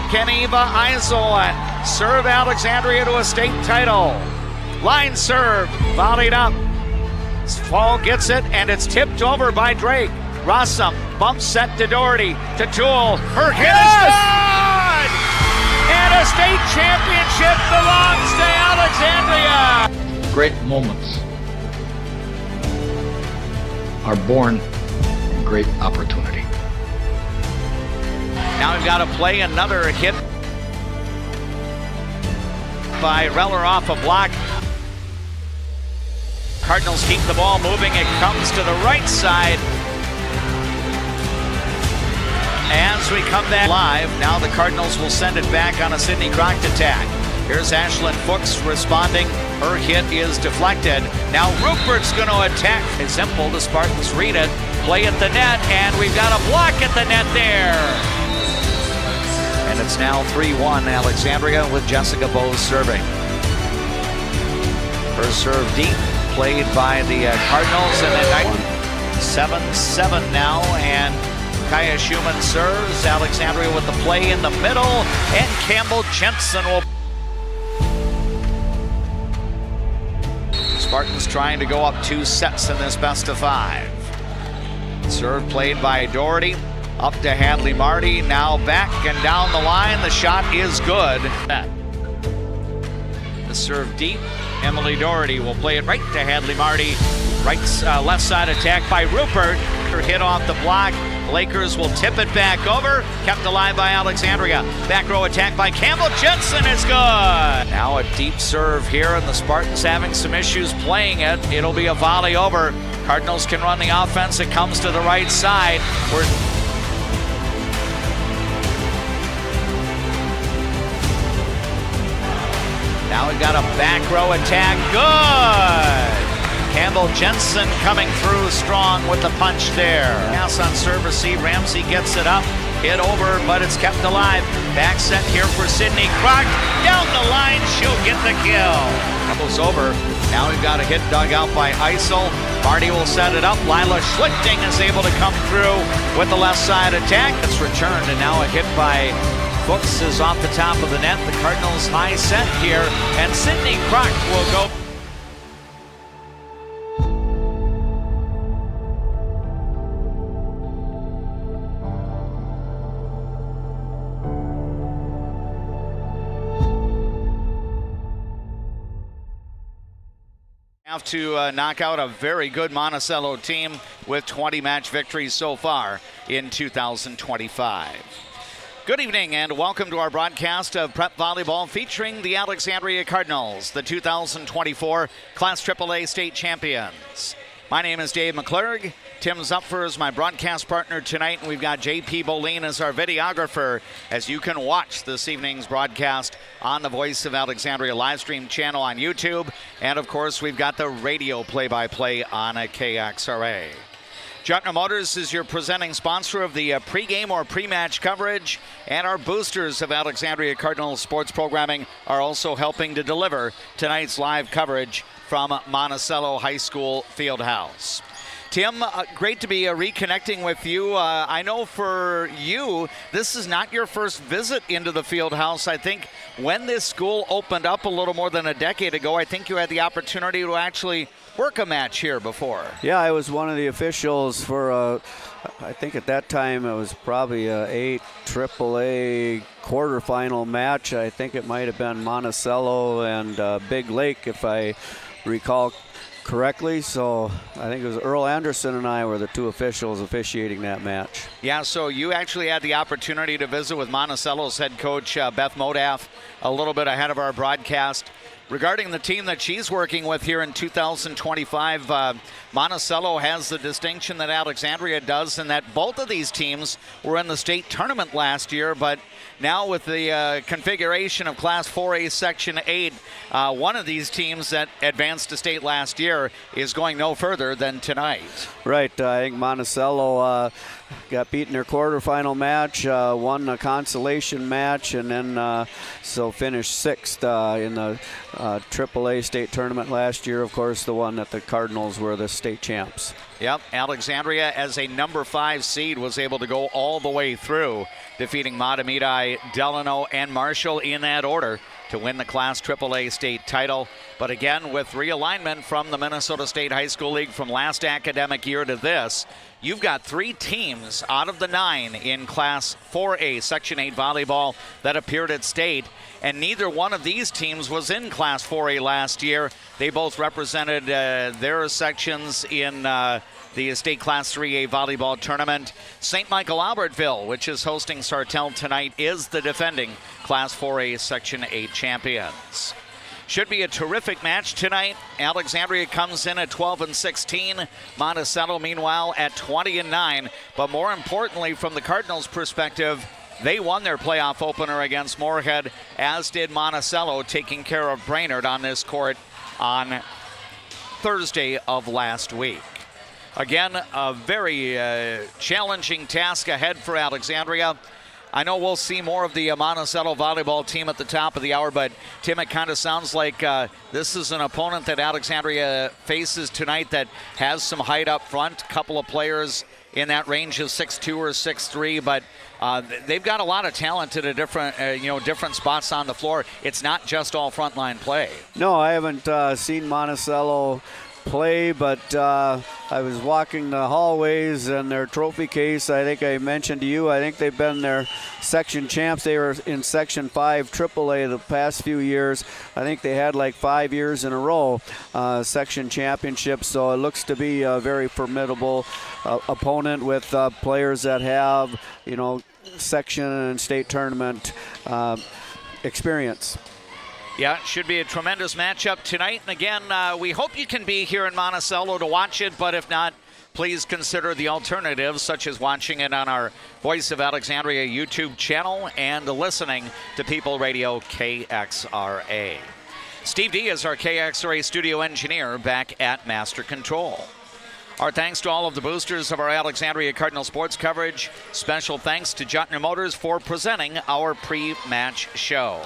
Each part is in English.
Keniva Eisel serve Alexandria to a state title. Line serve, volleyed up. Fall gets it, and it's tipped over by Drake. Rossum bump set to Doherty, to Toole. Her hit is good! And a state championship belongs to Alexandria. Great moments are born from great opportunity. Now we've got to play another hit by Reller off a block. Cardinals keep the ball moving. It comes to the right side. As we come back live, now the Cardinals will send it back on a Sidney Crockett attack. Here's Ashlyn Fuchs responding. Her hit is deflected. Now Rupert's going to attack. It's simple. The Spartans read it. Play at the net, and we've got a block at the net there. And it's now 3-1 Alexandria with Jessica Bowes serving. Her serve deep, played by the Cardinals, and then 7-7 now, and Kaya Schumann serves. Alexandria with the play in the middle, and Campbell Jensen will. Spartans trying to go up 2 sets in this best of 5. Serve played by Doherty. Up to Hadley Marty, now back and down the line. The shot is good. The serve deep. Emily Doherty will play it right to Hadley Marty. Left side attack by Rupert. Her hit off the block. Lakers will tip it back over. Kept alive by Alexandria. Back row attack by Campbell Jensen is good. Now a deep serve here, and the Spartans having some issues playing it. It'll be a volley over. Cardinals can run the offense. It comes to the right side. Now we've got a back row attack. Good! Campbell Jensen coming through strong with the punch there. Pass on serve receive. Ramsey gets it up. Hit over, but it's kept alive. Back set here for Sidney Crock. Down the line, she'll get the kill. Couples over. Now we've got a hit dug out by Eisel. Marty will set it up. Lila Schlichting is able to come through with the left side attack. It's returned, and now a hit by Fuchs is off the top of the net. The Cardinals high set here, and Sidney Crock will go. Have to knock out a very good Monticello team with 20 match victories so far in 2025. Good evening and welcome to our broadcast of Prep Volleyball featuring the Alexandria Cardinals, the 2024 Class AAA State Champions. My name is Dave McClurg. Tim Zupfer is my broadcast partner tonight, and we've got J.P. Boleen as our videographer as you can watch this evening's broadcast on the Voice of Alexandria live stream channel on YouTube. And, of course, we've got the radio play-by-play on a KXRA. Jutner Motors is your presenting sponsor of the pregame or pre-match coverage, and our boosters of Alexandria Cardinals sports programming are also helping to deliver tonight's live coverage from Monticello High School Fieldhouse. Tim, great to be reconnecting with you. I know for you, this is not your first visit into the Fieldhouse. I think when this school opened up a little more than a decade ago, I think you had the opportunity to actually work a match here before. Yeah, I was one of the officials for, I think at that time it was probably a 8 AAA quarterfinal match. I think it might have been Monticello and Big Lake, if I recall correctly. So I think it was Earl Anderson and I were the two officials officiating that match. Yeah, so you actually had the opportunity to visit with Monticello's head coach, Beth Modaff, a little bit ahead of our broadcast. Regarding the team that she's working with here in 2025, Monticello has the distinction that Alexandria does, and that both of these teams were in the state tournament last year, but now with the configuration of Class 4A Section 8, one of these teams that advanced to state last year is going no further than tonight. Right. I think Monticello got beat in their quarterfinal match, won a consolation match, and then so finished 6th in the AAA state tournament last year. Of course, the one that the Cardinals were the state champs. Yep, Alexandria as a number 5 seed was able to go all the way through, defeating Matamidi, Delano, and Marshall in that order to win the Class AAA state title. But again, with realignment from the Minnesota State High School League from last academic year to this, you've got 3 teams out of the 9 in Class 4A Section 8 volleyball that appeared at state, and neither one of these teams was in Class 4A last year. They both represented their sections in the State Class 3A volleyball tournament. St. Michael Albertville, which is hosting Sartell tonight, is the defending Class 4A Section 8 champions. Should be a terrific match tonight. Alexandria comes in at 12-16. Monticello, meanwhile, at 20-9. But more importantly, from the Cardinals' perspective, they won their playoff opener against Moorhead, as did Monticello, taking care of Brainerd on this court on Thursday of last week. Again, a very challenging task ahead for Alexandria. I know we'll see more of the Monticello volleyball team at the top of the hour, but Tim, it kind of sounds like this is an opponent that Alexandria faces tonight that has some height up front, a couple of players in that range of 6'2 or 6'3, but they've got a lot of talent at a different, different spots on the floor. It's not just all frontline play. No, I haven't seen Monticello play, but I was walking the hallways and their trophy case, I think I mentioned to you, I think they've been their section champs. They were in Section 5 AAA the past few years. I think they had like 5 years in a row section championships, so it looks to be a very formidable opponent with players that have, section and state tournament experience. Yeah, it should be a tremendous matchup tonight. And again, we hope you can be here in Monticello to watch it, but if not, please consider the alternatives, such as watching it on our Voice of Alexandria YouTube channel and listening to People Radio KXRA. Steve D is our KXRA studio engineer back at Master Control. Our thanks to all of the boosters of our Alexandria Cardinal sports coverage. Special thanks to Jutner Motors for presenting our pre-match show.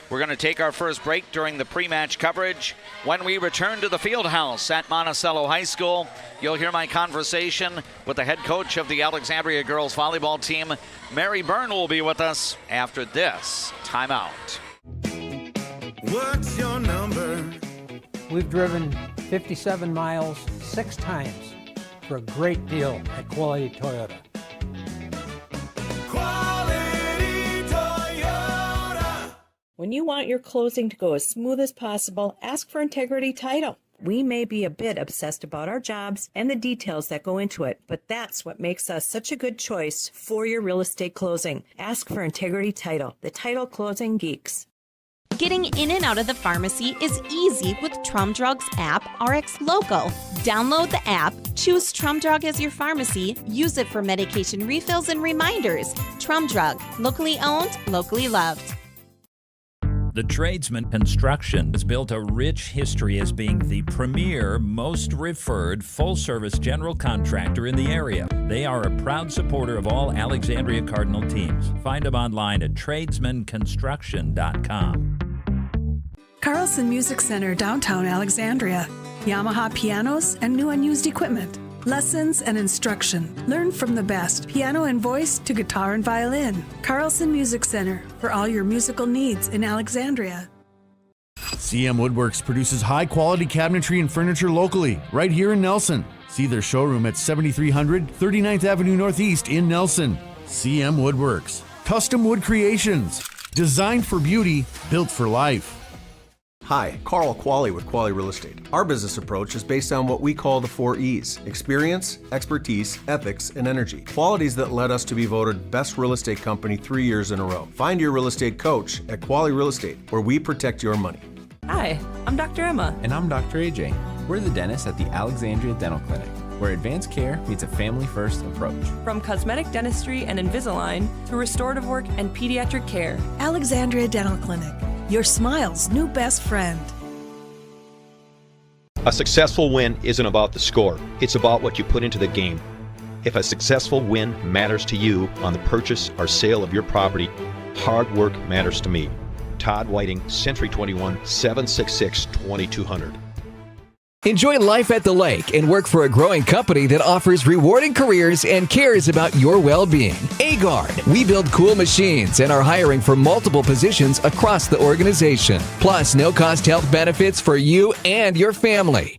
We're going to take our first break during the pre-match coverage. When we return to the Fieldhouse at Monticello High School, you'll hear my conversation with the head coach of the Alexandria girls volleyball team. Mary Byrne will be with us after this timeout. What's your number? We've driven 57 miles 6 times for a great deal at Quality Toyota. Quality Toyota. When you want your closing to go as smooth as possible, ask for Integrity Title. We may be a bit obsessed about our jobs and the details that go into it, but that's what makes us such a good choice for your real estate closing. Ask for Integrity Title, the title closing geeks. Getting in and out of the pharmacy is easy with Trum Drug's app, RX Local. Download the app, choose Trum Drug as your pharmacy, use it for medication refills and reminders. Trum Drug, locally owned, locally loved. The Tradesman Construction has built a rich history as being the premier, most referred, full-service general contractor in the area. They are a proud supporter of all Alexandria Cardinal teams. Find them online at tradesmanconstruction.com. Carlson Music Center, downtown Alexandria. Yamaha pianos and new and used equipment. Lessons and instruction. Learn from the best, piano and voice to guitar and violin. Carlson Music Center, for all your musical needs in Alexandria. CM Woodworks produces high-quality cabinetry and furniture locally, right here in Nelson. See their showroom at 7300 39th Avenue Northeast in Nelson. CM Woodworks. Custom wood creations. Designed for beauty, built for life. Hi, Carl Qualley with Qualley Real Estate. Our business approach is based on what we call the 4 E's: experience, expertise, ethics, and energy. Qualities that led us to be voted Best Real Estate Company 3 years in a row. Find your real estate coach at Qualley Real Estate, where we protect your money. Hi, I'm Dr. Emma. And I'm Dr. AJ. We're the dentists at the Alexandria Dental Clinic, where advanced care meets a family-first approach. From cosmetic dentistry and Invisalign to restorative work and pediatric care. Alexandria Dental Clinic, your smile's new best friend. A successful win isn't about the score. It's about what you put into the game. If a successful win matters to you on the purchase or sale of your property, hard work matters to me. Todd Whiting, Century 21, 766-2200. Enjoy life at the lake and work for a growing company that offers rewarding careers and cares about your well-being. Agard. We build cool machines and are hiring for multiple positions across the organization. Plus, no-cost health benefits for you and your family.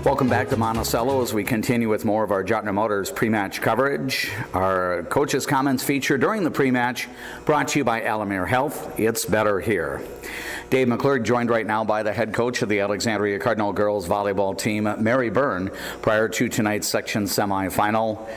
Welcome back to Monticello as we continue with more of our Jotner Motors pre-match coverage. Our coaches' comments feature during the pre-match brought to you by Alamere Health. It's better here. Dave McClurg joined right now by the head coach of the Alexandria Cardinal girls volleyball team, Mary Byrne, prior to tonight's section semifinal.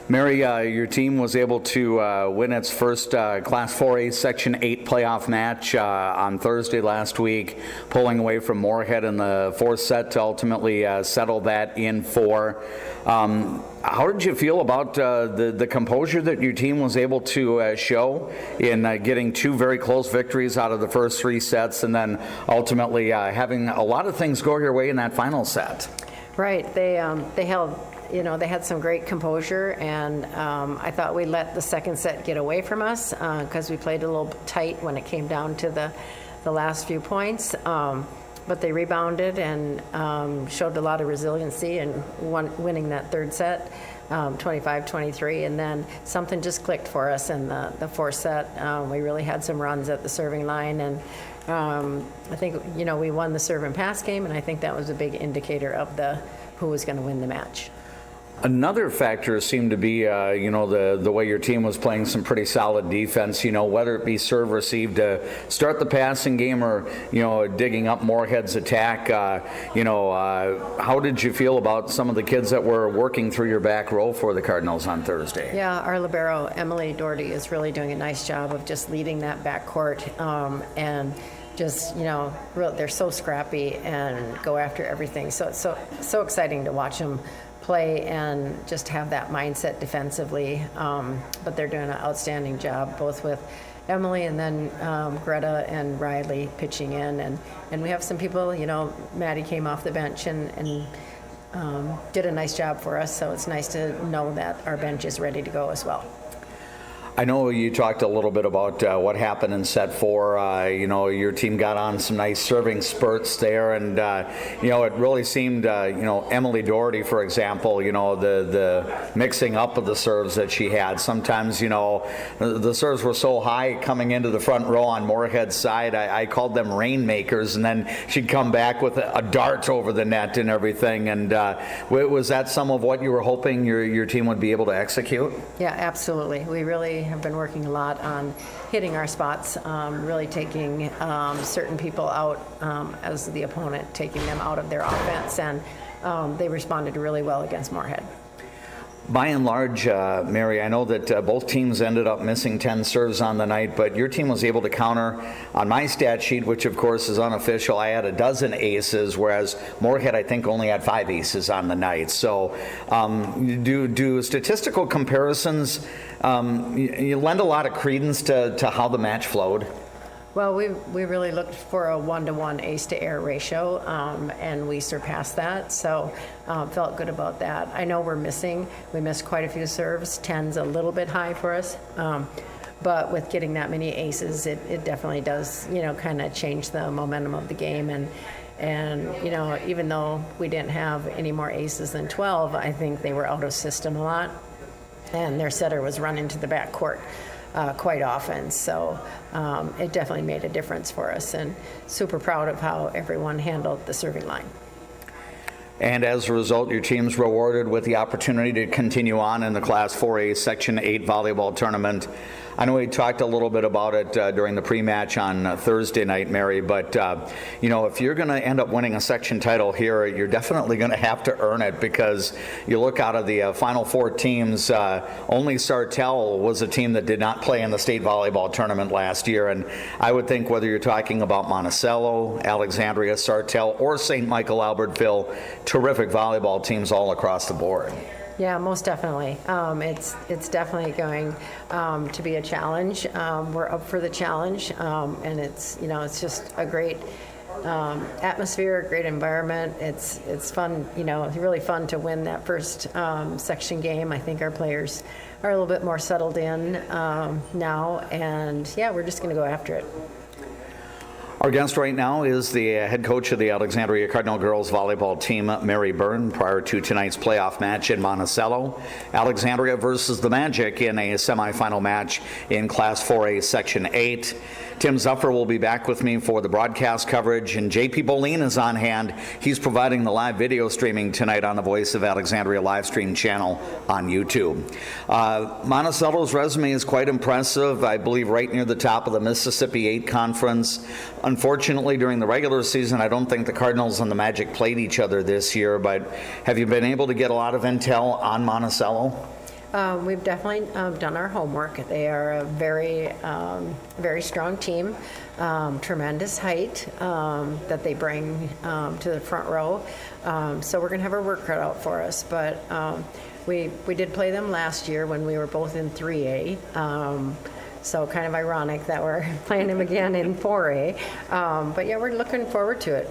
Mary, your team was able to win its first Class 4A Section 8 playoff match on Thursday last week, pulling away from Moorhead in the fourth set to ultimately settle that in 4. How did you feel about the composure that your team was able to show in getting 2 very close victories out of the first 3 sets and then ultimately having a lot of things go your way in that final set? Right. They held. They had some great composure, and I thought we let the second set get away from us because we played a little tight when it came down to the last few points. But they rebounded and showed a lot of resiliency and winning that third set, 25-23. And then something just clicked for us in the fourth set. We really had some runs at the serving line, and I think we won the serve and pass game, and I think that was a big indicator of who was going to win the match. Another factor seemed to be, the way your team was playing some pretty solid defense, whether it be serve receive to start the passing game or, digging up Moorhead's attack. How did you feel about some of the kids that were working through your back row for the Cardinals on Thursday? Yeah, our libero, Emily Doherty, is really doing a nice job of just leading that backcourt and just, they're so scrappy and go after everything. So it's so exciting to watch them play and just have that mindset defensively. But they're doing an outstanding job, both with Emily and then Greta and Riley pitching in. And we have some people, Maddie came off the bench and did a nice job for us. So it's nice to know that our bench is ready to go as well. I know you talked a little bit about what happened in set 4. Your team got on some nice serving spurts there, and it really seemed, Emily Doherty, for example, the mixing up of the serves that she had. Sometimes, the serves were so high coming into the front row on Moorhead's side, I called them rainmakers, and then she'd come back with a dart over the net and everything. And was that some of what you were hoping your team would be able to execute? Yeah, absolutely. We really have been working a lot on hitting our spots, really taking certain people out as the opponent, taking them out of their offense, and they responded really well against Moorhead. By and large, Mary, I know that both teams ended up missing 10 serves on the night, but your team was able to counter. On my stat sheet, which of course is unofficial, I had 12 aces, whereas Moorhead, I think, only had 5 aces on the night. So do statistical comparisons, you lend a lot of credence to how the match flowed? Well, we really looked for a 1-to-1 ace-to-air ratio, and we surpassed that, so felt good about that. I know we missed quite a few serves. 10's a little bit high for us, but with getting that many aces, it definitely does, kind of change the momentum of the game. And even though we didn't have any more aces than 12, I think they were out of system a lot, and their setter was running to the back court quite often. So it definitely made a difference for us, and super proud of how everyone handled the serving line. And as a result, your team's rewarded with the opportunity to continue on in the Class 4A Section 8 volleyball tournament. I know we talked a little bit about it during the pre-match on Thursday night, Mary, but if you're going to end up winning a section title here, you're definitely going to have to earn it, because you look out of the Final 4 teams, only Sartell was a team that did not play in the state volleyball tournament last year, and I would think whether you're talking about Monticello, Alexandria, Sartell, or St. Michael Albertville, terrific volleyball teams all across the board. Yeah, most definitely. It's definitely going to be a challenge. We're up for the challenge, and it's just a great atmosphere, a great environment. It's fun, it's really fun to win that first section game. I think our players are a little bit more settled in now, and yeah, we're just going to go after it. Our guest right now is the head coach of the Alexandria Cardinal girls volleyball team, Mary Byrne, prior to tonight's playoff match in Monticello. Alexandria versus the Magic in a semifinal match in Class 4A Section 8. Tim Zuffer will be back with me for the broadcast coverage, and JP Boleen is on hand. He's providing the live video streaming tonight on the Voice of Alexandria live stream channel on YouTube. Monticello's resume is quite impressive. I believe right near the top of the Mississippi 8 Conference. Unfortunately, during the regular season, I don't think the Cardinals and the Magic played each other this year, but have you been able to get a lot of intel on Monticello? We've definitely done our homework. They are a very, very strong team, tremendous height that they bring to the front row. So we're going to have our work cut out for us. But we did play them last year when we were both in 3A. So kind of ironic that we're playing them again in 4A. But yeah, we're looking forward to it.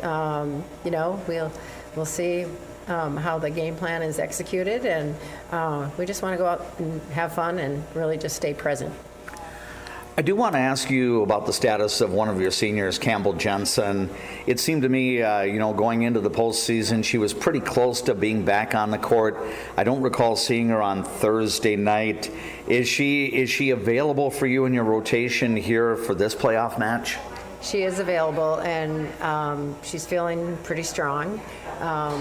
We'll see how the game plan is executed, and we just want to go out and have fun and really just stay present. I do want to ask you about the status of one of your seniors, Campbell Jensen. It seemed to me, going into the postseason, she was pretty close to being back on the court. I don't recall seeing her on Thursday night. Is she available for you in your rotation here for this playoff match? She is available, and she's feeling pretty strong.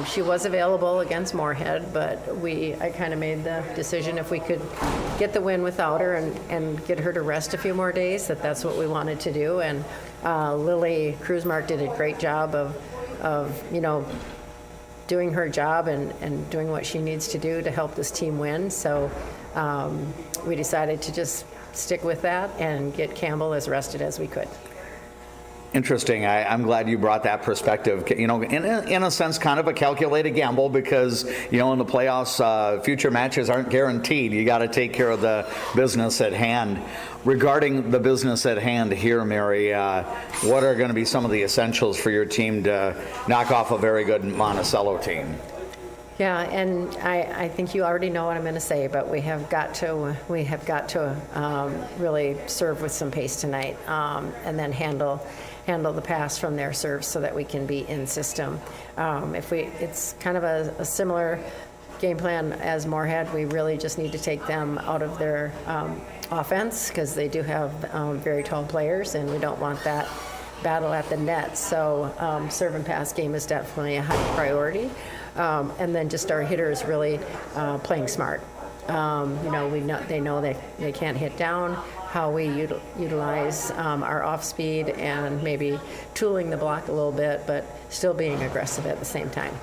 She was available against Moorhead, but I kind of made the decision if we could get the win without her and get her to rest a few more days, that's what we wanted to do. And Lily Kruzmark did a great job of doing her job and doing what she needs to do to help this team win. So we decided to just stick with that and get Campbell as rested as we could. Interesting. I'm glad you brought that perspective. In a sense, kind of a calculated gamble, because in the playoffs, future matches aren't guaranteed. You got to take care of the business at hand. Regarding the business at hand here, Mary, what are going to be some of the essentials for your team to knock off a very good Monticello team? Yeah, and I think you already know what I'm going to say, but we have got to really serve with some pace tonight, and then handle the pass from their serve so that we can be in system. It's kind of a similar game plan as Moorhead. We really just need to take them out of their offense because they do have very tall players, and we don't want that battle at the net. So serve and pass game is definitely a high priority. And then just our hitters really playing smart. They know they can't hit down, how we utilize our off-speed and maybe tooling the block a little bit, but still being aggressive at the same time.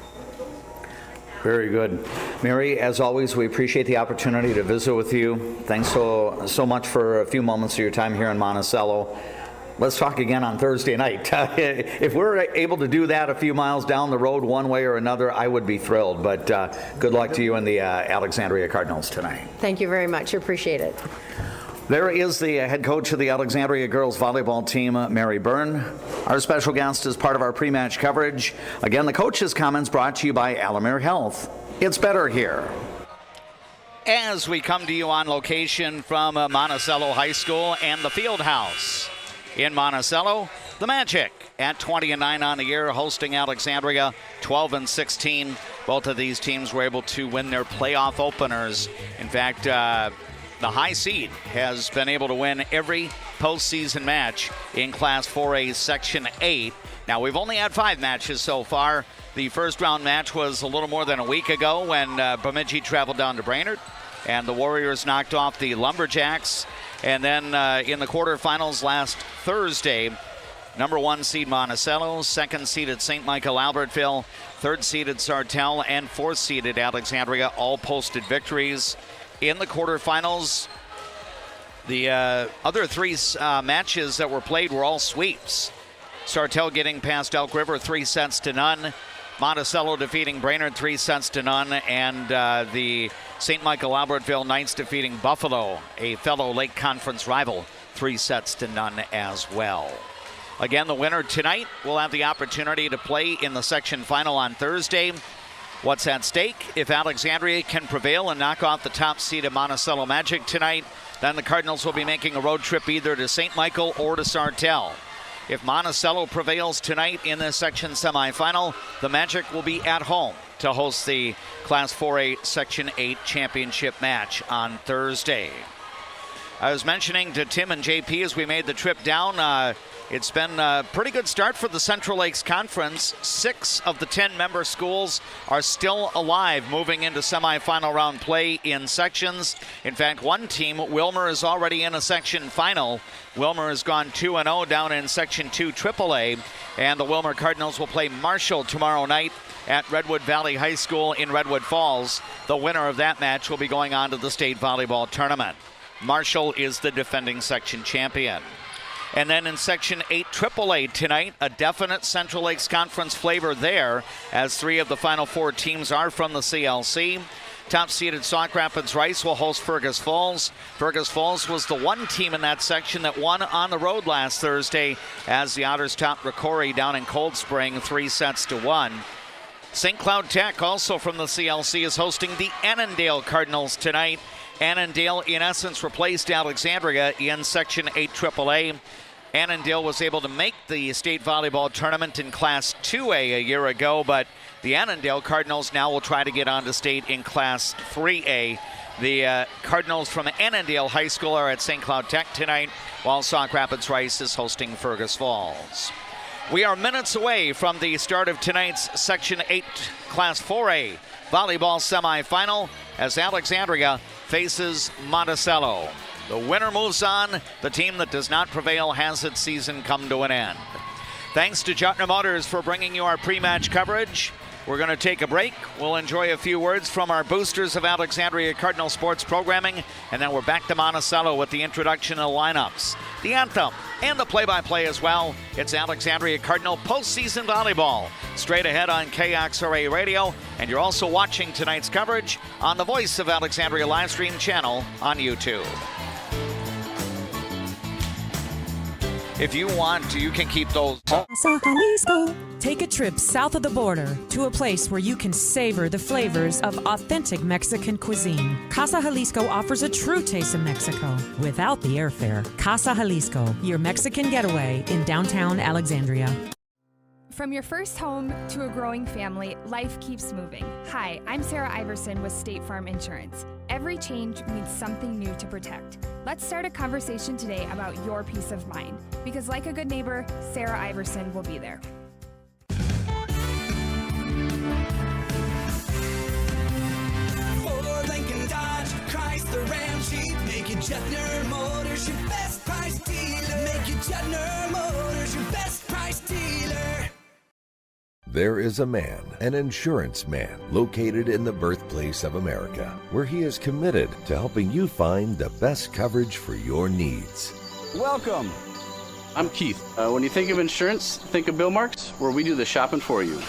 Very good. Mary, as always, we appreciate the opportunity to visit with you. Thanks so much for a few moments of your time here in Monticello. Let's talk again on Thursday night. If we're able to do that a few miles down the road one way or another, I would be thrilled. But good luck to you and the Alexandria Cardinals tonight. Thank you very much. Appreciate it. There is the head coach of the Alexandria girls volleyball team, Mary Byrne. Our special guest is part of our pre-match coverage. Again, the coach's comments brought to you by Alamere Health. It's better here. As we come to you on location from Monticello High School and the Field House. In Monticello, the Magic at 20-9 on the year, hosting Alexandria 12-16. Both of these teams were able to win their playoff openers. In fact, the high seed has been able to win every postseason match in Class 4A Section 8. Now, we've only had 5 matches so far. The first round match was a little more than a week ago when Bemidji traveled down to Brainerd, and the Warriors knocked off the Lumberjacks. And then in the quarterfinals last Thursday, number 1 seed Monticello, 2nd seeded St. Michael Albertville, 3rd seeded Sartell, and 4th seeded Alexandria all posted victories. In the quarterfinals, the other 3 matches that were played were all sweeps. Sartell getting past Elk River 3-0. Monticello defeating Brainerd 3-0, and the St. Michael Albertville Knights defeating Buffalo, a fellow Lake Conference rival, 3-0 as well. Again, the winner tonight will have the opportunity to play in the section final on Thursday. What's at stake? If Alexandria can prevail and knock off the top seed of Monticello Magic tonight, then the Cardinals will be making a road trip either to St. Michael or to Sartell. If Monticello prevails tonight in this section semifinal, the Magic will be at home to host the Class 4A Section 8 championship match on Thursday. I was mentioning to Tim and JP as we made the trip down, it's been a pretty good start for the Central Lakes Conference. 6 of the 10 member schools are still alive moving into semifinal round play in sections. In fact, one team, Wilmer, is already in a section final. Wilmer has gone 2-0 down in Section 2 AAA, and the Wilmer Cardinals will play Marshall tomorrow night at Redwood Valley High School in Redwood Falls. The winner of that match will be going on to the state volleyball tournament. Marshall is the defending section champion. And then in Section 8 AAA tonight, a definite Central Lakes Conference flavor there, as 3 of the final 4 teams are from the CLC. Top-seeded Sauk Rapids Rice will host Fergus Falls. Fergus Falls was the one team in that section that won on the road last Thursday, as the Otters topped Ricori down in Cold Spring 3-1. St. Cloud Tech, also from the CLC, is hosting the Annandale Cardinals tonight. Annandale, in essence, replaced Alexandria in Section 8 AAA. Annandale was able to make the state volleyball tournament in Class 2A a year ago, but the Annandale Cardinals now will try to get on to state in Class 3A. The Cardinals from Annandale High School are at St. Cloud Tech tonight, while Sauk Rapids Rice is hosting Fergus Falls. We are minutes away from the start of tonight's Section 8 Class 4A volleyball semifinal as Alexandria faces Monticello. The winner moves on. The team that does not prevail has its season come to an end. Thanks to Jutner Motors for bringing you our pre-match coverage. We're going to take a break. We'll enjoy a few words from our boosters of Alexandria Cardinal sports programming, and then we're back to Monticello with the introduction of the lineups, the anthem, and the play-by-play as well. It's Alexandria Cardinal postseason volleyball. Straight ahead on KXRA Radio, and you're also watching tonight's coverage on the Voice of Alexandria livestream channel on YouTube. If you want to, you can keep those. Take Take a trip south of the border to a place where you can savor the flavors of authentic Mexican cuisine. Casa Jalisco offers a true taste of Mexico without the airfare. Casa Jalisco, your Mexican getaway in downtown Alexandria. From your first home to a growing family, life keeps moving. Hi, I'm Sarah Iverson with State Farm Insurance. Every change means something new to protect. Let's start a conversation today about your peace of mind. Because like a good neighbor, Sarah Iverson will be there. Ford, Lincoln, Dodge, Chrysler, Ram, Jeep. Make it Jetner Motors your best price dealer. Make it Jetner Motors your best price dealer. There is a man, an insurance man, located in the birthplace of America, where he is committed to helping you find the best coverage for your needs. Welcome. I'm Keith. When you think of insurance, think of Bill Marks, where we do the shopping for you.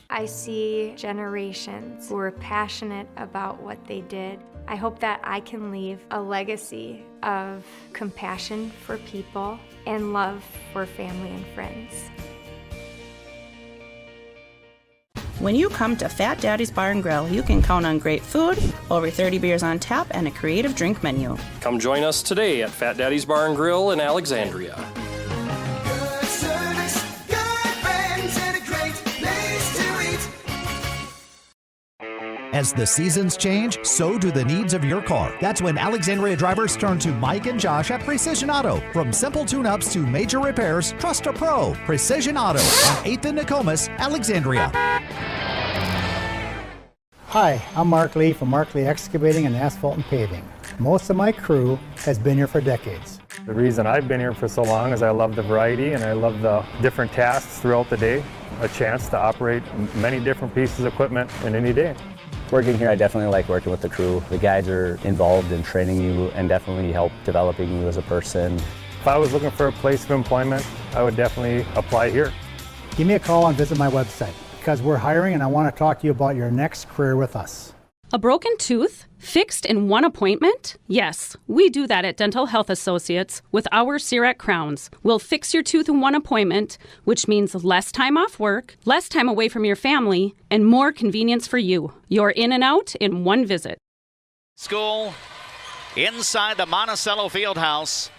I see generations who are passionate about what they did. I hope that I can leave a legacy of compassion for people and love for family and friends. When you come to Fat Daddy's Bar and Grill, you can count on great food, over 30 beers on tap, and a creative drink menu. Come join us today at Fat Daddy's Bar and Grill in Alexandria. Good service, good friends, and a great place to eat. As the seasons change, so do the needs of your car. That's when Alexandria drivers turn to Mike and Josh at Precision Auto. From simple tune-ups to major repairs, trust a pro. Precision Auto on 8th and Nokomis, Alexandria. Hi, I'm Mark Lee from Mark Lee Excavating and Asphalt and Paving. Most of my crew has been here for decades. The reason I've been here for so long is I love the variety and I love the different tasks throughout the day. A chance to operate many different pieces of equipment in any day. Working here, I definitely like working with the crew. The guys are involved in training you and definitely help developing you as a person. If I was looking for a place of employment, I would definitely apply here. Give me a call and visit my website because we're hiring and I want to talk to you about your next career with us. A broken tooth? Fixed in one appointment? Yes, we do that at Dental Health Associates with our CIRAC crowns. We'll fix your tooth in one appointment, which means less time off work, less time away from your family, and more convenience for you. You're in and out in one visit. School inside the Monticello Fieldhouse.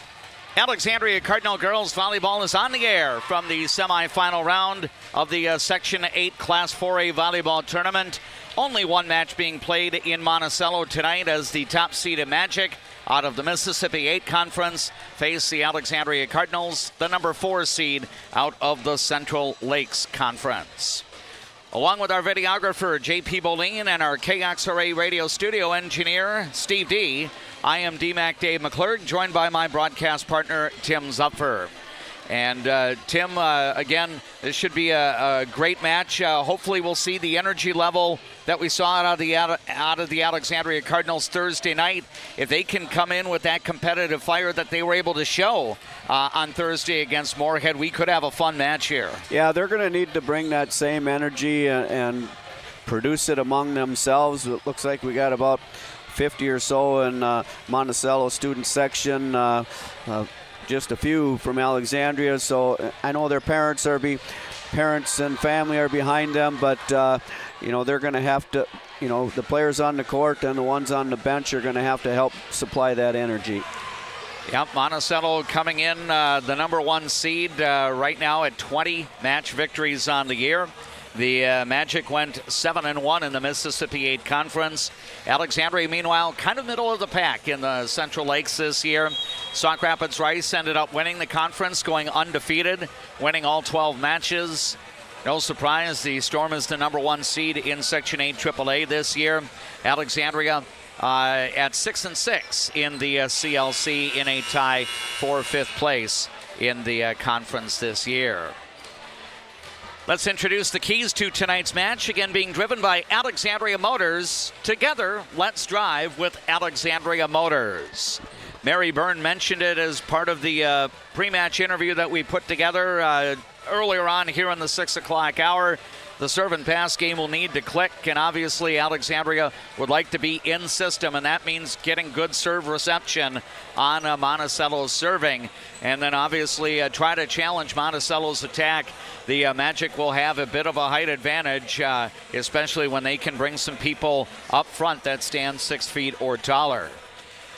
Alexandria Cardinal girls volleyball is on the air from the semifinal round of the Section 8 Class 4A volleyball tournament. Only one match being played in Monticello tonight as the top seeded Magic out of the Mississippi 8 Conference face the Alexandria Cardinals, the number 4 seed out of the Central Lakes Conference. Along with our videographer, J.P. Boleen, and our KXRA radio studio engineer, Steve D., I am DMAC Dave McClurg, joined by my broadcast partner, Tim Zupfer. And Tim, again, this should be a great match. Hopefully we'll see the energy level that we saw out of the Alexandria Cardinals Thursday night. If they can come in with that competitive fire that they were able to show on Thursday against Moorhead, we could have a fun match here. Yeah, they're going to need to bring that same energy and produce it among themselves. It looks like we got about 50 or so in Monticello student section. Just a few from Alexandria, so I know their parents and family are behind them, but they're going to have to, the players on the court and the ones on the bench are going to have to help supply that energy. Yep, Monticello coming in the number 1 seed right now at 20 match victories on the year. The Magic went 7-1 in the Mississippi 8 Conference. Alexandria, meanwhile, kind of middle of the pack in the Central Lakes this year. Sauk Rapids Rice ended up winning the conference, going undefeated, winning all 12 matches. No surprise, the Storm is the number 1 seed in Section 8 AAA this year. Alexandria at 6-6 in the CLC in a tie for 5th place in the conference this year. Let's introduce the keys to tonight's match, again being driven by Alexandria Motors. Together, let's drive with Alexandria Motors. Mary Byrne mentioned it as part of the pre-match interview that we put together earlier on here in the 6 o'clock hour. the serve and pass game will need to click, and obviously Alexandria would like to be in system, and that means getting good serve reception on Monticello's serving, and then obviously try to challenge Monticello's attack. The Magic will have a bit of a height advantage, especially when they can bring some people up front that stand 6 feet or taller.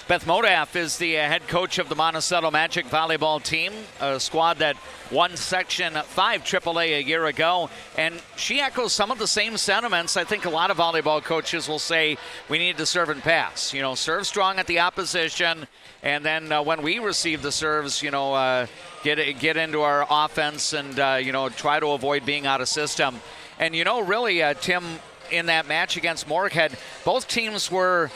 Beth Modaff is the head coach of the Monticello Magic volleyball team, a squad that won Section 5 AAA a year ago, and she echoes some of the same sentiments. I think a lot of volleyball coaches will say we need to serve and pass. You know, serve strong at the opposition, and then when we receive the serves, you know, get into our offense and, you know, try to avoid being out of system. And, you know, really, Tim, in that match against Moorhead, both teams were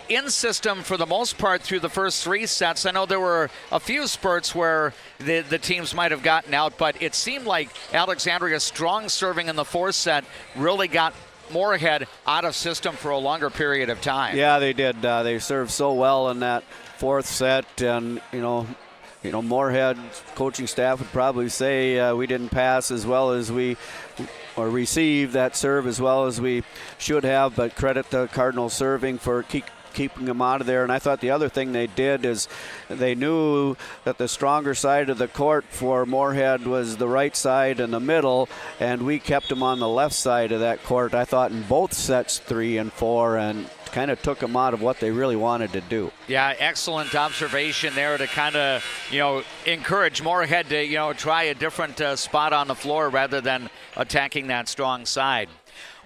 in system for the most part through the first 3 sets. I know there were a few spurts where the teams might have gotten out, but it seemed like Alexandria's strong serving in the 4th set really got Moorhead out of system for a longer period of time. Yeah, they did. They served so well in that 4th set, and you know, Moorhead coaching staff would probably say we didn't pass as well as we or receive that serve as well as we should have, but credit the Cardinals serving for keeping them out of there. And I thought the other thing they did is they knew that the stronger side of the court for Moorhead was the right side and the middle, and we kept them on the left side of that court, I thought, in both sets 3 and 4, and kind of took them out of what they really wanted to do. Yeah, excellent observation there to kind of, you know, encourage Moorhead to, you know, try a different spot on the floor rather than attacking that strong side.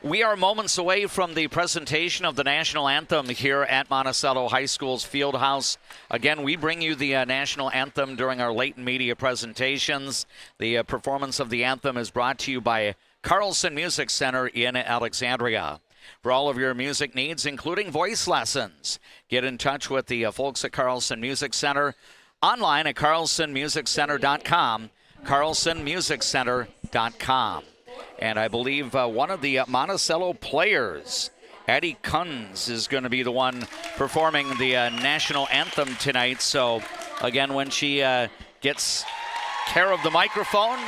We are moments away from the presentation of the national anthem here at Monticello High School's field house. Again, we bring you the national anthem during our latent media presentations. The performance of the anthem is brought to you by Carlson Music Center in Alexandria. For all of your music needs, including voice lessons, get in touch with the folks at Carlson Music Center online at carlsonmusiccenter.com, carlsonmusiccenter.com. And I believe one of the Monticello players, Addie Kunz, is going to be the one performing the national anthem tonight. So, again, when she gets care of the microphone,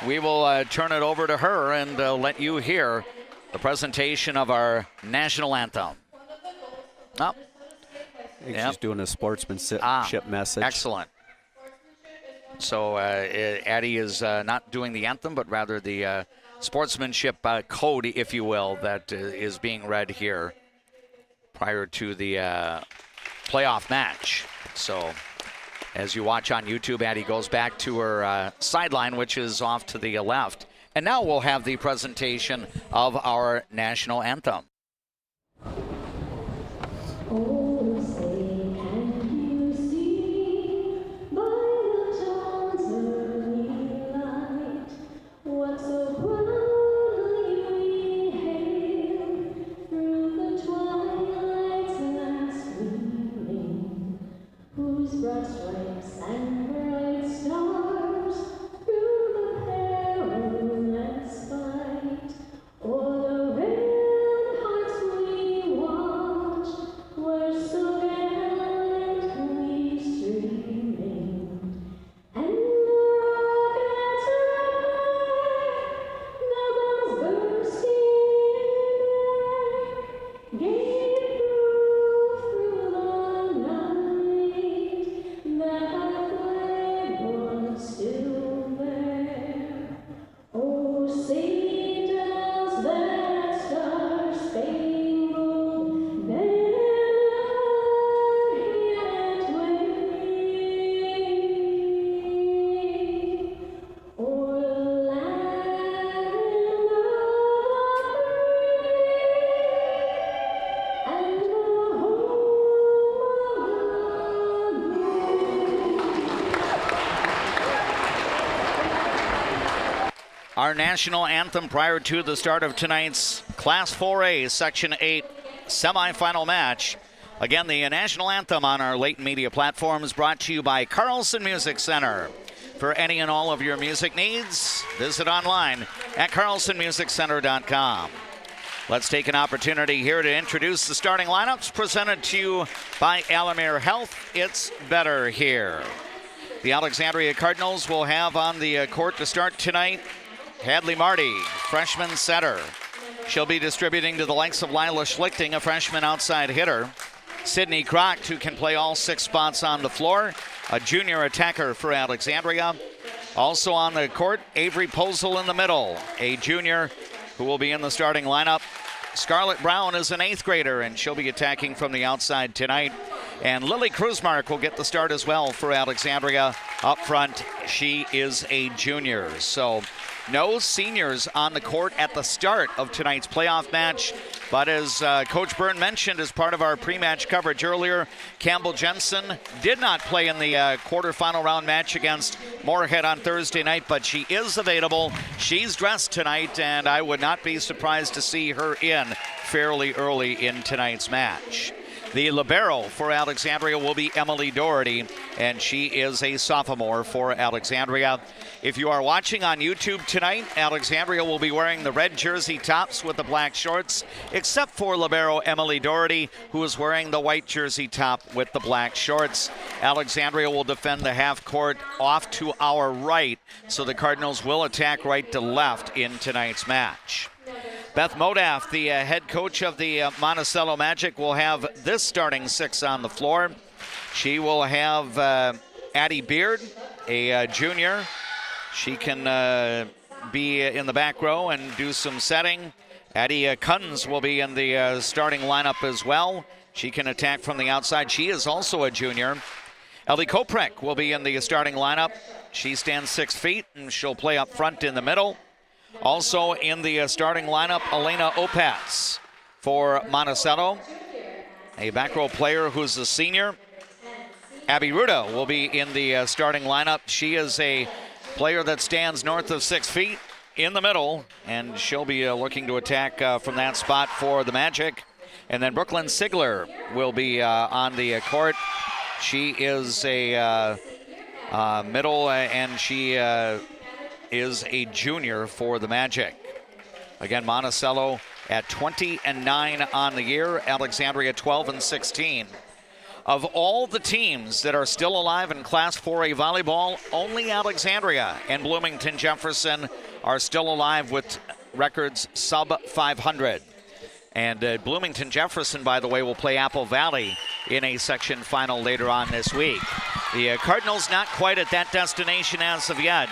we will turn it over to her and let you hear the presentation of our national anthem. Oh. She's doing a sportsmanship message. Excellent. So Addie is not doing the anthem, but rather the sportsmanship code, if you will, that is being read here prior to the playoff match. So as you watch on YouTube, Addie goes back to her sideline, which is off to the left. And now we'll have the presentation of our national anthem. Our national anthem prior to the start of tonight's Class 4A Section 8 semifinal match. Again, the national anthem on our latent media platform is brought to you by Carlson Music Center. For any and all of your music needs, visit online at carlsonmusiccenter.com. Let's take an opportunity here to introduce the starting lineups presented to you by Alamere Health. It's better here. The Alexandria Cardinals will have on the court to start tonight Hadley Marty, freshman setter. She'll be distributing to the likes of Lila Schlichting, a freshman outside hitter. Sydney Crocht, who can play all 6 spots on the floor, a junior attacker for Alexandria. Also on the court, Avery Posel in the middle, a junior who will be in the starting lineup. Scarlett Brown is an 8th grader, and she'll be attacking from the outside tonight. And Lily Kruzmark will get the start as well for Alexandria. Up front, she is a junior. So no seniors on the court at the start of tonight's playoff match. But as Coach Byrne mentioned as part of our pre-match coverage earlier, Campbell Jensen did not play in the quarterfinal round match against Moorhead on Thursday night, but she is available. She's dressed tonight, and I would not be surprised to see her in fairly early in tonight's match. The libero for Alexandria will be Emily Doherty, and she is a sophomore for Alexandria. If you are watching on YouTube tonight, Alexandria will be wearing the red jersey tops with the black shorts, except for libero Emily Doherty, who is wearing the white jersey top with the black shorts. Alexandria will defend the half court off to our right, so the Cardinals will attack right to left in tonight's match. Beth Modaf, the head coach of the Monticello Magic, will have this starting 6 on the floor. She will have Addie Beard, a junior. She can be in the back row and do some setting. Addie Cunnins will be in the starting lineup as well. She can attack from the outside. She is also a junior. Ellie Koprek will be in the starting lineup. She stands 6 feet, and she'll play up front in the middle. Also in the starting lineup, Elena Opatz for Monticello, a back row player who's a senior. Abby Ruda will be in the starting lineup. She is a player that stands north of 6 feet in the middle, and she'll be looking to attack from that spot for the Magic. And then Brooklyn Sigler will be on the court. She is a middle, and she is a junior for the Magic. Again, Monticello at 20-9 on the year. Alexandria 12-16. Of all the teams that are still alive in Class 4A volleyball, only Alexandria and Bloomington Jefferson are still alive with records sub 500. And Bloomington Jefferson, by the way, will play Apple Valley in a section final later on this week. The Cardinals not quite at that destination as of yet.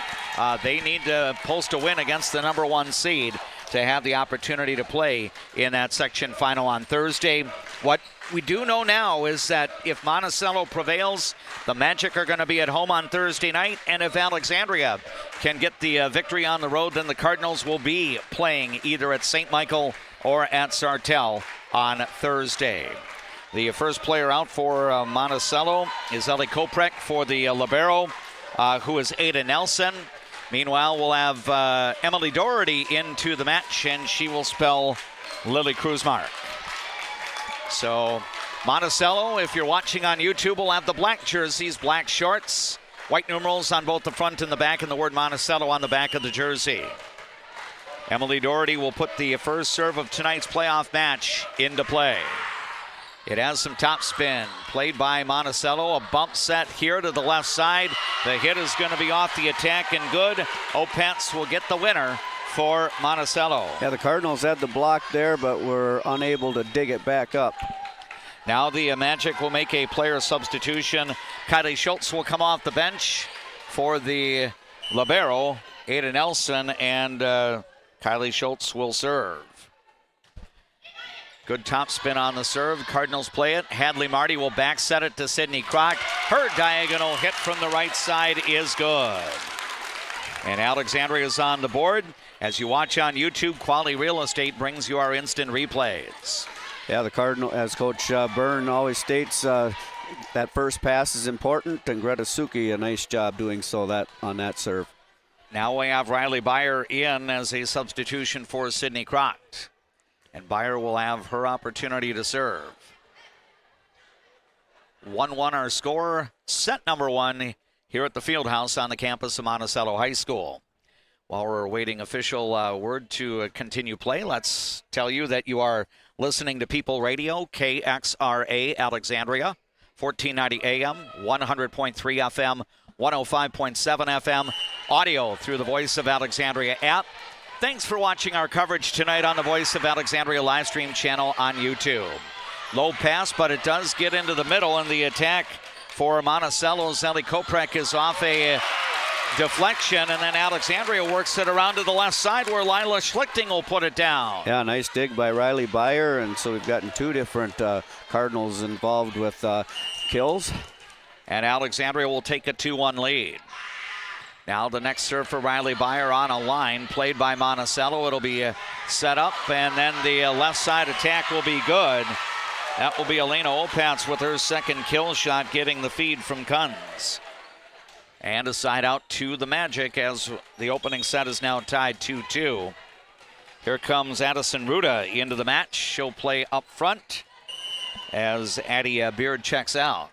They need to post a win against the number 1 seed to have the opportunity to play in that section final on Thursday. What we do know now is that if Monticello prevails, the Magic are going to be at home on Thursday night, and if Alexandria can get the victory on the road, then the Cardinals will be playing either at St. Michael or at Sartell on Thursday. The first player out for Monticello is Ellie Koprek for the libero, who is Ada Nelson. Meanwhile, we'll have Emily Doherty into the match, and she will spell Lily Kruzmark. So Monticello, if you're watching on YouTube, will have the black jerseys, black shorts, white numerals on both the front and the back, and the word Monticello on the back of the jersey. Emily Doherty will put the first serve of tonight's playoff match into play. It has some top spin, played by Monticello. A bump set here to the left side. The hit is going to be off the attack and good. Opatz will get the winner for Monticello. Yeah, the Cardinals had the block there, but were unable to dig it back up. Now the Magic will make a player substitution. Kylie Schultz will come off the bench for the libero, Ada Nelson, and Kylie Schultz will serve. Good top spin on the serve. Cardinals play it. Hadley Marty will back set it to Sydney Crock. Her diagonal hit from the right side is good. And Alexandria is on the board. As you watch on YouTube, Quality Real Estate brings you our instant replays. Yeah, the Cardinal, as Coach Byrne always states, that first pass is important, and Greta Suki, a nice job doing so on that serve. Now we have Riley Byer in as a substitution for Sydney Croct. And Byer will have her opportunity to serve. 1-1 our score. Set number 1 here at the Fieldhouse on the campus of Monticello High School. While we're awaiting official word to continue play, let's tell you that you are listening to People Radio, KXRA Alexandria, 1490 AM, 100.3 FM, 105.7 FM. Audio through the Voice of Alexandria app. Thanks for watching our coverage tonight on the Voice of Alexandria live stream channel on YouTube. Low pass, but it does get into the middle, and the attack for Monticello. Ellie Koprek is off a deflection, and then Alexandria works it around to the left side where Lila Schlichting will put it down. Yeah, nice dig by Riley Byer, and so we've gotten two different Cardinals involved with kills. And Alexandria will take a 2-1 lead. Now the next serve for Riley Byer on a line played by Monticello. It'll be set up, and then the left side attack will be good. That will be Elena Opatz with her second kill shot, getting the feed from Kunz. And a side out to the Magic as the opening set is now tied 2-2. Here comes Addison Ruda into the match. She'll play up front as Addie Beard checks out.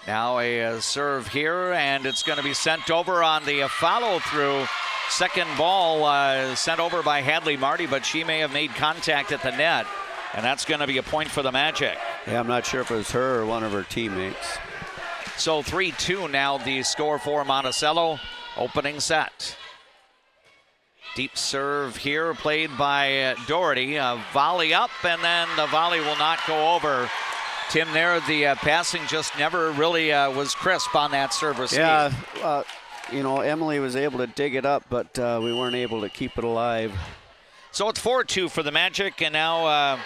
Now a serve here, and it's going to be sent over on the follow-through. Second ball sent over by Hadley Marty, but she may have made contact at the net, and that's going to be a point for the Magic. Yeah, I'm not sure if it was her or one of her teammates. So 3-2 now the score for Monticello. Opening set. Deep serve here played by Doherty. A volley up, and then the volley will not go over. Tim, there the passing just never really was crisp on that serve receive. Yeah, you know, Emily was able to dig it up, but we weren't able to keep it alive. So it's 4-2 for the Magic, and now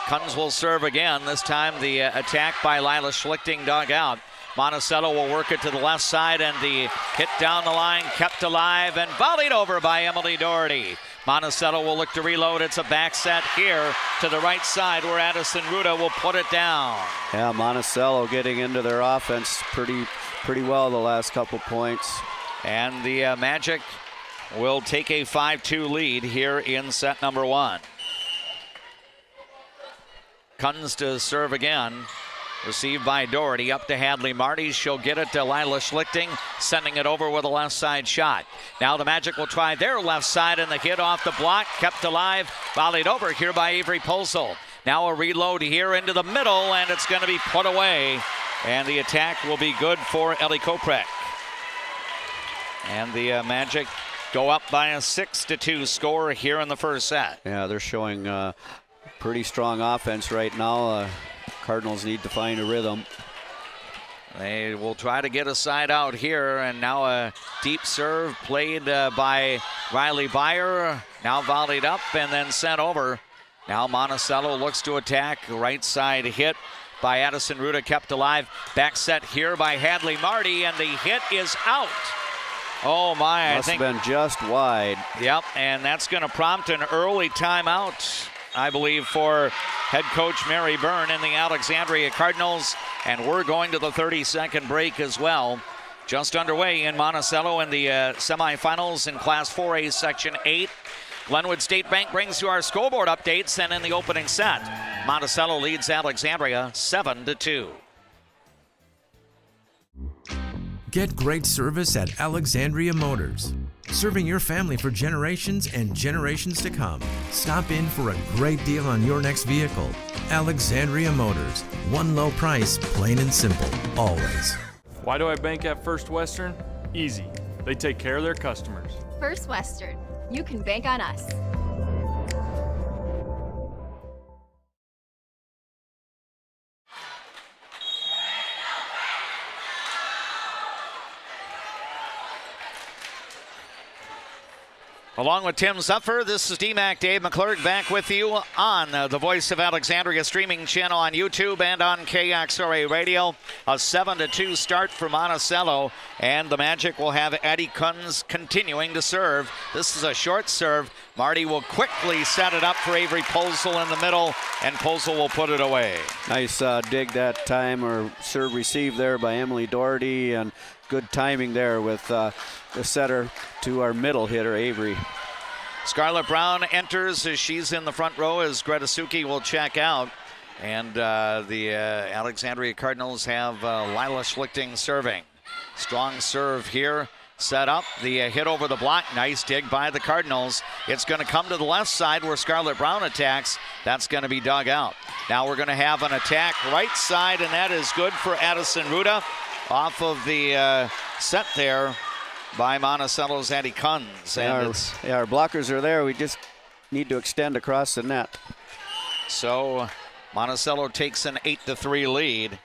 Kunz will serve again. This time the attack by Lila Schlichting dug out. Monticello will work it to the left side, and the hit down the line kept alive and volleyed over by Emily Doherty. Monticello will look to reload. It's a back set here to the right side where Addison Ruda will put it down. Yeah, Monticello getting into their offense pretty well the last couple points. And the Magic will take a 5-2 lead here in set number one. Kunz to serve again. Received by Doherty, up to Hadley Marty. She'll get it to Lila Schlichting, sending it over with a left side shot. Now the Magic will try their left side, and the hit off the block, kept alive, volleyed over here by Avery Posel. Now a reload here into the middle, and it's going to be put away. And the attack will be good for Ellie Koprek. And the Magic go up by a 6-2 score here in the first set. Yeah, they're showing pretty strong offense right now. Cardinals need to find a rhythm. They will try to get a side out here, and now a deep serve played by Riley Byer. Now volleyed up and then sent over. Now Monticello looks to attack. Right side hit by Addison Ruda, kept alive. Back set here by Hadley Marty, and the hit is out. Oh my, Must have been just wide. Yep, and that's going to prompt an early timeout, I believe, for head coach Mary Byrne and the Alexandria Cardinals. And we're going to the 30-second break as well. Just underway in Monticello in the semifinals in Class 4A Section 8. Glenwood State Bank brings you our scoreboard updates, and in the opening set, Monticello leads Alexandria 7-2. Get great service at Alexandria Motors. Serving your family for generations and generations to come. Stop in for a great deal on your next vehicle. Alexandria Motors. One low price, plain and simple, always. Why do I bank at First Western? Easy. They take care of their customers. First Western. You can bank on us. Along with Tim Zuffer, this is DMAC Dave McClurg back with you on the Voice of Alexandria streaming channel on YouTube and on KXRA Radio. A 7-2 start for Monticello, and the Magic will have Addie Kunz continuing to serve. This is a short serve. Marty will quickly set it up for Avery Posel in the middle, and Posel will put it away. Nice dig that time, or serve received there by Emily Doherty, and good timing there with the setter to our middle hitter, Avery. Scarlett Brown enters as she's in the front row as Greta Suki will check out. And the Alexandria Cardinals have Lila Schlichting serving. Strong serve here. Set up, the hit over the block. Nice dig by the Cardinals. It's going to come to the left side where Scarlett Brown attacks. That's going to be dug out. Now we're going to have an attack right side, and that is good for Addison Ruda. Off of the set there by Monticello's Eddie Kunz. And our blockers are there. We just need to extend across the net. So Monticello takes an 8-3 lead.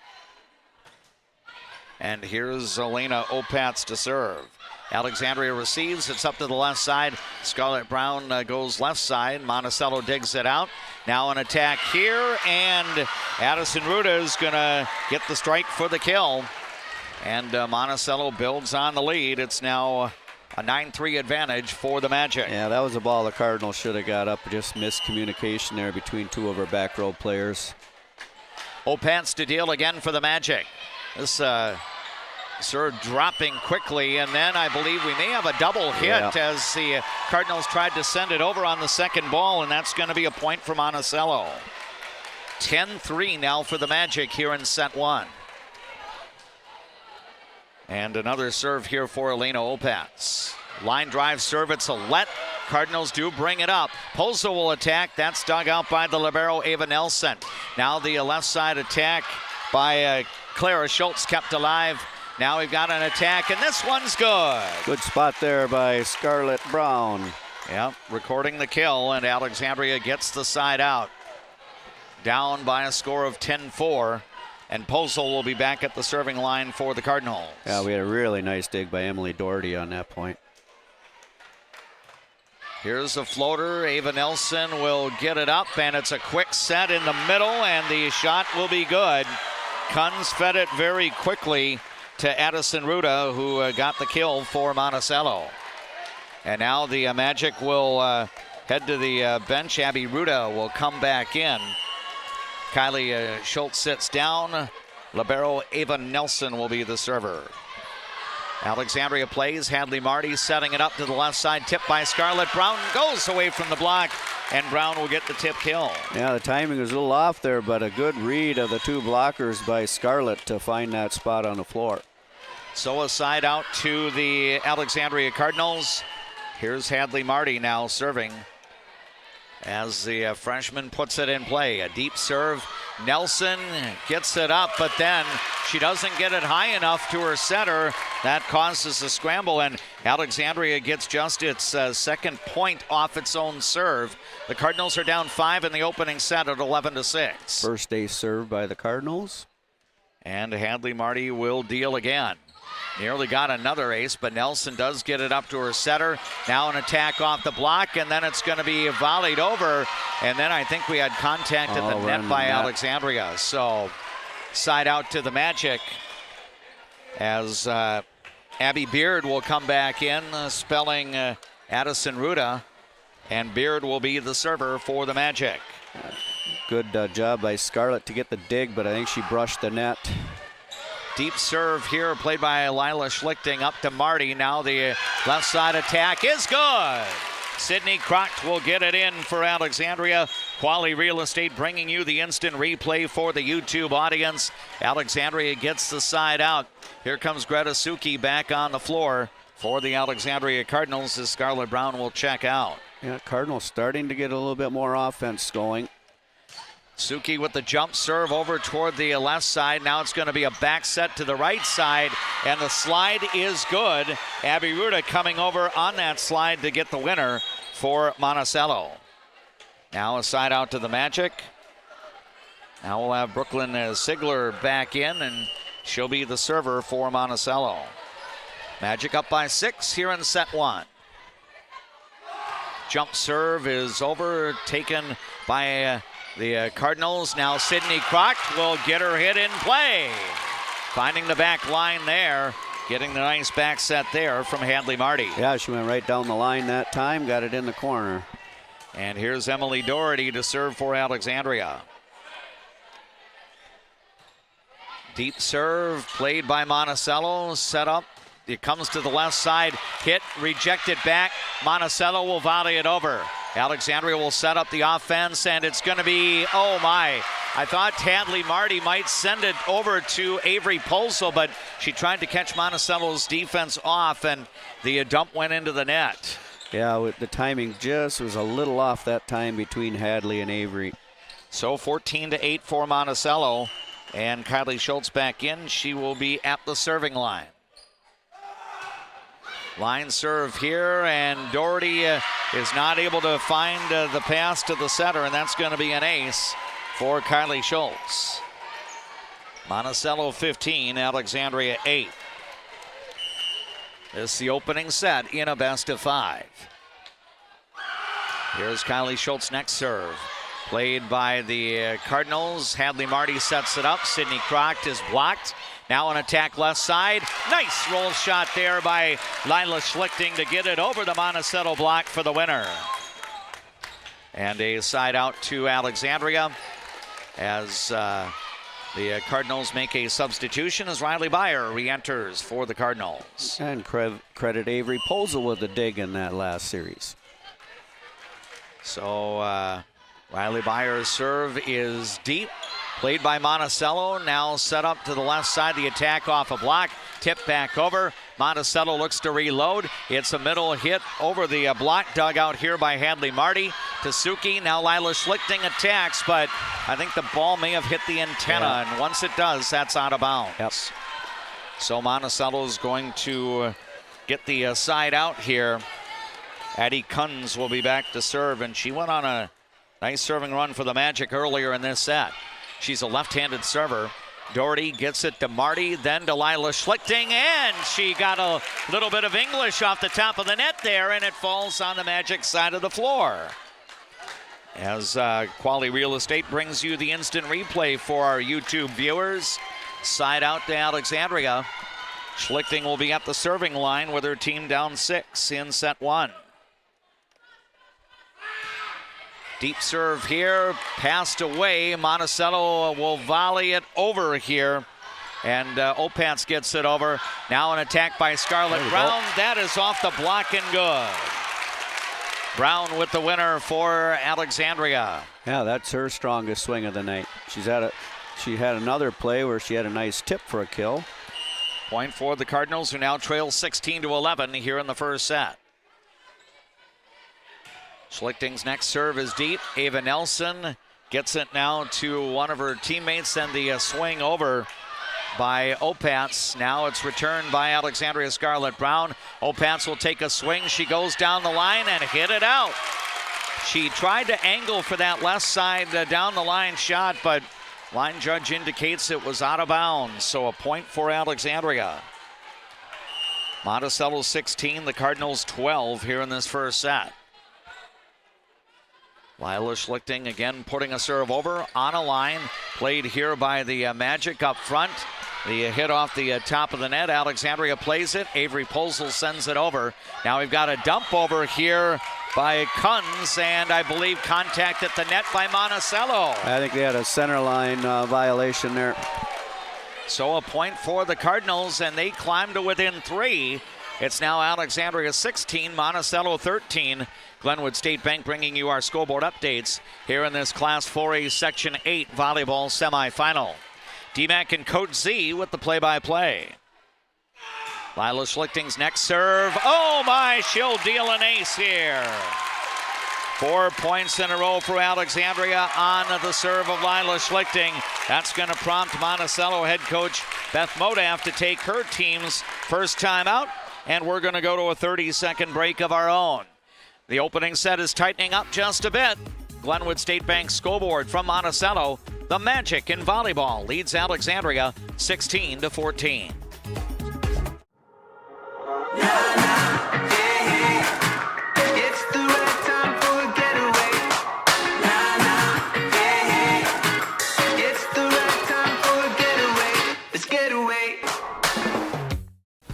And here's Elena Opatz to serve. Alexandria receives. It's up to the left side. Scarlett Brown goes left side. Monticello digs it out. Now an attack here, and Addison Ruda is going to get the strike for the kill. And Monticello builds on the lead. It's now a 9-3 advantage for the Magic. Yeah, that was a ball the Cardinals should have got up. Just miscommunication there between two of our back row players. Opatz to deal again for the Magic. This serve dropping quickly, and then I believe we may have a double hit as the Cardinals tried to send it over on the second ball, and that's going to be a point for Monticello. 10-3 now for the Magic here in set one. And another serve here for Elena Opatz. Line drive serve, it's a let. Cardinals do bring it up. Pozo will attack. That's dug out by the libero Ava Nelson. Now the left side attack by Clara Schultz kept alive. Now we've got an attack, and this one's good. Good spot there by Scarlett Brown. Yep, recording the kill, and Alexandria gets the side out. Down by a score of 10-4, and Pozel will be back at the serving line for the Cardinals. Yeah, we had a really nice dig by Emily Doherty on that point. Here's a floater. Ava Nelson will get it up, and it's a quick set in the middle, and the shot will be good. Kunz fed it very quickly to Addison Ruda, who got the kill for Monticello. And now the Magic will head to the bench. Abby Ruda will come back in. Kylie Schultz sits down. Libero Ava Nelson will be the server. Alexandria plays. Hadley Marty setting it up to the left side. Tipped by Scarlett Brown. Goes away from the block, and Brown will get the tip kill. Yeah, the timing was a little off there, but a good read of the two blockers by Scarlett to find that spot on the floor. So a side out to the Alexandria Cardinals. Here's Hadley Marty now serving as the freshman puts it in play. A deep serve. Nelson gets it up, but then she doesn't get it high enough to her setter. That causes a scramble, and Alexandria gets just its second point off its own serve. The Cardinals are down 5 in the opening set at 11-6. First ace serve by the Cardinals. And Hadley Marty will deal again. Nearly got another ace, but Nelson does get it up to her setter. Now an attack off the block, and then it's going to be volleyed over. And then I think we had contact at the net by Alexandria. So side out to the Magic as Abby Beard will come back in, spelling Addison Ruda. And Beard will be the server for the Magic. Good job by Scarlett to get the dig, but I think she brushed the net. Deep serve here played by Lila Schlichting up to Marty. Now the left side attack is good. Sydney Crocht will get it in for Alexandria. Quali Real Estate bringing you the instant replay for the YouTube audience. Alexandria gets the side out. Here comes Greta Suki back on the floor for the Alexandria Cardinals as Scarlett Brown will check out. Yeah, Cardinals starting to get a little bit more offense going. Suki with the jump serve over toward the left side. Now it's going to be a back set to the right side, and the slide is good. Abby Ruda coming over on that slide to get the winner for Monticello. Now a side out to the Magic. Now we'll have Brooklyn Sigler back in, and she'll be the server for Monticello. Magic up by 6 here in set 1. Jump serve is over, taken by the Cardinals. Now Sydney Crocht will get her hit in play. Finding the back line there, getting the nice back set there from Hadley Marty. Yeah, she went right down the line that time, got it in the corner. And here's Emily Doherty to serve for Alexandria. Deep serve played by Monticello, set up. It comes to the left side, hit, rejected back. Monticello will volley it over. Alexandria will set up the offense, and it's going to be, oh my. I thought Hadley Marty might send it over to Avery Polso, but she tried to catch Monticello's defense off, and the dump went into the net. Yeah, the timing just was a little off that time between Hadley and Avery. So 14-8 for Monticello, and Kylie Schultz back in. She will be at the serving line. Line serve here, and Doherty is not able to find the pass to the setter, and that's going to be an ace for Kylie Schultz. Monticello 15, Alexandria 8. This is the opening set in a best of 5. Here's Kylie Schultz next serve. Played by the Cardinals. Hadley Marty sets it up. Sydney Croct is blocked. Now an attack left side. Nice roll shot there by Lila Schlichting to get it over the Monticello block for the winner. And a side out to Alexandria as the Cardinals make a substitution as Riley Byer re-enters for the Cardinals. And credit Avery Posel with the dig in that last series. So Riley Byer's serve is deep. Played by Monticello, now set up to the left side. The attack off a block, tipped back over. Monticello looks to reload. It's a middle hit over the block, dug out here by Hadley Marty. To Suki, now Lila Schlichting attacks, but I think the ball may have hit the antenna, and once it does, that's out of bounds. Yep. So Monticello is going to get the side out here. Addie Kunz will be back to serve, and she went on a nice serving run for the Magic earlier in this set. She's a left-handed server. Doherty gets it to Marty, then to Lila Schlichting, and she got a little bit of English off the top of the net there, and it falls on the Magic side of the floor. As Quality Real Estate brings you the instant replay for our YouTube viewers. Side out to Alexandria. Schlichting will be at the serving line with her team down 6 in set 1. Deep serve here, passed away. Monticello will volley it over here. And Opatz gets it over. Now an attack by Scarlett Brown. That is off the block and good. Brown with the winner for Alexandria. Yeah, that's her strongest swing of the night. She had another play where she had a nice tip for a kill. Point for the Cardinals, who now trail 16-11 here in the first set. Schlichting's next serve is deep. Ava Nelson gets it now to one of her teammates, and the swing over by Opatz. Now it's returned by Alexandria Scarlett Brown. Opatz will take a swing. She goes down the line and hit it out. She tried to angle for that left side down the line shot, but line judge indicates it was out of bounds. So a point for Alexandria. Monticello 16, the Cardinals 12 here in this first set. Lila Schlichting again putting a serve over on a line. Played here by the Magic up front. The hit off the top of the net. Alexandria plays it. Avery Posel sends it over. Now we've got a dump over here by Kunz, and I believe contact at the net by Monticello. I think they had a center line violation there. So a point for the Cardinals, and they climb to within 3. It's now Alexandria 16, Monticello 13. Glenwood State Bank bringing you our scoreboard updates here in this Class 4A Section 8 volleyball semifinal. DMAC and Coach Z with the play-by-play. Lila Schlichting's next serve. Oh my, she'll deal an ace here. 4 points in a row for Alexandria on the serve of Lila Schlichting. That's going to prompt Monticello head coach Beth Modaf to take her team's first time out, and we're going to go to a 30-second break of our own. The opening set is tightening up just a bit. Glenwood State Bank scoreboard from Monticello. The Magic in volleyball leads Alexandria 16-14.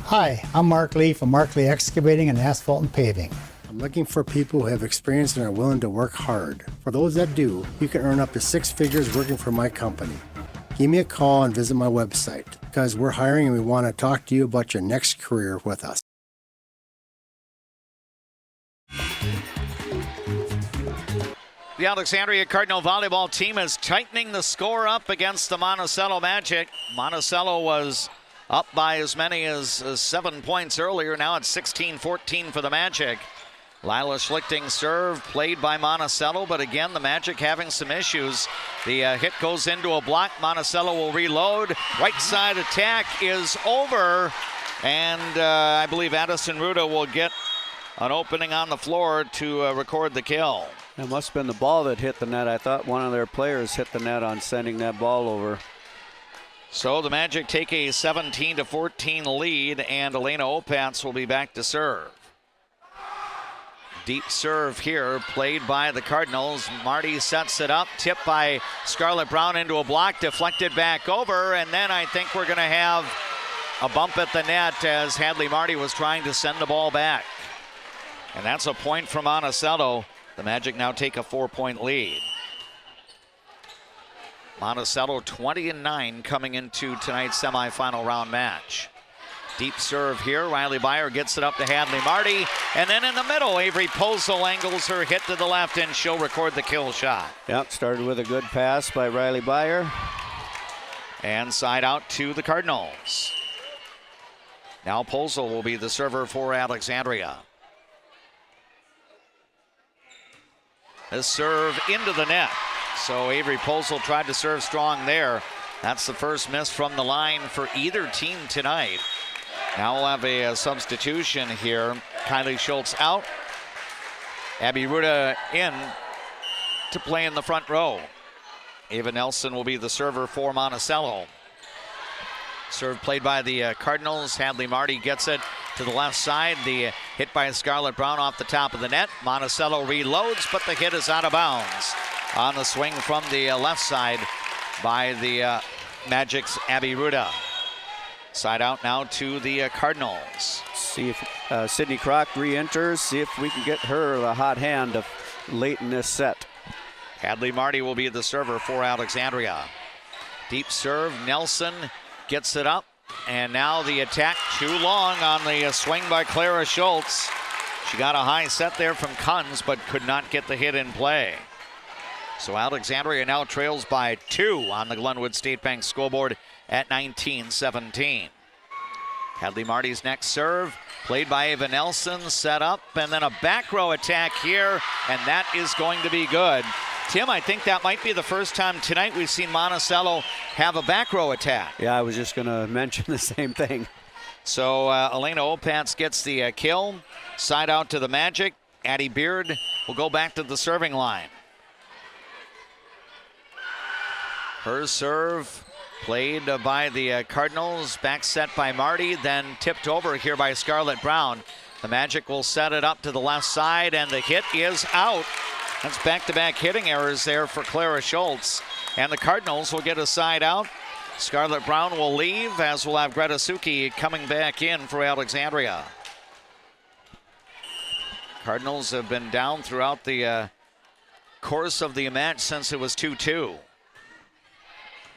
Hi, I'm Mark Lee from Mark Lee Excavating and Asphalt and Paving. I'm looking for people who have experience and are willing to work hard. For those that do, you can earn up to 6 figures working for my company. Give me a call and visit my website, because we're hiring and we want to talk to you about your next career with us. The Alexandria Cardinal volleyball team is tightening the score up against the Monticello Magic. Monticello was up by as many as 7 points earlier. Now it's 16-14 for the Magic. Lila Schlichting serve played by Monticello, but again, the Magic having some issues. The hit goes into a block. Monticello will reload. Right side attack is over, And I believe Addison Ruda will get an opening on the floor to record the kill. It must have been the ball that hit the net. I thought one of their players hit the net on sending that ball over. So the Magic take a 17-14 lead, and Elena Opatz will be back to serve. Deep serve here, played by the Cardinals. Marty sets it up, tipped by Scarlett Brown into a block, deflected back over, and then I think we're going to have a bump at the net as Hadley Marty was trying to send the ball back. And that's a point from Monticello. The Magic now take a 4-point lead. Monticello 20-9 coming into tonight's semifinal round match. Deep serve here. Riley Byer gets it up to Hadley Marty. And then in the middle, Avery Posel angles her hit to the left, and she'll record the kill shot. Yep, started with a good pass by Riley Byer. And side out to the Cardinals. Now Posel will be the server for Alexandria. This serve into the net. So Avery Posel tried to serve strong there. That's the first miss from the line for either team tonight. Now we'll have a substitution here. Kylie Schultz out. Abby Ruda in to play in the front row. Ava Nelson will be the server for Monticello. Serve played by the Cardinals. Hadley Marty gets it to the left side. The hit by Scarlett Brown off the top of the net. Monticello reloads, but the hit is out of bounds on the swing from the left side by the Magic's Abby Ruda. Side out now to the Cardinals. See if Sydney Kroc re-enters. See if we can get her a hot hand late in this set. Hadley Marty will be the server for Alexandria. Deep serve. Nelson gets it up. And now the attack too long on the swing by Clara Schultz. She got a high set there from Kunz, but could not get the hit in play. So Alexandria now trails by 2 on the Glenwood State Bank scoreboard at 19-17. Hadley Marty's next serve, played by Ava Nelson, set up, and then a back row attack here, and that is going to be good. Tim, I think that might be the first time tonight we've seen Monticello have a back row attack. Yeah, I was just going to mention the same thing. So Elena Opatz gets the kill. Side out to the Magic. Addie Beard will go back to the serving line. Her serve played by the Cardinals. Back set by Marty, then tipped over here by Scarlett Brown. The Magic will set it up to the left side, and the hit is out. That's back-to-back hitting errors there for Clara Schultz. And the Cardinals will get a side out. Scarlett Brown will leave, as will have Greta Suki coming back in for Alexandria. Cardinals have been down throughout the course of the match since it was 2-2.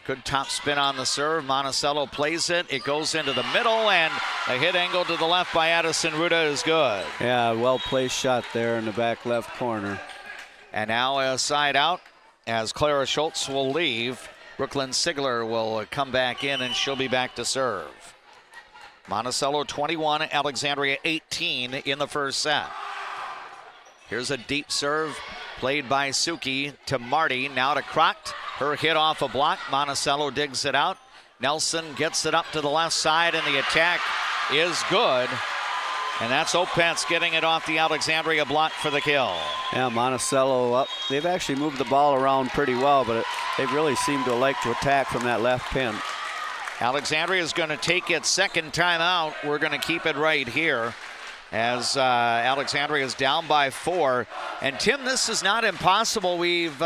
Good top spin on the serve. Monticello plays it. It goes into the middle, and a hit angle to the left by Addison Ruda is good. Yeah, well-placed shot there in the back left corner. And now a side out as Clara Schultz will leave. Brooklyn Sigler will come back in, and she'll be back to serve. Monticello 21, Alexandria 18 in the first set. Here's a deep serve played by Suki to Marty. Now to Kroc. Her hit off a block. Monticello digs it out. Nelson gets it up to the left side, and the attack is good. And that's Opatz getting it off the Alexandria block for the kill. Yeah, Monticello up. They've actually moved the ball around pretty well, but they really seem to like to attack from that left pin. Alexandria is going to take its second timeout. We're going to keep it right here as Alexandria is down by 4. And Tim, this is not impossible. We've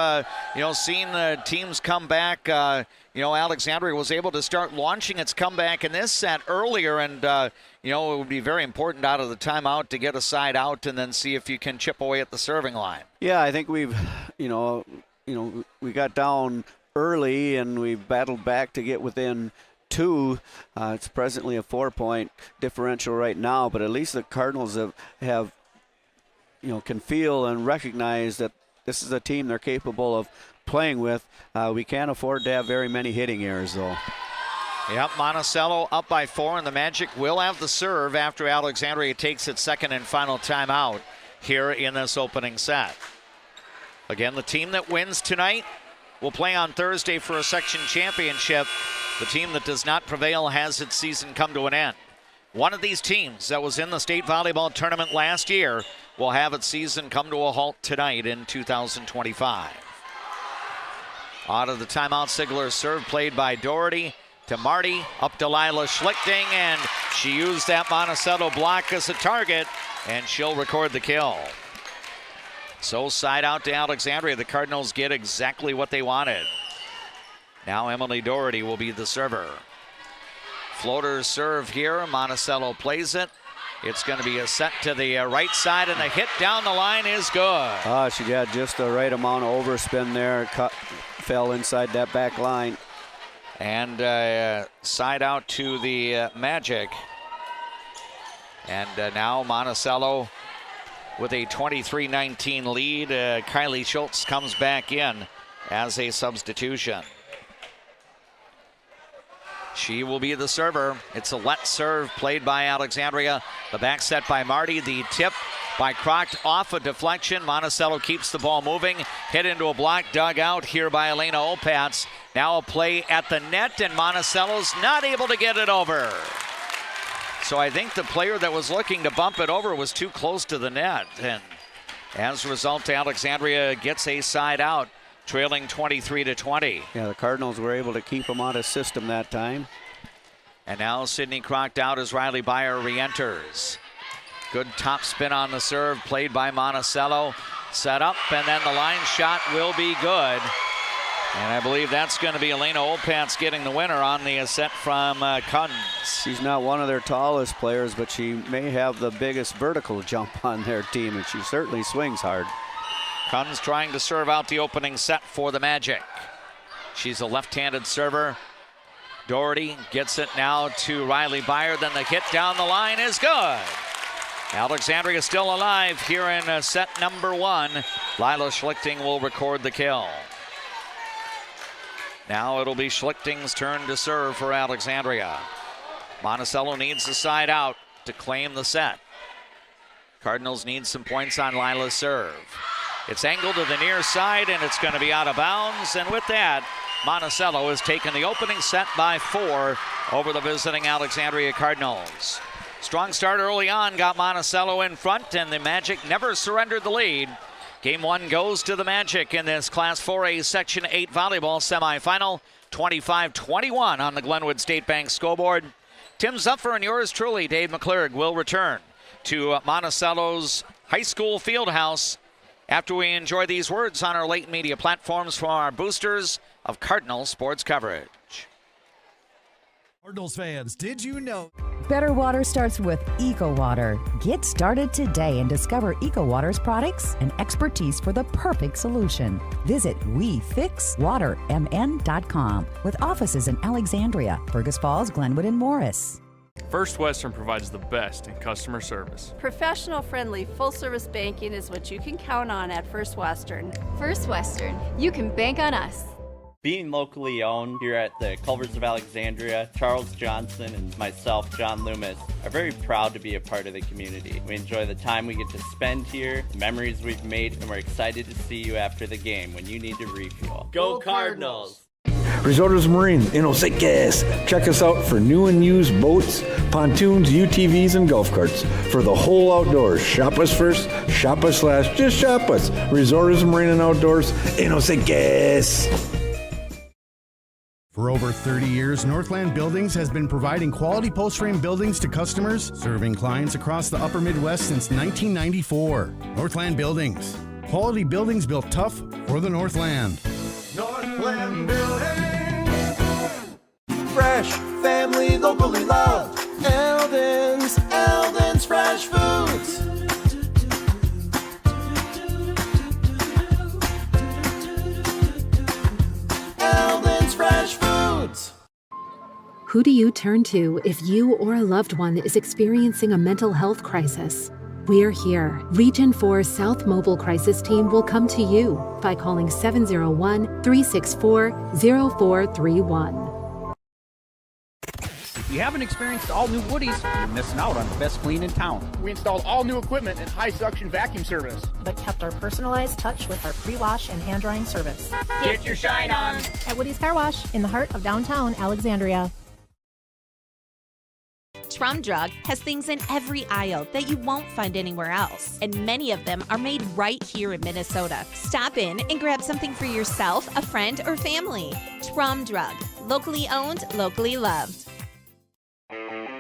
seen the teams come back. Alexandria was able to start launching its comeback in this set earlier, and it would be very important out of the timeout to get a side out and then see if you can chip away at the serving line. Yeah, I think we've, we got down early and we battled back to get within 2. It's presently a 4-point differential right now, but at least the Cardinals have can feel and recognize that this is a team they're capable of playing with. We can't afford to have very many hitting errors, though. Yep, Monticello up by 4, and the Magic will have the serve after Alexandria takes its second and final timeout here in this opening set. Again, the team that wins tonight will play on Thursday for a section championship. The team that does not prevail has its season come to an end. One of these teams that was in the state volleyball tournament last year will have its season come to a halt tonight in 2025. Out of the timeout, Sigler's serve played by Doherty to Marty, up to Lila Schlichting, and she used that Monticello block as a target, and she'll record the kill. So side out to Alexandria. The Cardinals get exactly what they wanted. Now Emily Doherty will be the server. Floater serve here. Monticello plays it. It's going to be a set to the right side, and the hit down the line is good. She got just the right amount of overspin there. Fell inside that back line. And side out to the Magic. And now Monticello with a 23-19 lead. Kylie Schultz comes back in as a substitution. She will be the server. It's a let serve played by Alexandria. The back set by Marty. The tip by Croct off a deflection. Monticello keeps the ball moving. Hit into a block, dug out here by Elena Opatz. Now a play at the net, and Monticello's not able to get it over. So I think the player that was looking to bump it over was too close to the net. And as a result, Alexandria gets a side out, trailing 23-20. Yeah, the Cardinals were able to keep them out of system that time. And now Sydney Croct out as Riley Beyer re-enters. Good top spin on the serve, played by Monticello. Set up, and then the line shot will be good. And I believe that's going to be Elena Opatz getting the winner on the set from Cuttons. She's not one of their tallest players, but she may have the biggest vertical jump on their team, and she certainly swings hard. Cuttons trying to serve out the opening set for the Magic. She's a left-handed server. Doherty gets it now to Riley Beyer. Then the hit down the line is good. Alexandria still alive here in set number one. Lila Schlichting will record the kill. Now it'll be Schlichting's turn to serve for Alexandria. Monticello needs the side out to claim the set. Cardinals need some points on Lila's serve. It's angled to the near side, and it's going to be out of bounds. And with that, Monticello has taken the opening set by 4 over the visiting Alexandria Cardinals. Strong start early on got Monticello in front, and the Magic never surrendered the lead. Game 1 goes to the Magic in this Class 4A Section 8 volleyball semifinal. 25-21 on the Glenwood State Bank scoreboard. Tim Zupfer and yours truly, Dave McClurg, will return to Monticello's high school field house after we enjoy these words on our late media platforms from our boosters of Cardinal sports coverage. Cardinals fans, did you know? Better water starts with EcoWater. Get started today and discover EcoWater's products and expertise for the perfect solution. Visit WeFixWaterMN.com with offices in Alexandria, Fergus Falls, Glenwood, and Morris. First Western provides the best in customer service. Professional, friendly, full-service banking is what you can count on at First Western. First Western, you can bank on us. Being locally owned here at the Culvers of Alexandria, Charles Johnson and myself, John Loomis, are very proud to be a part of the community. We enjoy the time we get to spend here, the memories we've made, and we're excited to see you after the game when you need to refuel. Go Cardinals! Resorts Marine in Osakis. Check us out for new and used boats, pontoons, UTVs, and golf carts. For the whole outdoors, shop us first, shop us last, just shop us. Resorts Marine and Outdoors in Osakis. For over 30 years, Northland Buildings has been providing quality post-frame buildings to customers, serving clients across the upper Midwest since 1994. Northland Buildings. Quality buildings built tough for the Northland. Northland Building. Fresh, family, locally loved. Eldon's Fresh Foods. Eldon's Fresh Foods. Who do you turn to if you or a loved one is experiencing a mental health crisis? We're here. Region 4 South Mobile Crisis Team will come to you by calling 701-364-0431. If you haven't experienced all new Woodies, you're missing out on the best clean in town. We installed all new equipment and high suction vacuum service, but kept our personalized touch with our pre-wash and hand drying service. Get your shine on at Woody's Car Wash in the heart of downtown Alexandria. Trum Drug has things in every aisle that you won't find anywhere else, and many of them are made right here in Minnesota. Stop in and grab something for yourself, a friend, or family. Trum Drug, locally owned, locally loved.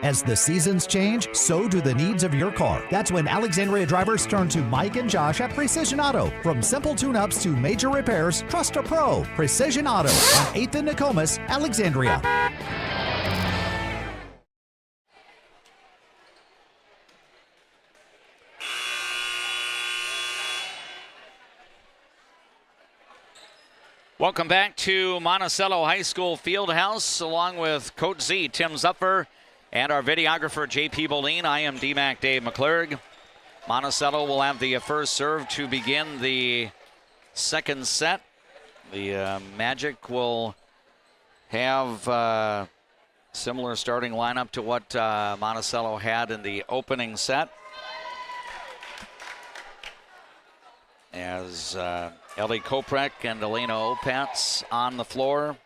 As the seasons change, so do the needs of your car. That's when Alexandria drivers turn to Mike and Josh at Precision Auto. From simple tune-ups to major repairs, trust a pro. Precision Auto on 8th and Nokomis, Alexandria. Welcome back to Monticello High School Fieldhouse, along with Coach Z, Tim Zupfer, and our videographer, J.P. Boline. I am DMAC Dave McClurg. Monticello will have the first serve to begin the second set. The Magic will have similar starting lineup to what Monticello had in the opening set. As Ellie Koprek and Elena Opatz on the floor.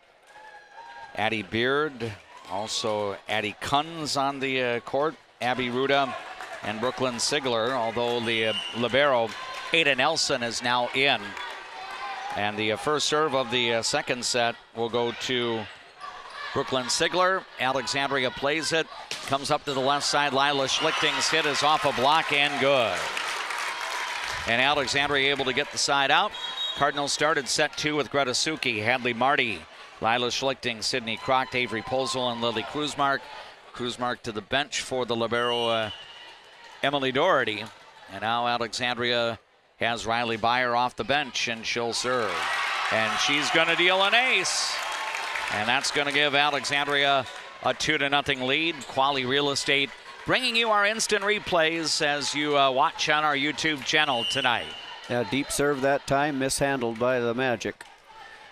Addie Beard, also Addie Kunz on the court. Abby Ruda and Brooklyn Sigler, although the libero Ada Nelson is now in. And the first serve of the second set will go to Brooklyn Sigler. Alexandria plays it, comes up to the left side. Lila Schlichting's hit is off a block and good. And Alexandria able to get the side out. Cardinals started set two with Greta Suki, Hadley Marty, Lila Schlichting, Sydney Croct, Avery Posel, and Lily Kruzmark. Kruzmark to the bench for the libero Emily Doherty. And now Alexandria has Riley Byer off the bench, and she'll serve. And she's going to deal an ace. And that's going to give Alexandria a 2-0 lead. Quali Real Estate bringing you our instant replays as you watch on our YouTube channel tonight. Yeah, deep serve that time, mishandled by the Magic.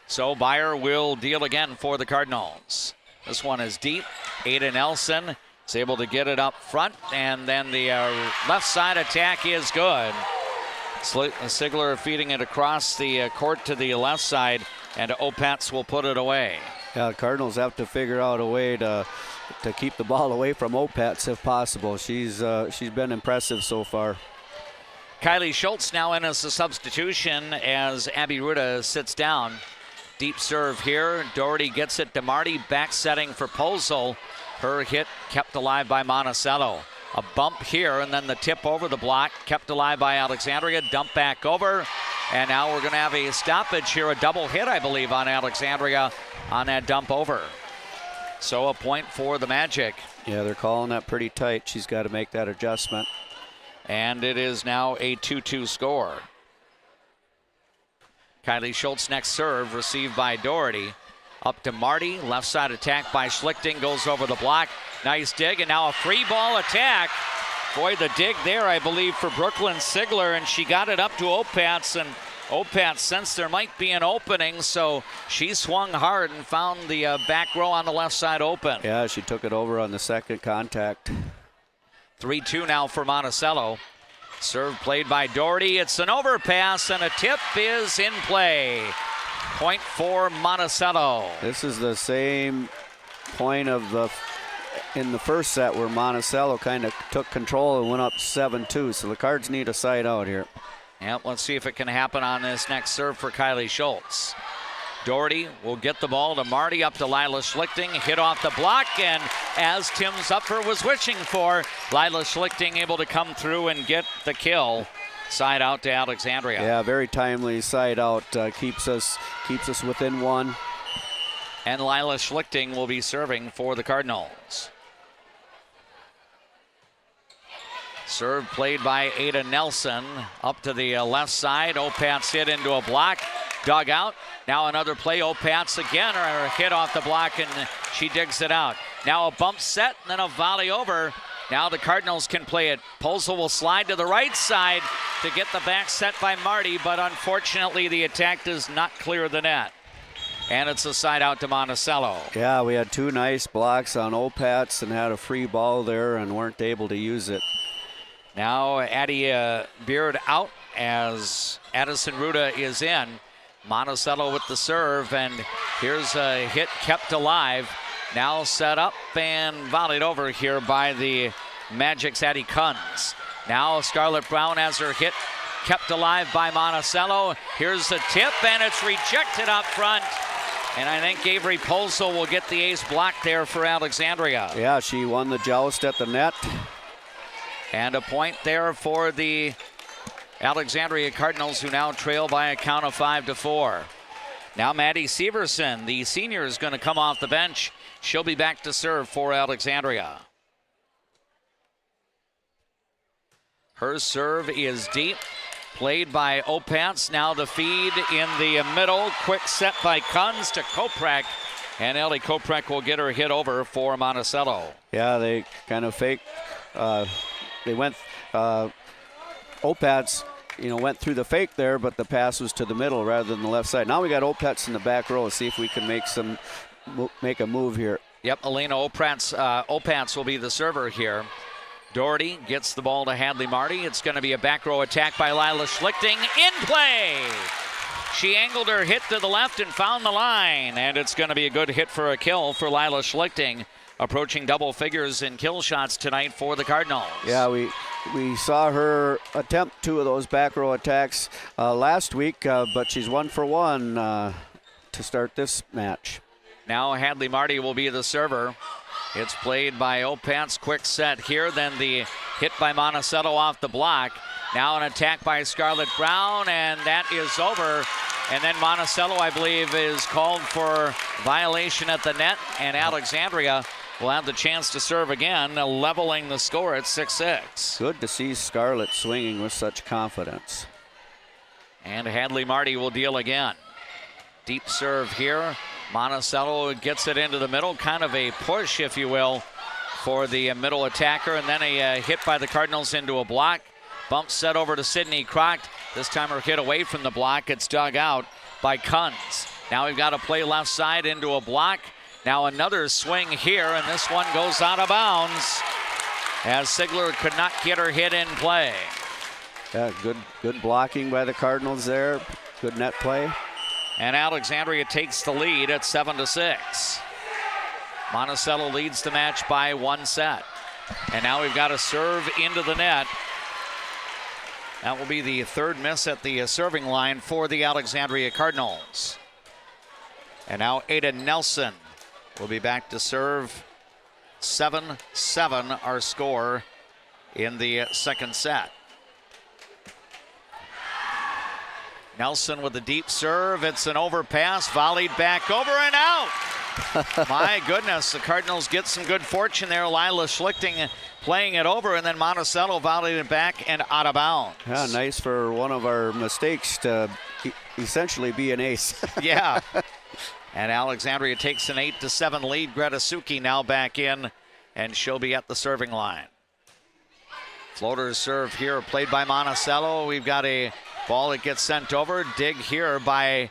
So Byer will deal again for the Cardinals. This one is deep. Ada Nelson is able to get it up front, and then the left side attack is good. Sigler feeding it across the court to the left side, and Opatz will put it away. Yeah, the Cardinals have to figure out a way to keep the ball away from Opatz if possible. She's been impressive so far. Kylie Schultz now in as a substitution as Abby Ruda sits down. Deep serve here. Doherty gets it to Marty. Back setting for Posel. Her hit kept alive by Monticello. A bump here, and then the tip over the block. Kept alive by Alexandria. Dump back over. And now we're going to have a stoppage here. A double hit, I believe, on Alexandria on that dump over. So a point for the Magic. Yeah, they're calling that pretty tight. She's got to make that adjustment. And it is now a 2-2 score. Kylie Schultz next serve, received by Doherty. Up to Marty, left side attack by Schlichting, goes over the block. Nice dig, and now a free ball attack. Boy, the dig there, I believe, for Brooklyn Sigler, and she got it up to Opatz, and Opatz sensed there might be an opening, so she swung hard and found the back row on the left side open. Yeah, she took it over on the second contact. 3-2 now for Monticello. Serve played by Doherty. It's an overpass, and a tip is in play. Point for Monticello. This is the same point of in the first set where Monticello kind of took control and went up 7-2. So the Cards need a side out here. Yep, let's see if it can happen on this next serve for Kylie Schultz. Doherty will get the ball to Marty, up to Lila Schlichting, hit off the block, and as Tim Zupfer was wishing for, Lila Schlichting able to come through and get the kill. Side out to Alexandria. Yeah, very timely side out, keeps us within one. And Lila Schlichting will be serving for the Cardinals. Serve played by Ada Nelson, up to the left side. Opatz hit into a block, dug out. Now another play, Opatz again, or hit off the block, and she digs it out. Now a bump set, and then a volley over. Now the Cardinals can play it. Posel will slide to the right side to get the back set by Marty, but unfortunately the attack does not clear the net. And it's a side out to Monticello. Yeah, we had two nice blocks on Opatz and had a free ball there and weren't able to use it. Now Addie Beard out as Addison Ruda is in. Monticello with the serve, and here's a hit kept alive. Now set up and volleyed over here by the Magic's Addie Kunz. Now Scarlett Brown has her hit kept alive by Monticello. Here's the tip, and it's rejected up front. And I think Avery Polso will get the ace block there for Alexandria. Yeah, she won the joust at the net. And a point there for the Alexandria Cardinals, who now trail by a count of 5-4. Now Maddie Severson, the senior, is going to come off the bench. She'll be back to serve for Alexandria. Her serve is deep. Played by Opatz. Now the feed in the middle. Quick set by Kunz to Koprak. And Ellie Koprak will get her hit over for Monticello. Yeah, they kind of faked. They went, Opatz, went through the fake there, but the pass was to the middle rather than the left side. Now we got Opatz in the back row. See if we can make a move here. Yep, Elena Opatz will be the server here. Doherty gets the ball to Hadley Marty. It's going to be a back row attack by Lila Schlichting. In play! She angled her hit to the left and found the line. And it's going to be a good hit for a kill for Lila Schlichting, approaching double figures in kill shots tonight for the Cardinals. Yeah, we saw her attempt 2 of those back row attacks last week, but she's 1 for 1 to start this match. Now Hadley Marty will be the server. It's played by Opatz. Quick set here. Then the hit by Monticello off the block. Now an attack by Scarlett Brown, and that is over. And then Monticello, I believe, is called for violation at the net, and Alexandria will have the chance to serve again, leveling the score at 6-6. Good to see Scarlett swinging with such confidence. And Hadley Marty will deal again. Deep serve here. Monticello gets it into the middle, kind of a push, if you will, for the middle attacker, and then a hit by the Cardinals into a block. Bump set over to Sydney Croct. This time her hit away from the block. It's dug out by Kunz. Now we've got to play left side into a block. Now another swing here, and this one goes out of bounds as Sigler could not get her hit in play. Yeah, good blocking by the Cardinals there. Good net play. And Alexandria takes the lead at 7-6. Monticello leads the match by 1 set. And now we've got a serve into the net. That will be the 3rd miss at the serving line for the Alexandria Cardinals. And now Ada Nelson will be back to serve. 7-7 our score in the 2nd set. Nelson with a deep serve. It's an overpass, volleyed back over and out. My goodness, the Cardinals get some good fortune there. Lila Schlichting playing it over, and then Monticello volleyed it back and out of bounds. Yeah, nice for one of our mistakes to essentially be an ace. Yeah. And Alexandria takes an 8-7 lead. Greta Suki now back in, and she'll be at the serving line. Floater serve here, played by Monticello. We've got a ball that gets sent over. Dig here by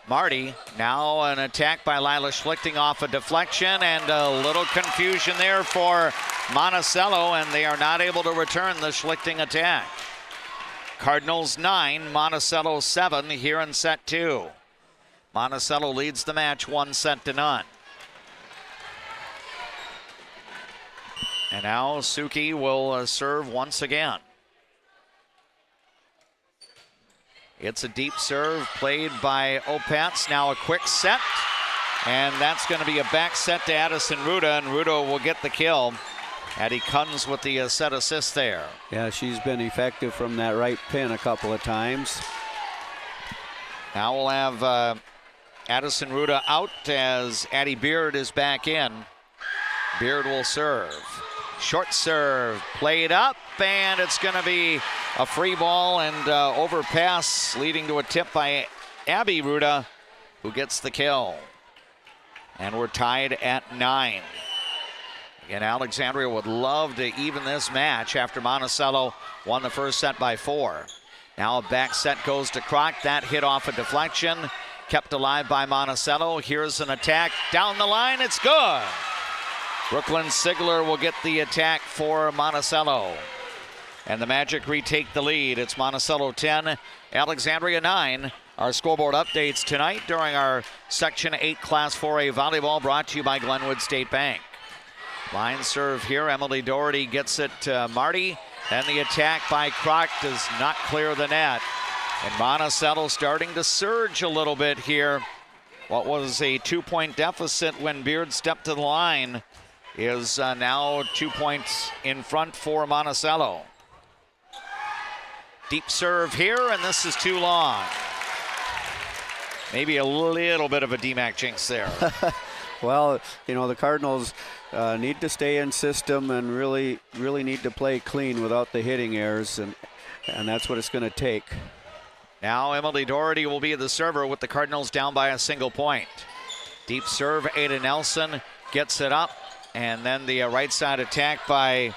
Marty. Now an attack by Lila Schlichting off a deflection, and a little confusion there for Monticello, and they are not able to return the Schlichting attack. Cardinals 9, Monticello 7 here in set 2. Monticello leads the match 1-0. And now Suki will serve once again. It's a deep serve played by Opatz. Now a quick set, and that's going to be a back set to Addison Ruda, and Ruda will get the kill. Addie Kunz with the set assist there. Yeah, she's been effective from that right pin a couple of times. Now we'll have Addison Ruda out as Addie Beard is back in. Beard will serve. Short serve, played up, and it's going to be a free ball and overpass, leading to a tip by Abby Ruda, who gets the kill. And we're tied at 9. Again, Alexandria would love to even this match after Monticello won the first set by 4. Now a back set goes to Croc. That hit off a deflection, kept alive by Monticello. Here's an attack down the line. It's good. Brooklyn Sigler will get the attack for Monticello. and the Magic retake the lead. It's Monticello 10, Alexandria 9. Our scoreboard updates tonight during our Section 8 Class 4A volleyball, brought to you by Glenwood State Bank. Line serve here. Emily Doherty gets it to Marty. And the attack by Kroc does not clear the net. And Monticello starting to surge a little bit here. What was a 2-point deficit when Beard stepped to the line is now 2 points in front for Monticello. Deep serve here, and this is too long. Maybe a little bit of a DMAC jinx there. Well, the Cardinals need to stay in system and really need to play clean without the hitting errors, and that's what it's going to take. Now Emily Doherty will be the server with the Cardinals down by a single point. Deep serve, Ada Nelson gets it up, and then the right side attack by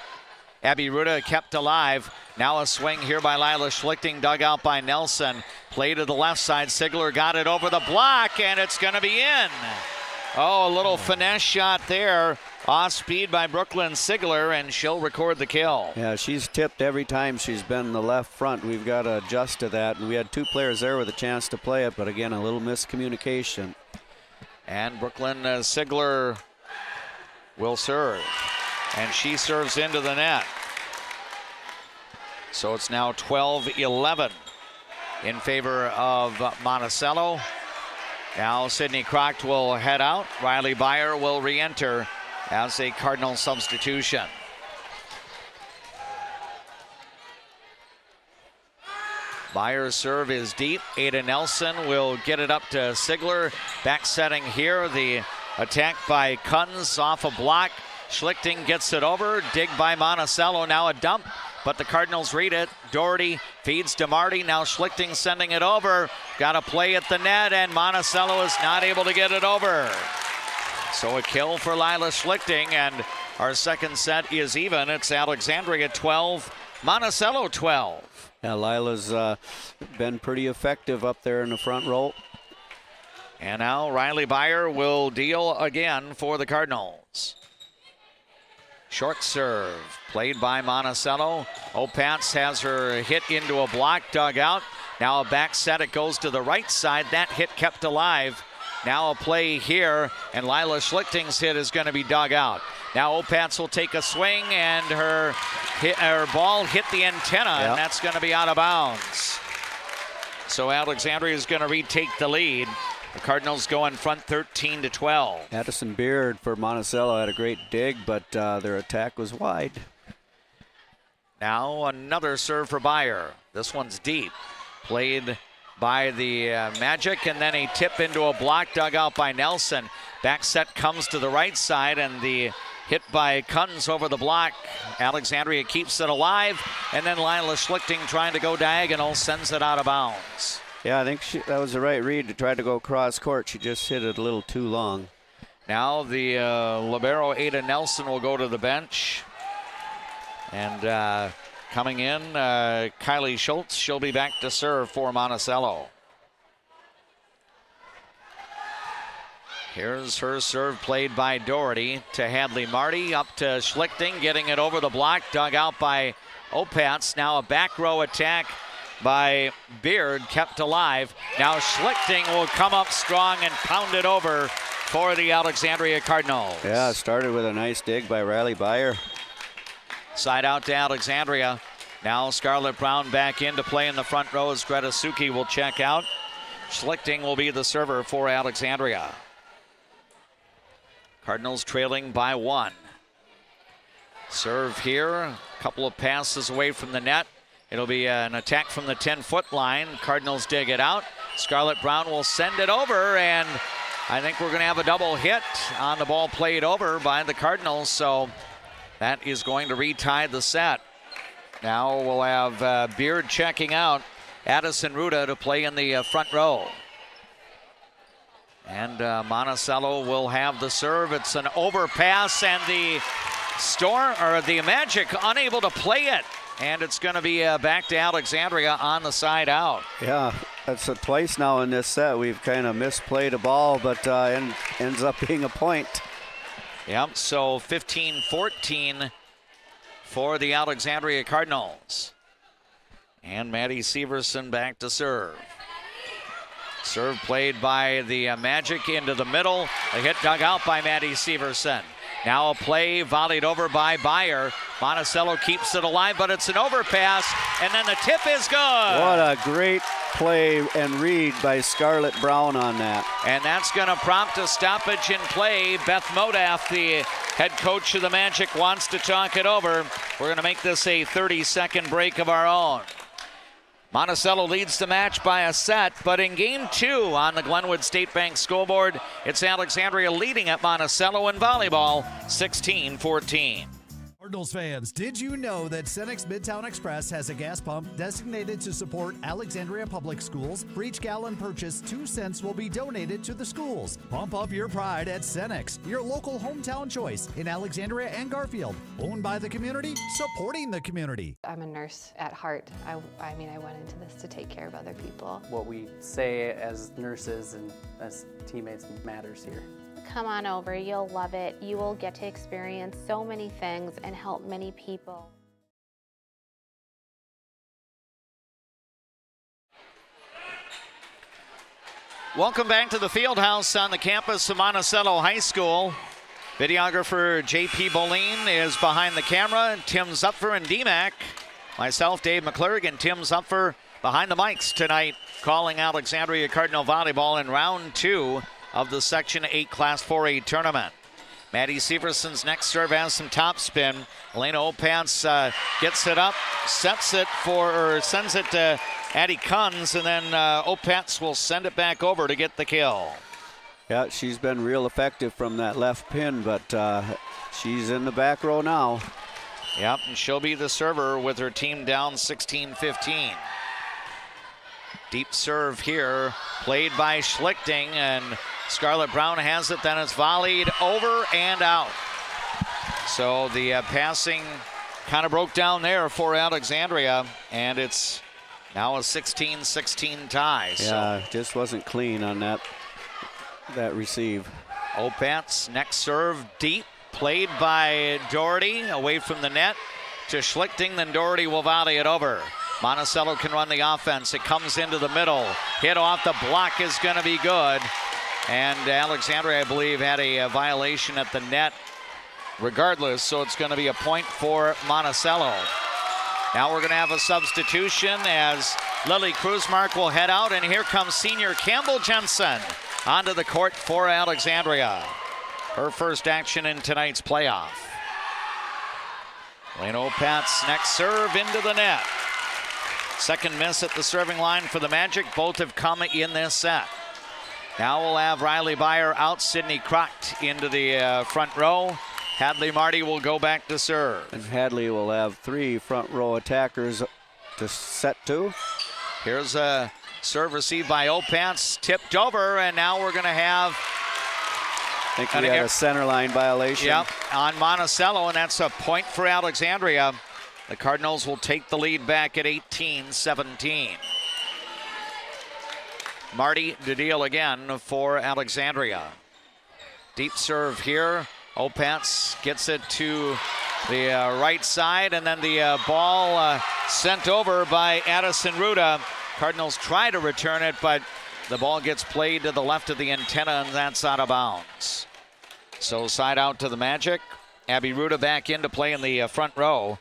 Abby Ruda kept alive. Now a swing here by Lila Schlichting, dug out by Nelson. Play to the left side, Sigler got it over the block, and it's going to be in. Oh, a little finesse shot there. Off speed by Brooklyn Sigler, and she'll record the kill. Yeah, she's tipped every time she's been in the left front. We've got to adjust to that. And we had two players there with a chance to play it, but again, a little miscommunication. And Brooklyn Sigler will serve. And she serves into the net. So it's now 12-11 in favor of Monticello. Now Sydney Kroc will head out. Riley Byer will re-enter as a Cardinal substitution. Byer's serve is deep. Ada Nelson will get it up to Sigler. Back setting here. The attack by Kunz off a block. Schlichting gets it over. Dig by Monticello. Now a dump, but the Cardinals read it. Doherty feeds to Marty. Now Schlichting sending it over. Got a play at the net, and Monticello is not able to get it over. So a kill for Lila Schlichting, and our second set is even. It's Alexandria 12, Monticello 12. Yeah, Lila's been pretty effective up there in the front row. And now Riley Byer will deal again for the Cardinals. Short serve played by Monticello. Opatz has her hit into a block, dug out. Now a back set, it goes to the right side. That hit kept alive. Now a play here, and Lila Schlichting's hit is going to be dug out. Now Opatz will take a swing, and her ball hit the antenna, and that's going to be out of bounds. So Alexandria is going to retake the lead. The Cardinals go in front 13-12. Addison Beard for Monticello had a great dig, but their attack was wide. Now another serve for Byer. This one's deep. Played by the Magic, and then a tip into a block, dug out by Nelson. Back set comes to the right side, and the hit by Kunz over the block. Alexandria keeps it alive, and then Lila Schlichting trying to go diagonal sends it out of bounds. Yeah, I think that was the right read to try to go cross court. She just hit it a little too long. Now the libero Ada Nelson will go to the bench. And coming in, Kylie Schultz. She'll be back to serve for Monticello. Here's her serve played by Doherty to Hadley Marty. Up to Schlichting, getting it over the block. Dug out by Opatz. Now a back row attack by Beard, kept alive. Now Schlichting will come up strong and pound it over for the Alexandria Cardinals. Yeah, started with a nice dig by Riley Byer. Side out to Alexandria. Now Scarlett Brown back in to play in the front row as Greta Suki will check out. Schlichting will be the server for Alexandria. Cardinals trailing by 1. Serve here, a couple of passes away from the net. It'll be an attack from the 10-foot line. Cardinals dig it out. Scarlett Brown will send it over, and I think we're going to have a double hit on the ball played over by the Cardinals, so that is going to retie the set. Now we'll have Beard checking out. Addison Ruda to play in the front row. And Monticello will have the serve. It's an overpass, and the Magic unable to play it. And it's going to be back to Alexandria on the side out. Yeah, that's twice now in this set. We've kind of misplayed a ball, but ends up being a point. Yep, so 15-14 for the Alexandria Cardinals. And Maddie Severson back to serve. Serve played by the Magic into the middle. A hit dug out by Maddie Severson. Now a play volleyed over by Byer. Monticello keeps it alive, but it's an overpass, and then the tip is good. What a great play and read by Scarlett Brown on that. And that's going to prompt a stoppage in play. Beth Modaff, the head coach of the Magic, wants to talk it over. We're going to make this a 30-second break of our own. Monticello leads the match by a set, but in game 2 on the Glenwood State Bank scoreboard, it's Alexandria leading at Monticello in volleyball, 16-14. Cardinals fans, did you know that Cenex Midtown Express has a gas pump designated to support Alexandria Public Schools? For each gallon purchased, 2 cents will be donated to the schools. Pump up your pride at Cenex, your local hometown choice in Alexandria and Garfield. Owned by the community, supporting the community. I'm a nurse at heart. I went into this to take care of other people. What we say as nurses and as teammates matters here. Come on over, you'll love it. You will get to experience so many things and help many people. Welcome back to the Fieldhouse on the campus of Monticello High School. Videographer J.P. Boleen is behind the camera. Tim Zupfer and DMAC. Myself, Dave McClurg, and Tim Zupfer behind the mics tonight, calling Alexandria Cardinal volleyball in round 2 of the Section 8 Class 4A tournament. Maddie Severson's next serve has some topspin. Elena Opantz gets it up, sends it to Addie Kunz, and then Opantz will send it back over to get the kill. Yeah, she's been real effective from that left pin, but she's in the back row now. Yep, and she'll be the server with her team down 16-15. Deep serve here, played by Schlichting, and Scarlett Brown has it, then it's volleyed over and out. So the passing kind of broke down there for Alexandria, and it's now a 16-16 tie. Yeah, just wasn't clean on that receive. Opantz, next serve deep, played by Doherty, away from the net to Schlichting, then Doherty will volley it over. Monticello can run the offense. It comes into the middle. Hit off the block is going to be good. And Alexandria, I believe, had a violation at the net regardless, so it's going to be a point for Monticello. Now we're going to have a substitution as Lily Kruzmark will head out, and here comes senior Campbell Jensen onto the court for Alexandria. Her first action in tonight's playoff. Elena Opantz next serve into the net. Second miss at the serving line for the Magic. Both have come in this set. Now we'll have Riley Byer out, Sydney Crocht into the front row. Hadley Marty will go back to serve. And Hadley will have 3 front row attackers to set 2. Here's a serve received by Opantz, tipped over, and now we're going to have I think we had a center line violation. Yep, on Monticello, and that's a point for Alexandria. The Cardinals will take the lead back at 18-17. Marty to deal again for Alexandria. Deep serve here. Opantz gets it to the right side, and then the ball sent over by Addison Ruda. Cardinals try to return it, but the ball gets played to the left of the antenna, and that's out of bounds. So side out to the Magic. Abby Ruda back into play in the front row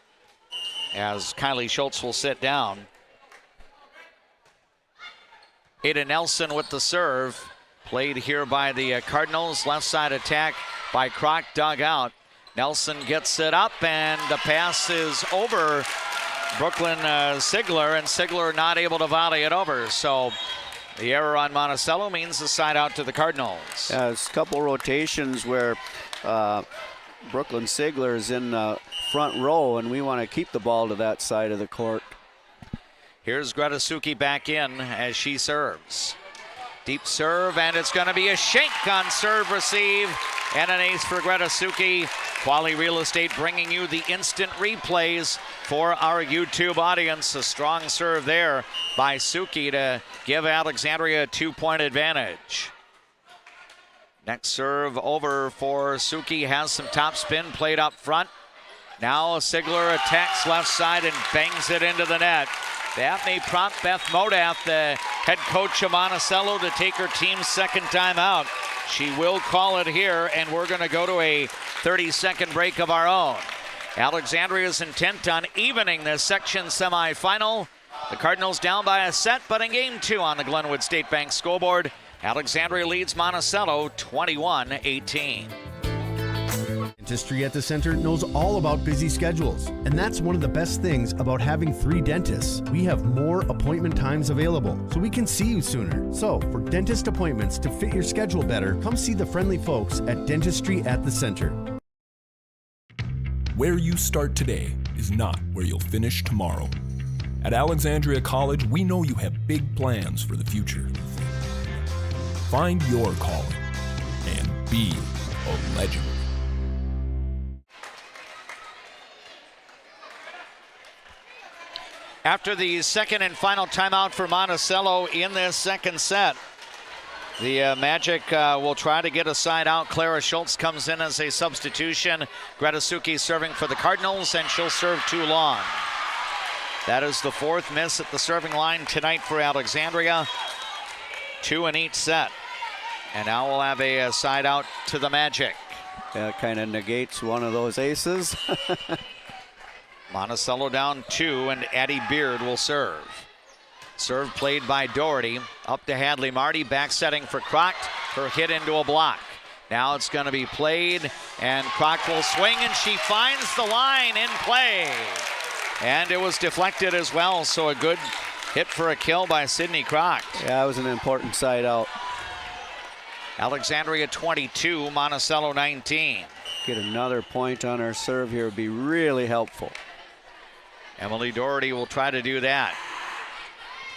as Kylie Schultz will sit down. Ada Nelson with the serve. Played here by the Cardinals. Left side attack by Croc, dug out. Nelson gets it up, and the pass is over Brooklyn Sigler, and Sigler not able to volley it over. So the error on Monticello means the side out to the Cardinals. Yeah, it's a couple rotations where Brooklyn Sigler is in the front row, and we want to keep the ball to that side of the court. Here's Gretasuki back in as she serves. Deep serve, and it's going to be a shake on serve receive, and an ace for Gretasuki. Quality Real Estate bringing you the instant replays for our YouTube audience. A strong serve there by Suki to give Alexandria a 2-point advantage. Next serve over for Suki, has some top spin played up front. Now Sigler attacks left side and bangs it into the net. That may prompt Beth Modath, the head coach of Monticello, to take her team's second time out. She will call it here, and we're going to go to a 30-second break of our own. Alexandria is intent on evening this section semifinal. The Cardinals down by a set, but in game 2 on the Glenwood State Bank scoreboard, Alexandria leads Monticello 21-18. Dentistry at the Center knows all about busy schedules, and that's one of the best things about having 3 dentists. We have more appointment times available, so we can see you sooner. So, for dentist appointments to fit your schedule better, come see the friendly folks at Dentistry at the Center. Where you start today is not where you'll finish tomorrow. At Alexandria College, we know you have big plans for the future. Find your calling and be a legend. After the second and final timeout for Monticello in this second set, the Magic will try to get a side out. Clara Schultz comes in as a substitution. Greta Suki serving for the Cardinals, and she'll serve too long. That is the 4th miss at the serving line tonight for Alexandria. 2 in each set. And now we'll have a side out to the Magic. That kind of negates one of those aces. Monticello down 2, and Addie Beard will serve. Serve played by Doherty. Up to Hadley Marty, back setting for Kroc. Her hit into a block. Now it's going to be played, and Kroc will swing, and she finds the line in play. And it was deflected as well, so a good hit for a kill by Sydney Kroc. Yeah, it was an important side out. Alexandria 22, Monticello 19. Get another point on our serve here would be really helpful. Emily Doherty will try to do that.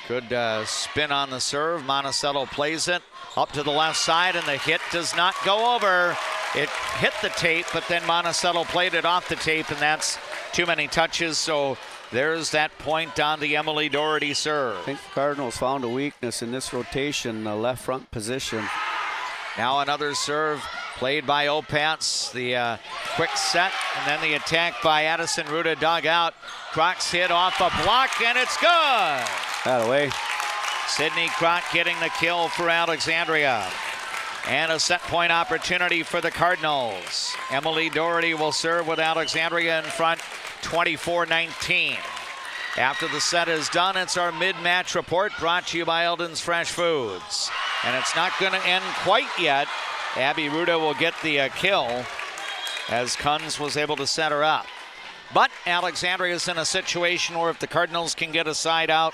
Good spin on the serve. Monticello plays it up to the left side, and the hit does not go over. It hit the tape, but then Monticello played it off the tape, and that's too many touches, so there's that point on the Emily Doherty serve. I think the Cardinals found a weakness in this rotation, the left front position. Now another serve played by Opats. The quick set, and then the attack by Addison Ruda dug out. Kroc's hit off a block, and it's good. That away. Sydney Kroc getting the kill for Alexandria. And a set point opportunity for the Cardinals. Emily Doherty will serve with Alexandria in front, 24-19. After the set is done, it's our mid-match report brought to you by Eldon's Fresh Foods. And it's not going to end quite yet. Abby Ruda will get the kill as Kunz was able to set her up. But Alexandria is in a situation where if the Cardinals can get a side out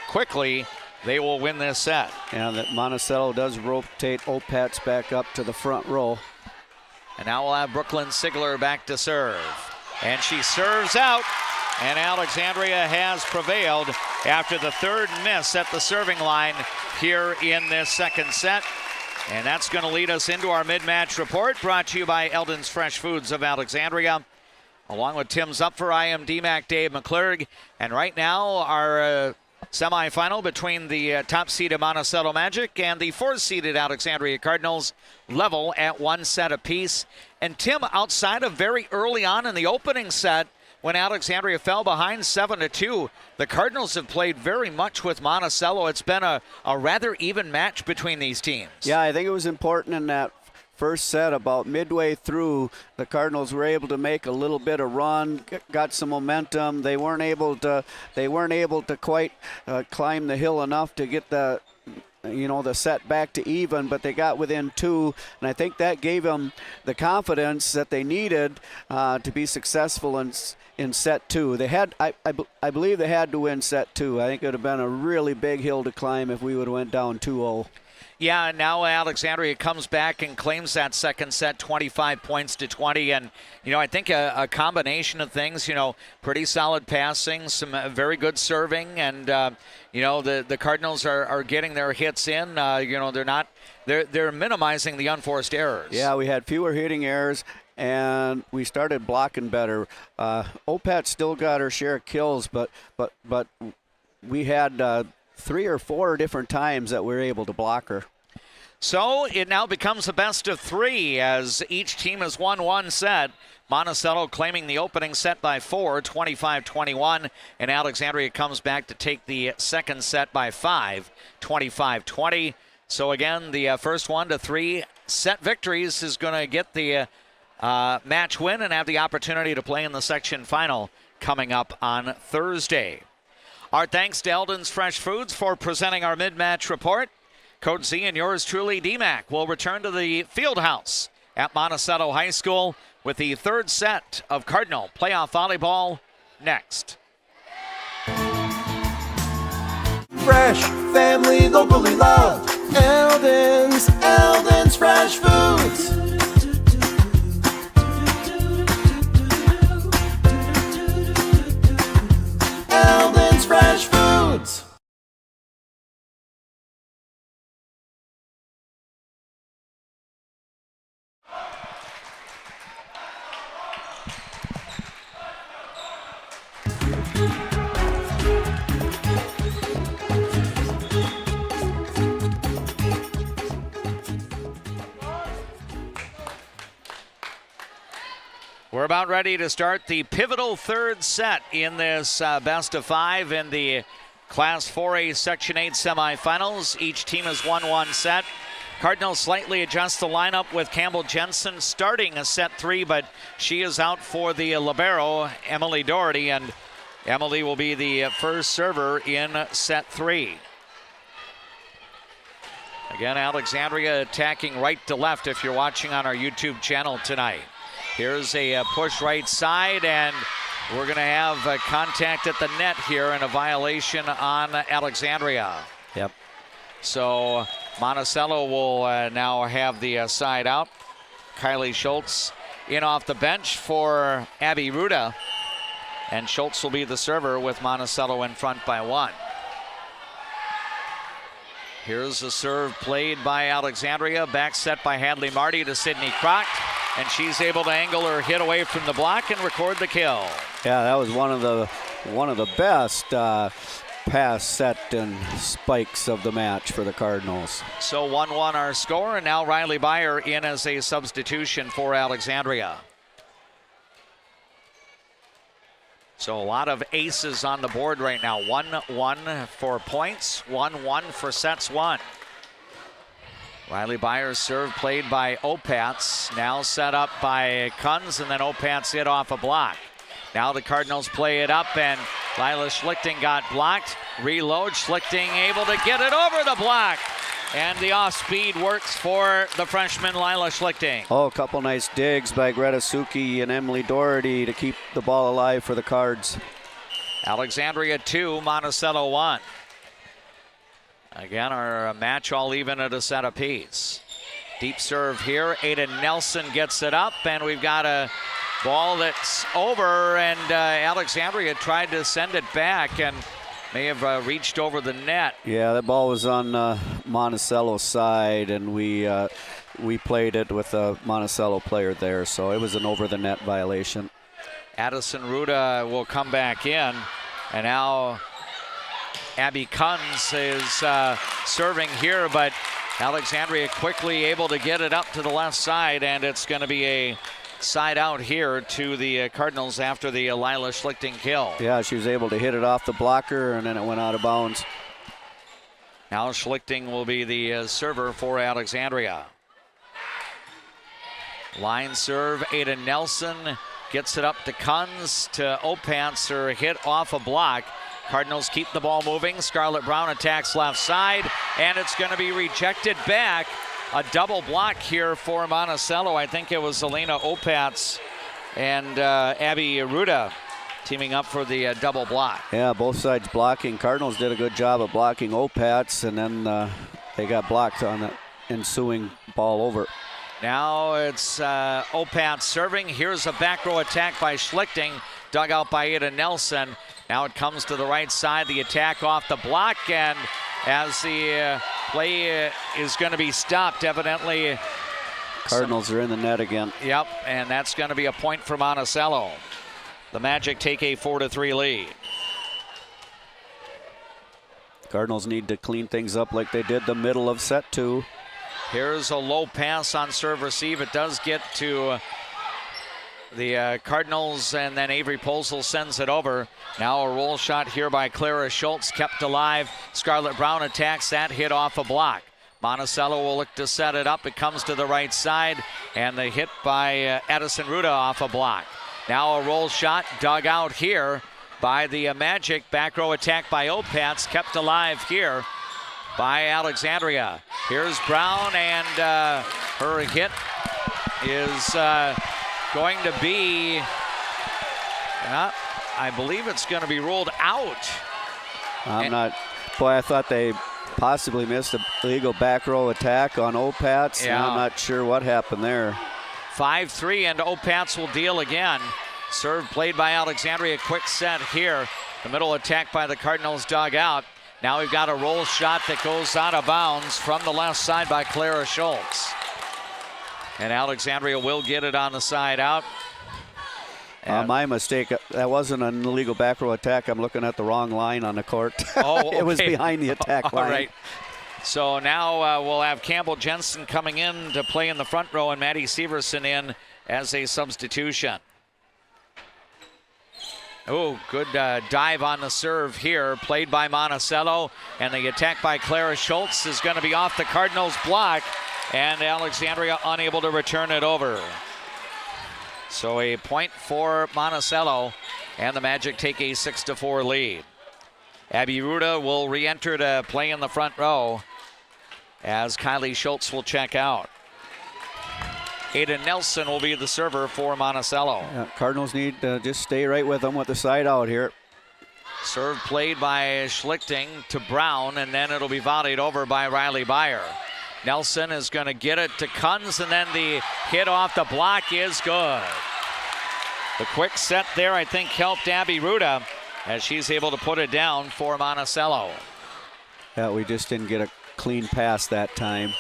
quickly, they will win this set. And that Monticello does rotate Opats back up to the front row. And now we'll have Brooklyn Sigler back to serve. And she serves out, and Alexandria has prevailed after the 3rd miss at the serving line here in this second set. And that's going to lead us into our mid-match report brought to you by Eldon's Fresh Foods of Alexandria. Along with Tim Zupfer, I am DMAC Dave McClurg. And right now our semifinal between the top-seeded Monticello Magic and the 4th-seeded Alexandria Cardinals level at 1 set apiece. And Tim, outside of very early on in the opening set, when Alexandria fell behind 7-2, the Cardinals have played very much with Monticello. It's been a rather even match between these teams. Yeah, I think it was important in that first set. About midway through, the Cardinals were able to make a little bit of run, got some momentum. They weren't able to quite climb the hill enough to get the set back to even, but they got within 2, and I think that gave them the confidence that they needed to be successful in set 2. They had, I believe they had to win set 2. I think it would have been a really big hill to climb if we would have went down 2-0. Yeah, and now Alexandria comes back and claims that second set 25 points to 20. And, I think a combination of things, pretty solid passing, some very good serving. And, the Cardinals are getting their hits in. They're minimizing the unforced errors. Yeah, we had fewer hitting errors, and we started blocking better. Opat still got her share of kills, but we had 3 or 4 different times that we were able to block her. So it now becomes a best of 3 as each team has won one set. Monticello claiming the opening set by 4, 25-21, and Alexandria comes back to take the second set by 5, 25-20. So again, the first 1 to 3 set victories is going to get the match win and have the opportunity to play in the section final coming up on Thursday. Our thanks to Eldon's Fresh Foods for presenting our mid-match report. Coach Z and yours truly, DMAC, will return to the field house at Monticello High School with the third set of Cardinal playoff volleyball next. Fresh, family, locally loved. Eldon's Fresh Foods. Eldon's Fresh Foods. We're about ready to start the pivotal third set in this best of 5 in the Class 4A Section 8 semifinals. Each team has won one set. Cardinals slightly adjust the lineup with Campbell Jensen starting a set 3, but she is out for the libero, Emily Doherty, and Emily will be the first server in set 3. Again, Alexandria attacking right to left if you're watching on our YouTube channel tonight. Here's a push right side, and we're going to have contact at the net here and a violation on Alexandria. Yep. So Monticello will now have the side out. Kylie Schultz in off the bench for Abby Ruda, and Schultz will be the server with Monticello in front by 1. Here's a serve played by Alexandria, back set by Hadley Marty to Sydney Kroc. And she's able to angle her hit away from the block and record the kill. Yeah, that was one of the best pass set and spikes of the match for the Cardinals. So 1-1 our score, and now Riley Beyer in as a substitution for Alexandria. So a lot of aces on the board right now. 1-1 for points, 1-1 for sets 1. Riley Byers' serve played by Opatz, now set up by Kunz, and then Opatz hit off a block. Now the Cardinals play it up, and Lila Schlichting got blocked. Reload, Schlichting able to get it over the block. And the off-speed works for the freshman Lila Schlichting. Oh, a couple nice digs by Greta Suki and Emily Doherty to keep the ball alive for the Cards. Alexandria 2, Monticello 1. Again, our match all even at a set apiece. Deep serve here. Aiden Nelson gets it up, and we've got a ball that's over, and Alexandria tried to send it back and may have reached over the net. Yeah, that ball was on Monticello's side, and we played it with a Monticello player there, so it was an over-the-net violation. Addison Ruda will come back in, and now Abby Kunz is serving here, but Alexandria quickly able to get it up to the left side, and it's going to be a side out here to the Cardinals after the Lila Schlichting kill. Yeah, she was able to hit it off the blocker, and then it went out of bounds. Now Schlichting will be the server for Alexandria. Line serve, Aiden Nelson gets it up to Kunz, to Opatz, her hit off a block. Cardinals keep the ball moving. Scarlett Brown attacks left side, and it's going to be rejected back. A double block here for Monticello. I think it was Elena Opatz and Abby Ruda teaming up for the double block. Yeah, both sides blocking. Cardinals did a good job of blocking Opatz, and then they got blocked on the ensuing ball over. Now it's Opatz serving. Here's a back row attack by Schlichting, dug out by Aiden Nelson. Now it comes to the right side, the attack off the block, and as the play is going to be stopped, evidently. Cardinals are in the net again. Yep, and that's going to be a point for Monticello. The Magic take a 4-3 lead. Cardinals need to clean things up like they did the middle of set 2. Here's a low pass on serve receive. It does get to the Cardinals, and then Avery Posel sends it over. Now a roll shot here by Clara Schultz, kept alive. Scarlett Brown attacks that, hit off a block. Monticello will look to set it up. It comes to the right side, and the hit by Addison Ruda off a block. Now a roll shot dug out here by the Magic. Back row attack by Opats, kept alive here by Alexandria. Here's Brown, and her hit is going to be, I believe it's going to be ruled out. I thought they possibly missed a legal back row attack on Opats. Yeah. I'm not sure what happened there. 5-3, and Opats will deal again. Serve played by Alexandria. Quick set here. The middle attack by the Cardinals dug out. Now we've got a roll shot that goes out of bounds from the left side by Clara Schultz. And Alexandria will get it on the side out. My mistake. That wasn't an illegal back row attack. I'm looking at the wrong line on the court. Oh, okay. It was behind the attack line. All right. So now we'll have Campbell Jensen coming in to play in the front row and Maddie Severson in as a substitution. Oh, good dive on the serve here, played by Monticello. And the attack by Clara Schultz is going to be off the Cardinals' block, and Alexandria unable to return it over. So a point for Monticello, and the Magic take a 6-4 lead. Abby Ruda will re-enter to play in the front row as Kylie Schultz will check out. Aiden Nelson will be the server for Monticello. Yeah, Cardinals need to just stay right with them with the side out here. Serve played by Schlichting to Brown, and then it'll be volleyed over by Riley Beyer. Nelson is going to get it to Kunz, and then the hit off the block is good. The quick set there, I think, helped Abby Ruda as she's able to put it down for Monticello. Yeah, we just didn't get a clean pass that time.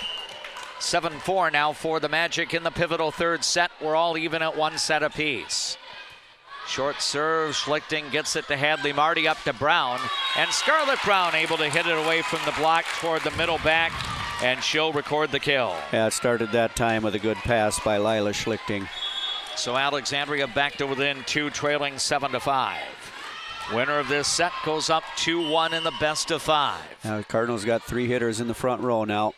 7-4 now for the Magic in the pivotal third set. We're all even at one set apiece. Short serve, Schlichting gets it to Hadley Marty, up to Brown, and Scarlett Brown able to hit it away from the block toward the middle back, and she'll record the kill. Yeah, it started that time with a good pass by Lila Schlichting. So Alexandria back to within 2, trailing 7-5. Winner of this set goes up 2-1 in the best of 5. Now the Cardinals got 3 hitters in the front row now.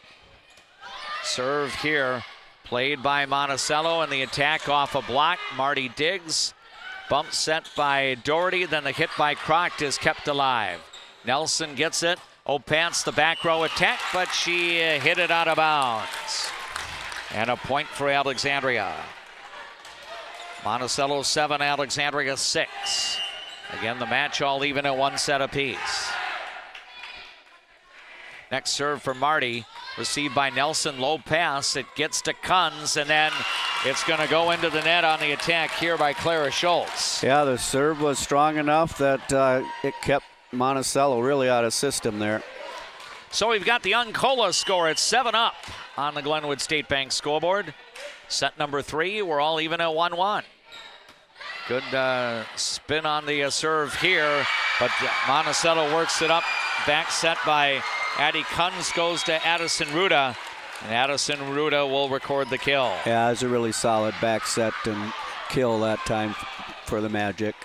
Serve here, played by Monticello, and the attack off a block. Marty Diggs. Bump set by Doherty, then the hit by Croct is kept alive. Nelson gets it. Opats the back row attack, but she hit it out of bounds. And a point for Alexandria. Monticello 7, Alexandria 6. Again, the match all even at 1 set apiece. Next serve for Marty, received by Nelson, low pass. It gets to Kunz, and then it's going to go into the net on the attack here by Clara Schultz. Yeah, the serve was strong enough that it kept Monticello really out of system there. So we've got the Uncola score at 7-up on the Glenwood State Bank scoreboard. Set number 3, we're all even at 1-1. Good spin on the serve here, but Monticello works it up. Back set by Addie Kunz goes to Addison Ruda, and Addison Ruda will record the kill. Yeah, it was a really solid back set and kill that time for the Magic.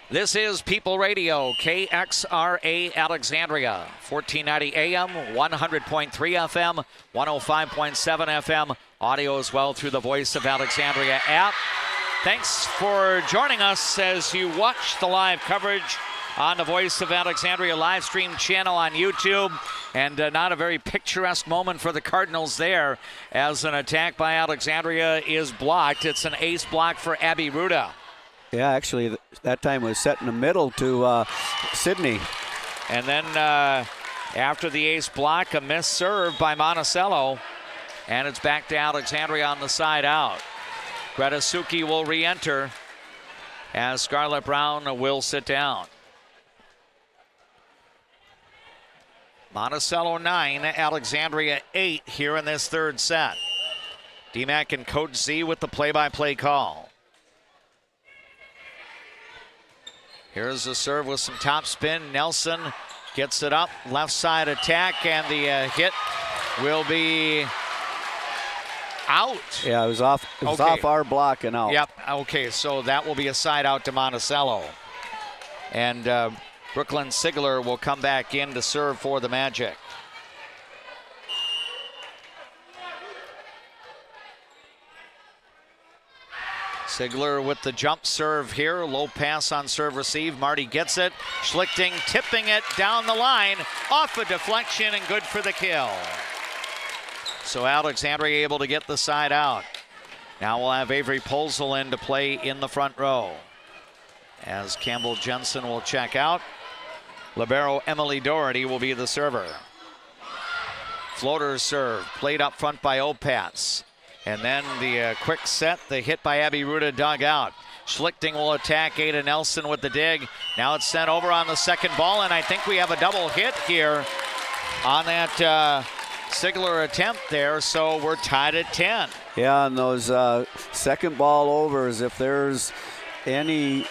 This is People Radio, KXRA Alexandria, 1490 AM, 100.3 FM, 105.7 FM, audio as well through the Voice of Alexandria app. Thanks for joining us as you watch the live coverage on the Voice of Alexandria live stream channel on YouTube. And not a very picturesque moment for the Cardinals there as an attack by Alexandria is blocked. It's an ace block for Abby Ruda. Yeah, actually, that time was set in the middle to Sydney. And then after the ace block, a missed serve by Monticello. And it's back to Alexandria on the side out. Greta Suki will re-enter as Scarlett Brown will sit down. Monticello 9, Alexandria 8 here in this third set. DMAC and Coach Z with the play-by-play call. Here's the serve with some top spin. Nelson gets it up, left side attack, and the hit will be out. Yeah, it was off. It was off our block and out. Yep. Okay, so that will be a side out to Monticello. And Brooklyn Sigler will come back in to serve for the Magic. Sigler with the jump serve here. Low pass on serve receive. Marty gets it. Schlichting tipping it down the line. Off a deflection and good for the kill. So Alexandria able to get the side out. Now we'll have Avery Polzel in to play in the front row. As Campbell Jensen will check out. Libero Emily Doherty will be the server. Floater serve played up front by Opatz. And then the quick set, the hit by Abby Ruda dug out. Schlichting will attack Ada Nelson with the dig. Now it's sent over on the second ball, and I think we have a double hit here on that Sigler attempt there, so we're tied at 10. Yeah, and those second ball overs, if there's any,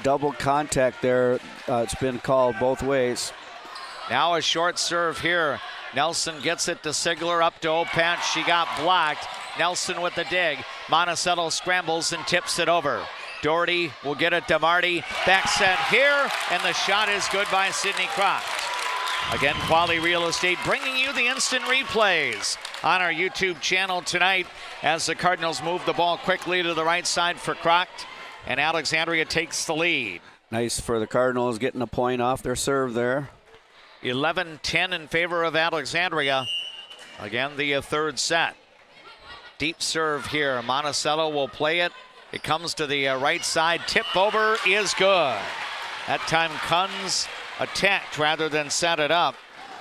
double contact there, it's been called both ways. Now a short serve here. Nelson gets it to Sigler, up to Opatz. She got blocked. Nelson with the dig. Monticello scrambles and tips it over. Doherty will get it to Marty. Back set here, and the shot is good by Sydney Croft. Again, Quality Real Estate bringing you the instant replays on our YouTube channel tonight as the Cardinals move the ball quickly to the right side for Croft, and Alexandria takes the lead. Nice for the Cardinals getting a point off their serve there. 11-10 in favor of Alexandria. Again, the third set. Deep serve here. Monticello will play it. It comes to the right side. Tip over is good. That time Kunz attacked rather than set it up.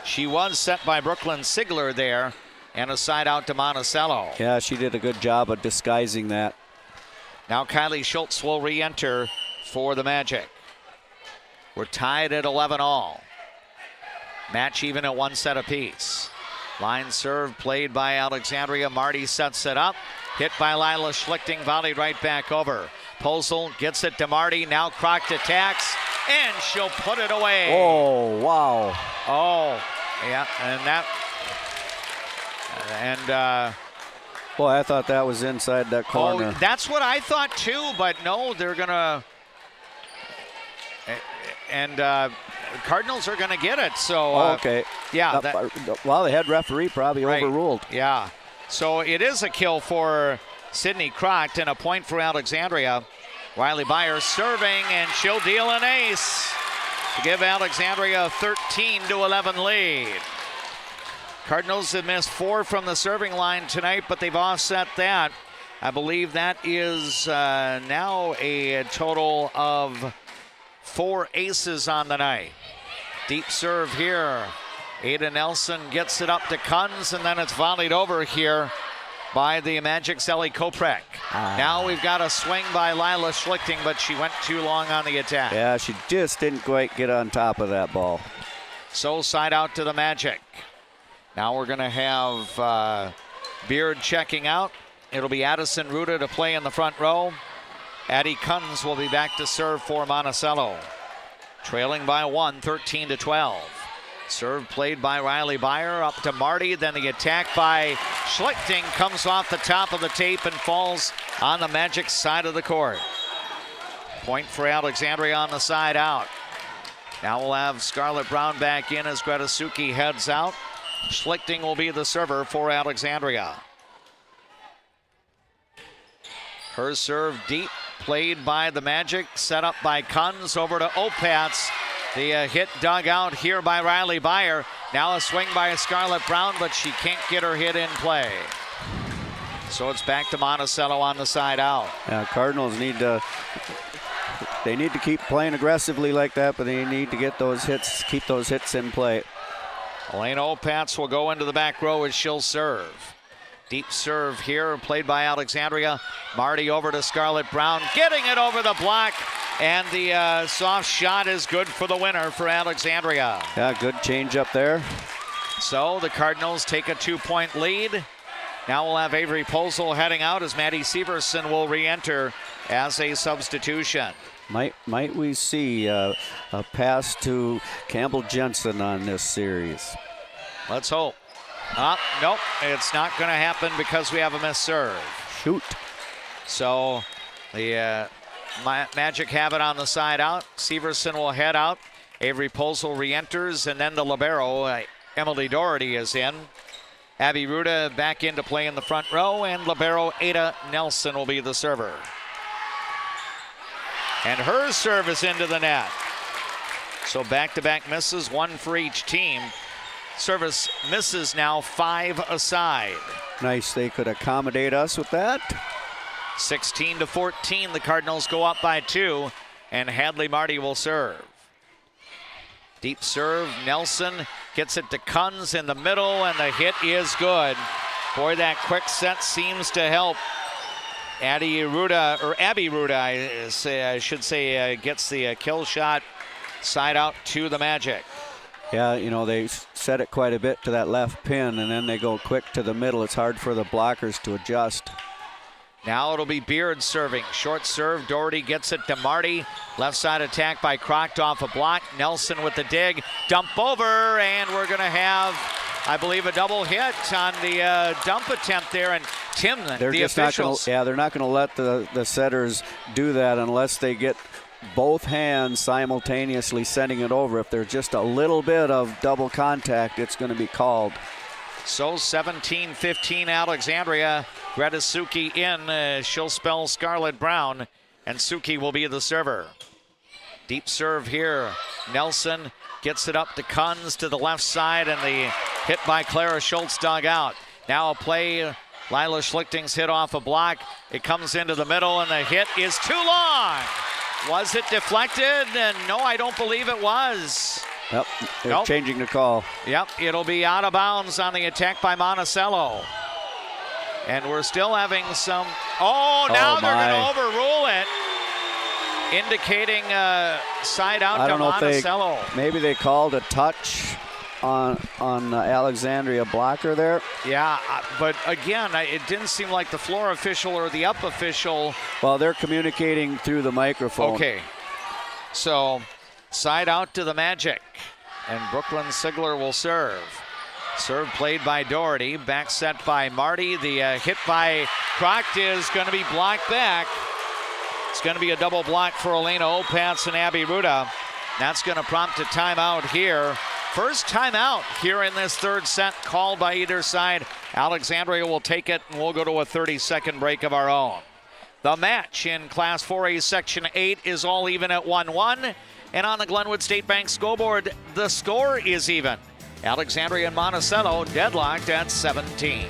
She was set by Brooklyn Sigler there, and a side out to Monticello. Yeah, she did a good job of disguising that. Now Kylie Schultz will re-enter for the Magic. We're tied at 11 all. Match even at one set apiece. Line serve played by Alexandria. Marty sets it up. Hit by Lila Schlichting, volleyed right back over. Polzel gets it to Marty. Now Croft attacks, and she'll put it away. Oh, wow. Oh, yeah, and that. And boy, I thought that was inside that corner. Oh, that's what I thought too, but no, they're gonna. And Cardinals are going to get it. So okay. Yeah. Well, the head referee probably overruled. Yeah. So it is a kill for Sydney Croft and a point for Alexandria. Riley Byer serving, and she'll deal an ace to give Alexandria a 13-11 lead. Cardinals have missed 4 from the serving line tonight, but they've offset that. I believe that is now a total of 4 aces on the night. Deep serve here. Ada Nelson gets it up to Kunz, and then it's volleyed over here by the Magic's Ellie Koprek. Now we've got a swing by Lila Schlichting, but she went too long on the attack. Yeah, she just didn't quite get on top of that ball. So side out to the Magic. Now we're going to have Beard checking out. It'll be Addison Ruda to play in the front row. Addie Kunz will be back to serve for Monticello. Trailing by 1, 13-12. Serve played by Riley Byer up to Marty. Then the attack by Schlichting comes off the top of the tape and falls on the Magic side of the court. Point for Alexandria on the side out. Now we'll have Scarlett Brown back in as Greta Suki heads out. Schlichting will be the server for Alexandria. Her serve deep, played by the Magic, set up by Kunz over to Opatz. The hit dug out here by Riley Byer. Now a swing by Scarlett Brown, but she can't get her hit in play. So it's back to Monticello on the side out. Yeah, Cardinals need to keep playing aggressively like that, but they need to get those hits, keep those hits in play. Elena Opatz will go into the back row as she'll serve. Deep serve here, played by Alexandria. Marty over to Scarlett Brown, getting it over the block, and the soft shot is good for the winner for Alexandria. Yeah, good change up there. So the Cardinals take a 2-point lead. Now we'll have Avery Polzel heading out as Maddie Severson will re-enter as a substitution. Might we see a pass to Campbell Jensen on this series? Let's hope. Nope, it's not going to happen because we have a missed serve. Shoot. So the Magic have it on the side out. Severson will head out. Avery Posel re-enters, and then the libero, Emily Doherty, is in. Abby Ruda back into play in the front row, and libero Ada Nelson will be the server. And her serve is into the net. So back-to-back misses, one for each team. Service misses now 5 aside. Nice, they could accommodate us with that. 16-14, the Cardinals go up by 2, and Hadley Marty will serve. Deep serve, Nelson gets it to Kunz in the middle, and the hit is good. Boy, that quick set seems to help. Abby Ruda, I should say, gets the kill shot side out to the Magic. Yeah, you know, they set it quite a bit to that left pin, and then they go quick to the middle. It's hard for the blockers to adjust. Now it'll be Beard serving. Short serve, Doherty gets it to Marty. Left side attack by Crocked off a block. Nelson with the dig. Dump over, and we're going to have, I believe, a double hit on the dump attempt there. And Tim, the officials. They're not going to let the setters do that unless they get both hands simultaneously sending it over. If there's just a little bit of double contact, it's going to be called. So 17-15 Alexandria. Greta Suki in. She'll spell Scarlett Brown, and Suki will be the server. Deep serve here. Nelson gets it up to Kunz to the left side, and the hit by Clara Schultz dug out. Now a play. Lila Schlichting's hit off a block. It comes into the middle, and the hit is too long. Was it deflected? And no, I don't believe it was. Yep, they're changing the call. Yep, it'll be out of bounds on the attack by Monticello. And we're still having some, now they're going to overrule it. Indicating side out to Monticello. Maybe they called a touch on Alexandria blocker there. Yeah, but again, it didn't seem like the floor official or the up official. Well, they're communicating through the microphone. Okay, so side out to the Magic, and Brooklyn Sigler will serve. Serve played by Doherty, back set by Marty. The hit by Crocked is going to be blocked back. It's going to be a double block for Elena Opatz and Abby Ruda. That's going to prompt a timeout here. First timeout here in this third set, called by either side. Alexandria will take it, and we'll go to a 30-second break of our own. The match in Class 4A Section 8 is all even at 1-1. And on the Glenwood State Bank scoreboard, the score is even. Alexandria and Monticello deadlocked at 17.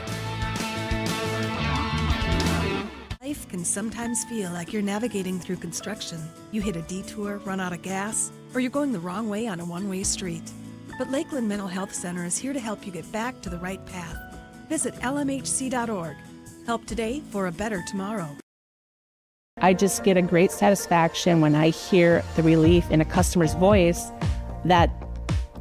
Life can sometimes feel like you're navigating through construction. You hit a detour, run out of gas, or you're going the wrong way on a one-way street. But Lakeland Mental Health Center is here to help you get back to the right path. Visit lmhc.org. Help today for a better tomorrow. I just get a great satisfaction when I hear the relief in a customer's voice that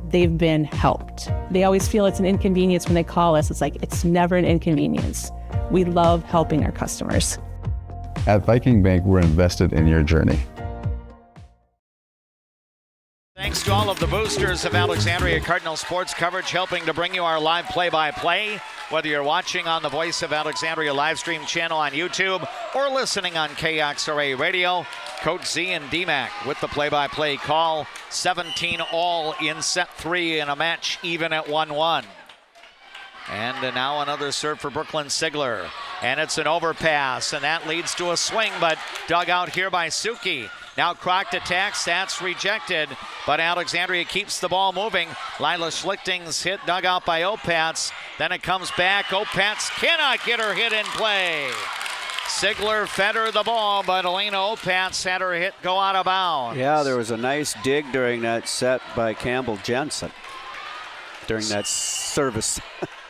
they've been helped. They always feel it's an inconvenience when they call us. It's like, it's never an inconvenience. We love helping our customers. At Viking Bank, we're invested in your journey. Thanks to all of the boosters of Alexandria Cardinals sports coverage, helping to bring you our live play-by-play. Whether you're watching on the Voice of Alexandria live stream channel on YouTube or listening on KXRA Radio, Coach Z and DMAC with the play-by-play call. 17 all in set 3 in a match even at 1-1. And now another serve for Brooklyn Sigler. And it's an overpass, and that leads to a swing, but dug out here by Suki. Now Crocked attacks, that's rejected, but Alexandria keeps the ball moving. Lila Schlichting's hit dug out by Opatz. Then it comes back. Opatz cannot get her hit in play. Sigler fed her the ball, but Elena Opatz had her hit go out of bounds. Yeah, there was a nice dig during that set by Campbell Jensen during that service.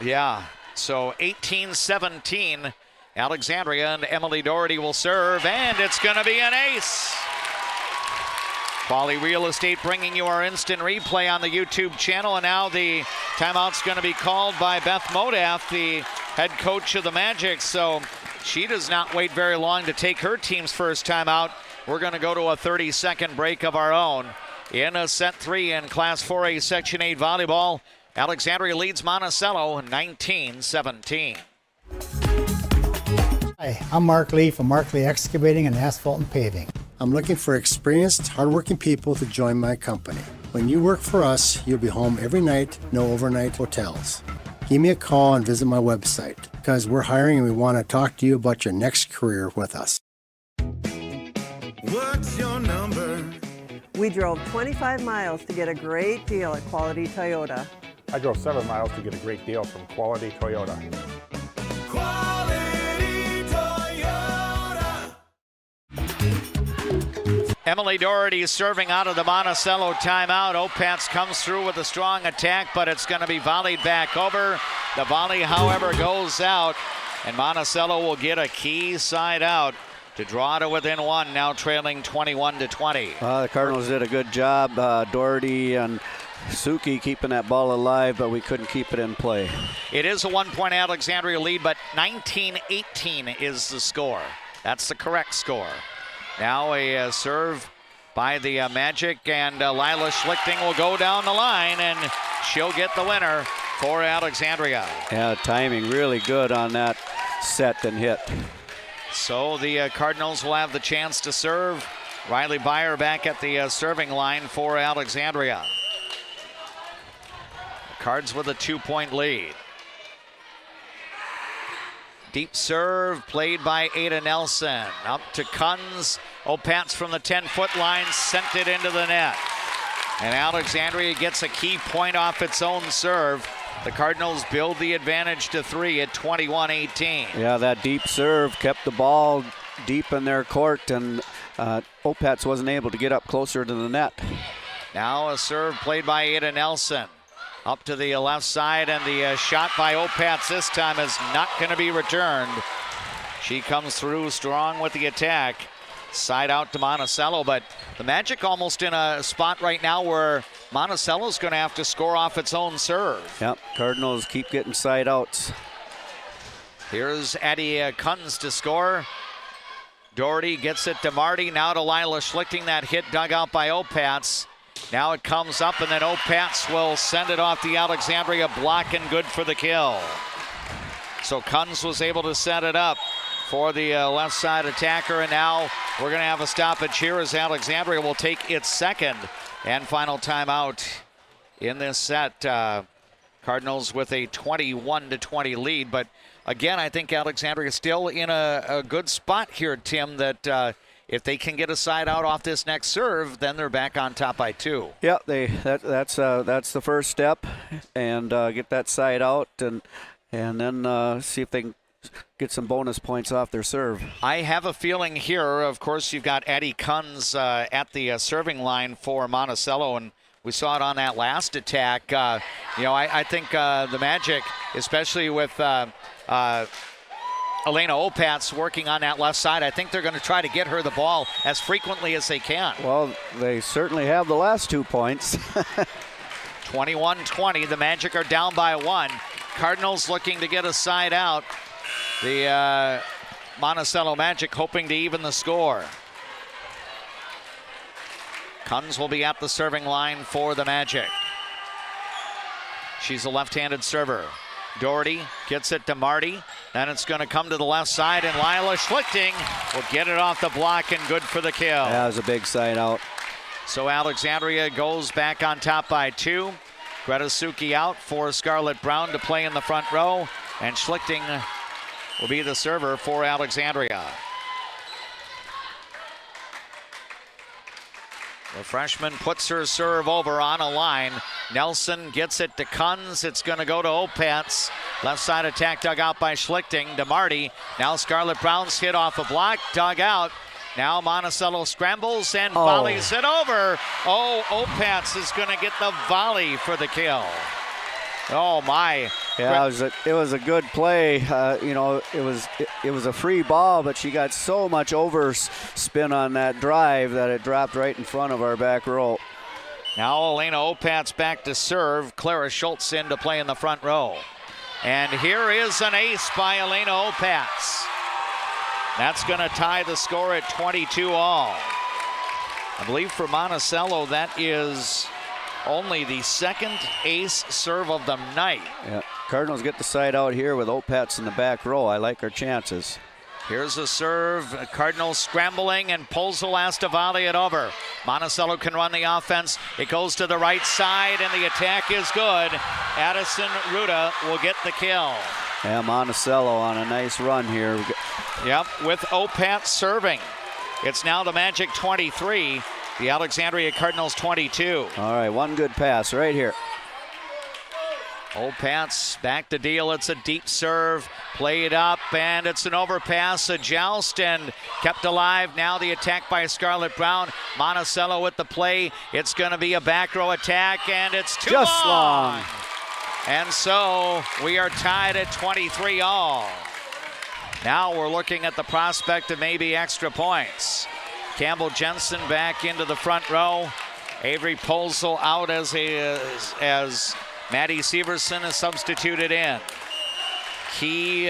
Yeah, so 18-17. Alexandria and Emily Doherty will serve, and it's going to be an ace. Quality Real Estate bringing you our instant replay on the YouTube channel, and now the timeout's going to be called by Beth Modaff, the head coach of the Magic, so she does not wait very long to take her team's first timeout. We're going to go to a 30-second break of our own. In a set 3 in Class 4A Section 8 volleyball, Alexandria leads Monticello 19-17. Hi, I'm Mark Lee from Mark Lee Excavating and Asphalt and Paving. I'm looking for experienced, hardworking people to join my company. When you work for us, you'll be home every night, no overnight hotels. Give me a call and visit my website because we're hiring and we want to talk to you about your next career with us. What's your number? We drove 25 miles to get a great deal at Quality Toyota. I drove 7 miles to get a great deal from Quality Toyota. Quality Toyota. Emily Doherty serving out of the Monticello timeout. Opatz comes through with a strong attack, but it's going to be volleyed back over. The volley, however, goes out, and Monticello will get a key side out to draw to within one, now trailing 21-20. The Cardinals did a good job. Doherty and Suki keeping that ball alive, but we couldn't keep it in play. It is a 1-point Alexandria lead, but 19-18 is the score. That's the correct score. Now a serve by the Magic, and Lila Schlichting will go down the line, and she'll get the winner for Alexandria. Yeah, timing really good on that set and hit. So the Cardinals will have the chance to serve. Riley Byer back at the serving line for Alexandria. The Cards with a 2-point lead. Deep serve played by Ada Nelson. Up to Kunz. Opatz from the 10-foot line sent it into the net. And Alexandria gets a key point off its own serve. The Cardinals build the advantage to 3 at 21-18. Yeah, that deep serve kept the ball deep in their court, and Opatz wasn't able to get up closer to the net. Now a serve played by Ada Nelson. Up to the left side, and the shot by Opatz this time is not going to be returned. She comes through strong with the attack. Side out to Monticello, but the Magic almost in a spot right now where Monticello's going to have to score off its own serve. Yep, Cardinals keep getting side outs. Here's Addie Kunz to score. Doherty gets it to Marty, now to Lila Schlichting. That hit dug out by Opatz. Now it comes up, and then Opatz will send it off the Alexandria block, and good for the kill. So Kunz was able to set it up for the left side attacker, and now we're going to have a stoppage here as Alexandria will take its second and final timeout in this set. Cardinals with a 21-20 lead, but again, I think Alexandria is still in a good spot here, Tim, that if they can get a side out off this next serve, then they're back on top by 2. Yeah, that's the first step, and get that side out, and then see if they can get some bonus points off their serve. I have a feeling here, of course, you've got Addie Kunz at the serving line for Monticello, and we saw it on that last attack. I think the Magic, especially with Elena Opatz working on that left side, I think they're going to try to get her the ball as frequently as they can. Well, they certainly have the last 2 points. 21-20, the Magic are down by 1. Cardinals looking to get a side out. The Monticello Magic hoping to even the score. Kunz will be at the serving line for the Magic. She's a left-handed server. Doherty gets it to Marty. Then it's going to come to the left side, and Lila Schlichting will get it off the block, and good for the kill. That was a big side out. So Alexandria goes back on top by 2. Greta Suki out for Scarlett Brown to play in the front row, and Schlichting will be the server for Alexandria. The freshman puts her serve over on a line. Nelson gets it to Kunz. It's going to go to Opatz. Left side attack dug out by Schlichting to Marty. Now Scarlett Brown's hit off a block, dug out. Now Monticello scrambles and volleys it over. Opatz is going to get the volley for the kill. Oh my! Yeah, it was a good play. It was a free ball, but she got so much overspin on that drive that it dropped right in front of our back row. Now Elena Opatz back to serve. Clara Schultz in to play in the front row, and here is an ace by Elena Opatz. That's going to tie the score at 22 all. I believe for Monticello that is only the second ace serve of the night. Yeah. Cardinals get the side out here with Opats in the back row. I like our chances. Here's a serve. Cardinals scrambling, and Polzel has to volley it over. Monticello can run the offense. It goes to the right side, and the attack is good. Addison Ruda will get the kill. Yeah, Monticello on a nice run here. Yep, with Opat serving. It's now the Magic 23, the Alexandria Cardinals 22. All right, one good pass right here. Opats back to deal. It's a deep serve. Played up, and it's an overpass, a joust, and kept alive. Now the attack by Scarlett Brown. Monticello with the play. It's going to be a back row attack, and it's too just long. And so we are tied at 23 all. Now we're looking at the prospect of maybe extra points. Campbell Jensen back into the front row. Avery Polzel out as Maddie Severson is substituted in. Key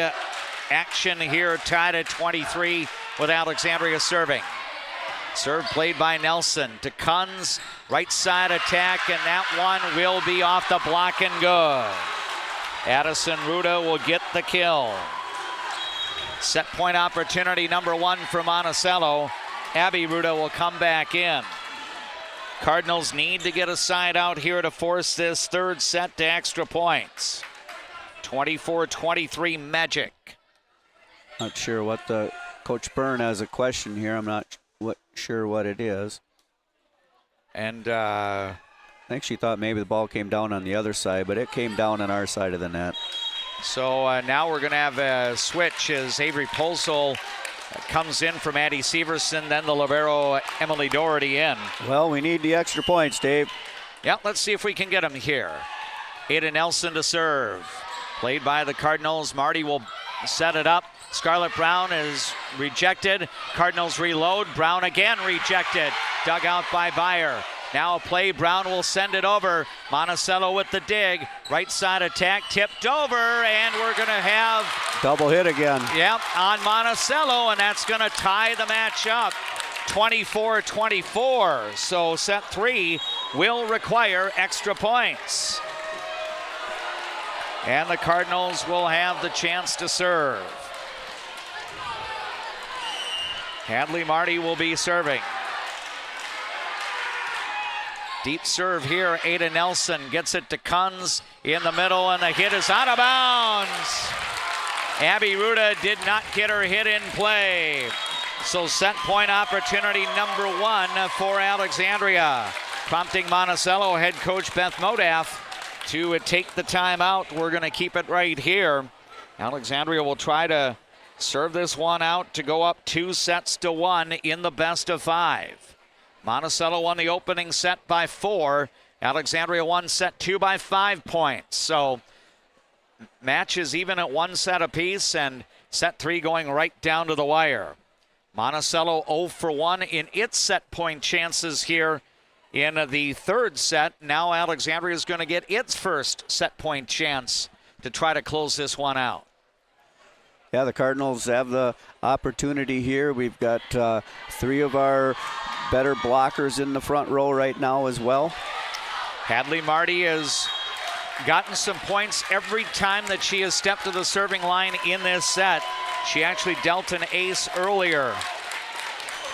action here, tied at 23 with Alexandria serving. Serve played by Nelson to Kunz, right side attack, and that one will be off the block and good. Addison Ruda will get the kill. Set point opportunity number one for Monticello. Abby Ruda will come back in. Cardinals need to get a side out here to force this third set to extra points. 24-23 Magic. Not sure what the Coach Byrne has a question here. I'm not sure what it is. And I think she thought maybe the ball came down on the other side, but it came down on our side of the net. So now we're going to have a switch as Avery Polzel comes in from Maddie Severson, then the libero Emily Doherty in. Well, we need the extra points, Dave. Yeah, let's see if we can get them here. Ada Nelson to serve. Played by the Cardinals. Marty will set it up. Scarlett Brown is rejected. Cardinals reload. Brown again rejected. Dug out by Beyer. Now a play. Brown will send it over. Monticello with the dig. Right side attack. Tipped over, and we're going to have double hit again. Yep, on Monticello, and that's going to tie the match up. 24-24. So set three will require extra points. And the Cardinals will have the chance to serve. Hadley Marty will be serving. Deep serve here. Ada Nelson gets it to Kunz in the middle, and the hit is out of bounds. Abby Ruda did not get her hit in play. So set point opportunity number one for Alexandria. Prompting Monticello head coach Beth Modaff to take the timeout. We're going to keep it right here. Alexandria will try to serve this one out to go up 2-1 in the best of 5. Monticello won the opening set by 4. Alexandria won set 2 by 5 points. So matches even at 1 set apiece, and set 3 going right down to the wire. Monticello 0 for 1 in its set point chances here in the third set. Now Alexandria is going to get its first set point chance to try to close this one out. Yeah, the Cardinals have the opportunity here. We've got 3 of our better blockers in the front row right now as well. Hadley Marty has gotten some points every time that she has stepped to the serving line in this set. She actually dealt an ace earlier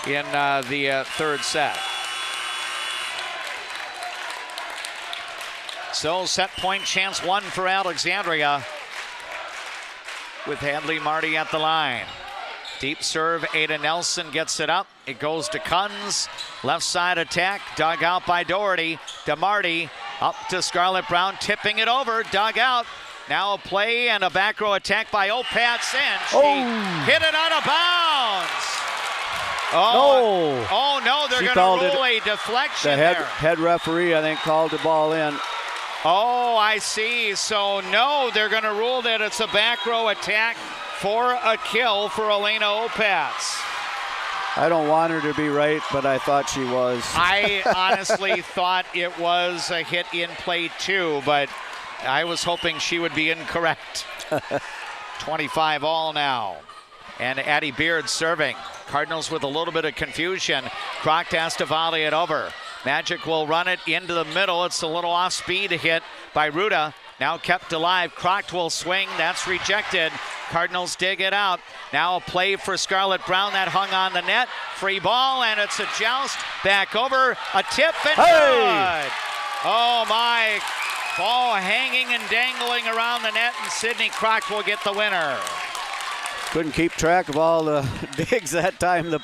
in the third set. So set point chance 1 for Alexandria with Hadley Marty at the line. Deep serve, Ada Nelson gets it up. It goes to Kunz. Left side attack, dug out by Doherty. To Marty, up to Scarlett Brown, tipping it over, dug out. Now a play and a back row attack by Opats, and she hit it out of bounds. Oh no, they're going to rule a deflection the head referee, I think, called the ball in. Oh, I see. So no, they're going to rule that it's a back row attack for a kill for Elena Opats. I don't want her to be right, but I thought she was. I honestly thought it was a hit in play too, but I was hoping she would be incorrect. 25 all now. And Addie Beard serving. Cardinals with a little bit of confusion. Croc has to volley it over. Magic will run it into the middle. It's a little off-speed hit by Ruda. Now kept alive. Crocht will swing. That's rejected. Cardinals dig it out. Now a play for Scarlett Brown that hung on the net. Free ball, and it's a joust. Back over. A tip and good. Oh, my. Ball hanging and dangling around the net, and Sidney Crocht will get the winner. Couldn't keep track of all the digs that time. The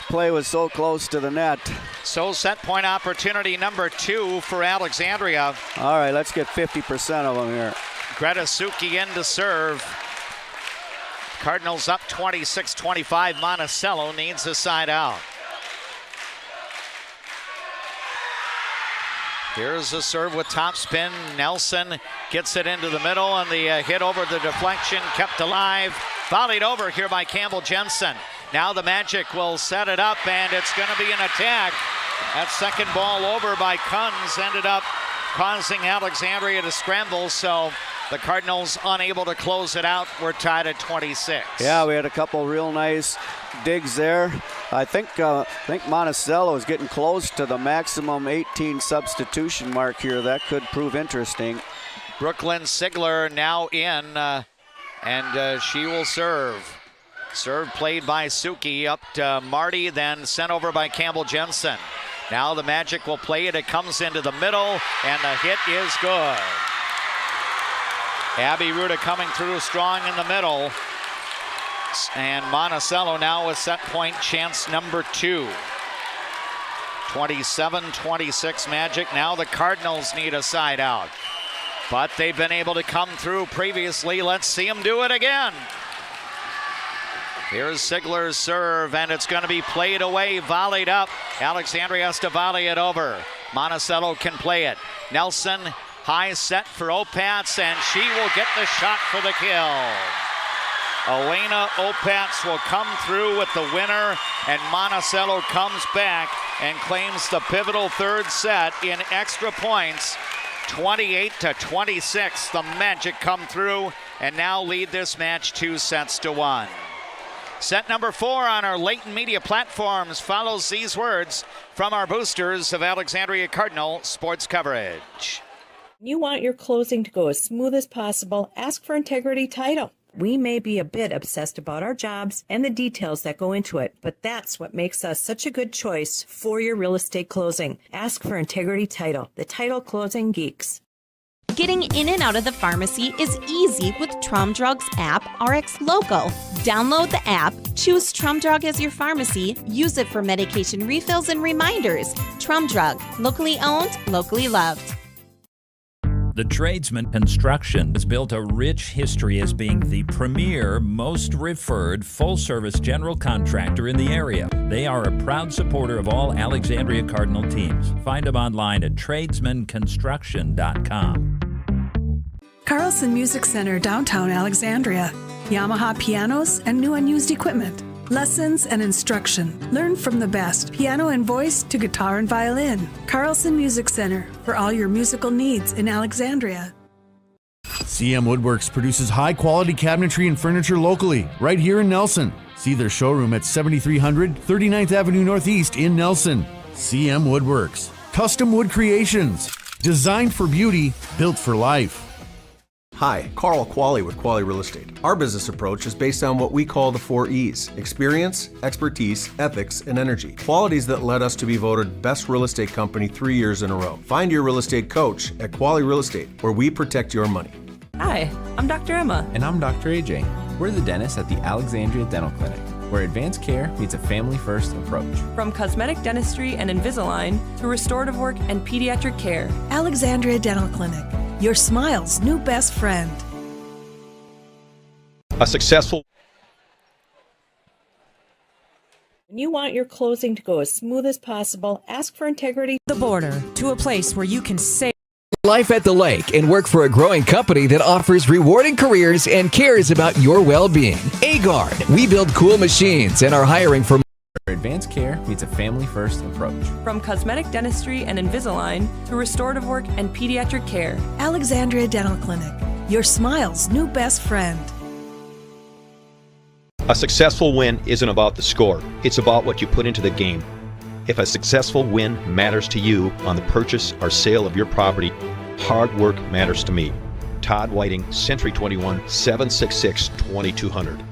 play was so close to the net. So set point opportunity number 2 for Alexandria. All right, let's get 50% of them here. Greta Suki in to serve. Cardinals up 26-25. Monticello needs a side out. Here's a serve with topspin. Nelson gets it into the middle, and the hit over the deflection kept alive. Volleyed over here by Campbell Jensen. Now the Magic will set it up, and it's going to be an attack. That second ball over by Kunz ended up causing Alexandria to scramble, so the Cardinals unable to close it out. We're tied at 26. Yeah, we had a couple real nice digs there. I think Monticello is getting close to the maximum 18 substitution mark here. That could prove interesting. Brooklyn Sigler now in, and she will serve. Serve played by Suki up to Marty, then sent over by Campbell Jensen. Now the Magic will play it. It comes into the middle, and the hit is good. Abby Ruda coming through strong in the middle. And Monticello now with set point chance number 2. 27-26 Magic. Now the Cardinals need a side out. But they've been able to come through previously. Let's see them do it again. Here's Sigler's serve, and it's going to be played away, volleyed up. Alexandria has to volley it over. Monticello can play it. Nelson, high set for Opatz, and she will get the shot for the kill. Elena Opatz will come through with the winner, and Monticello comes back and claims the pivotal third set in extra points. 28-26, the Magic come through and now lead this match 2-1. Set number 4 on our Leighton Media platforms follows these words from our boosters of Alexandria Cardinal sports coverage. You want your closing to go as smooth as possible, ask for Integrity Title. We may be a bit obsessed about our jobs and the details that go into it, but that's what makes us such a good choice for your real estate closing. Ask for Integrity Title, the title closing geeks. Getting in and out of the pharmacy is easy with Trum Drug's app, RX Local. Download the app, choose Trum Drug as your pharmacy, use it for medication refills and reminders. Trum Drug, locally owned, locally loved. The Tradesman Construction has built a rich history as being the premier, most referred, full-service general contractor in the area. They are a proud supporter of all Alexandria Cardinal teams. Find them online at tradesmanconstruction.com. Carlson Music Center, downtown Alexandria. Yamaha pianos and new unused equipment. Lessons and instruction. Learn from the best, piano and voice to guitar and violin. Carlson Music Center, for all your musical needs in Alexandria. CM Woodworks produces high-quality cabinetry and furniture locally, right here in Nelson. See their showroom at 7300 39th Avenue Northeast in Nelson. CM Woodworks. Custom wood creations. Designed for beauty, built for life. Hi, Carl Qualley with Qualley Real Estate. Our business approach is based on what we call the 4 E's: experience, expertise, ethics, and energy. Qualities that led us to be voted Best Real Estate Company 3 years in a row. Find your real estate coach at Qualley Real Estate, where we protect your money. Hi, I'm Dr. Emma. And I'm Dr. AJ. We're the dentists at the Alexandria Dental Clinic, where advanced care meets a family-first approach. From cosmetic dentistry and Invisalign to restorative work and pediatric care. Alexandria Dental Clinic, your smile's new best friend. A successful. When you want your closing to go as smooth as possible, ask for Integrity. The border to a place where you can save life at the lake and work for a growing company that offers rewarding careers and cares about your well-being. Agard, we build cool machines and are hiring for advanced care meets a family-first approach. From cosmetic dentistry and Invisalign to restorative work and pediatric care. Alexandria Dental Clinic, your smile's new best friend. A successful win isn't about the score. It's about what you put into the game. If a successful win matters to you on the purchase or sale of your property, hard work matters to me. Todd Whiting, Century 21, 766-2200.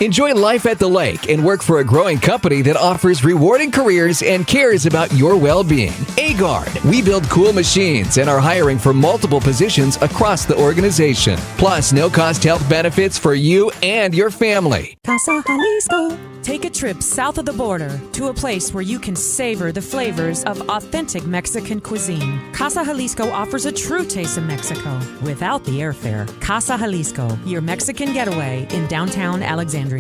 Enjoy life at the lake and work for a growing company that offers rewarding careers and cares about your well-being. A-Guard. We build cool machines and are hiring for multiple positions across the organization. Plus, no-cost health benefits for you and your family. Casa Jalisco. Take a trip south of the border to a place where you can savor the flavors of authentic Mexican cuisine. Casa Jalisco offers a true taste of Mexico without the airfare. Casa Jalisco, your Mexican getaway in downtown Alexandria.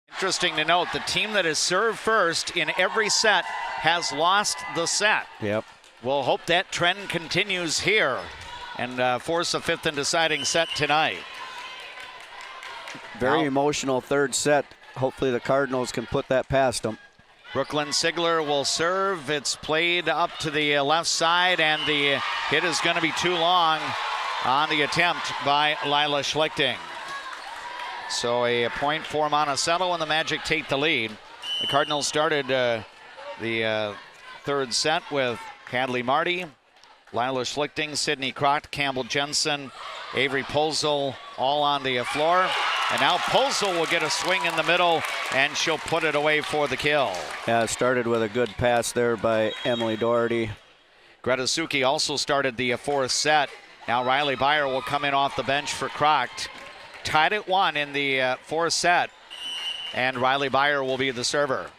Interesting to note, the team that has served first in every set has lost the set. Yep. We'll hope that trend continues here and force a fifth and deciding set tonight. Very emotional third set. Hopefully the Cardinals can put that past them. Brooklyn Sigler will serve. It's played up to the left side, and the hit is going to be too long on the attempt by Lila Schlichting. So a point for Monticello, and the Magic take the lead. The Cardinals started the third set with Hadley Marty, Lila Schlichting, Sidney Croft, Campbell Jensen, Avery Posel all on the floor. And now Posel will get a swing in the middle, and she'll put it away for the kill. Yeah, it started with a good pass there by Emily Doherty. Greta Suki also started the fourth set. Now Riley Byer will come in off the bench for Croft. Tied at 1 in the fourth set, and Riley Byer will be the server.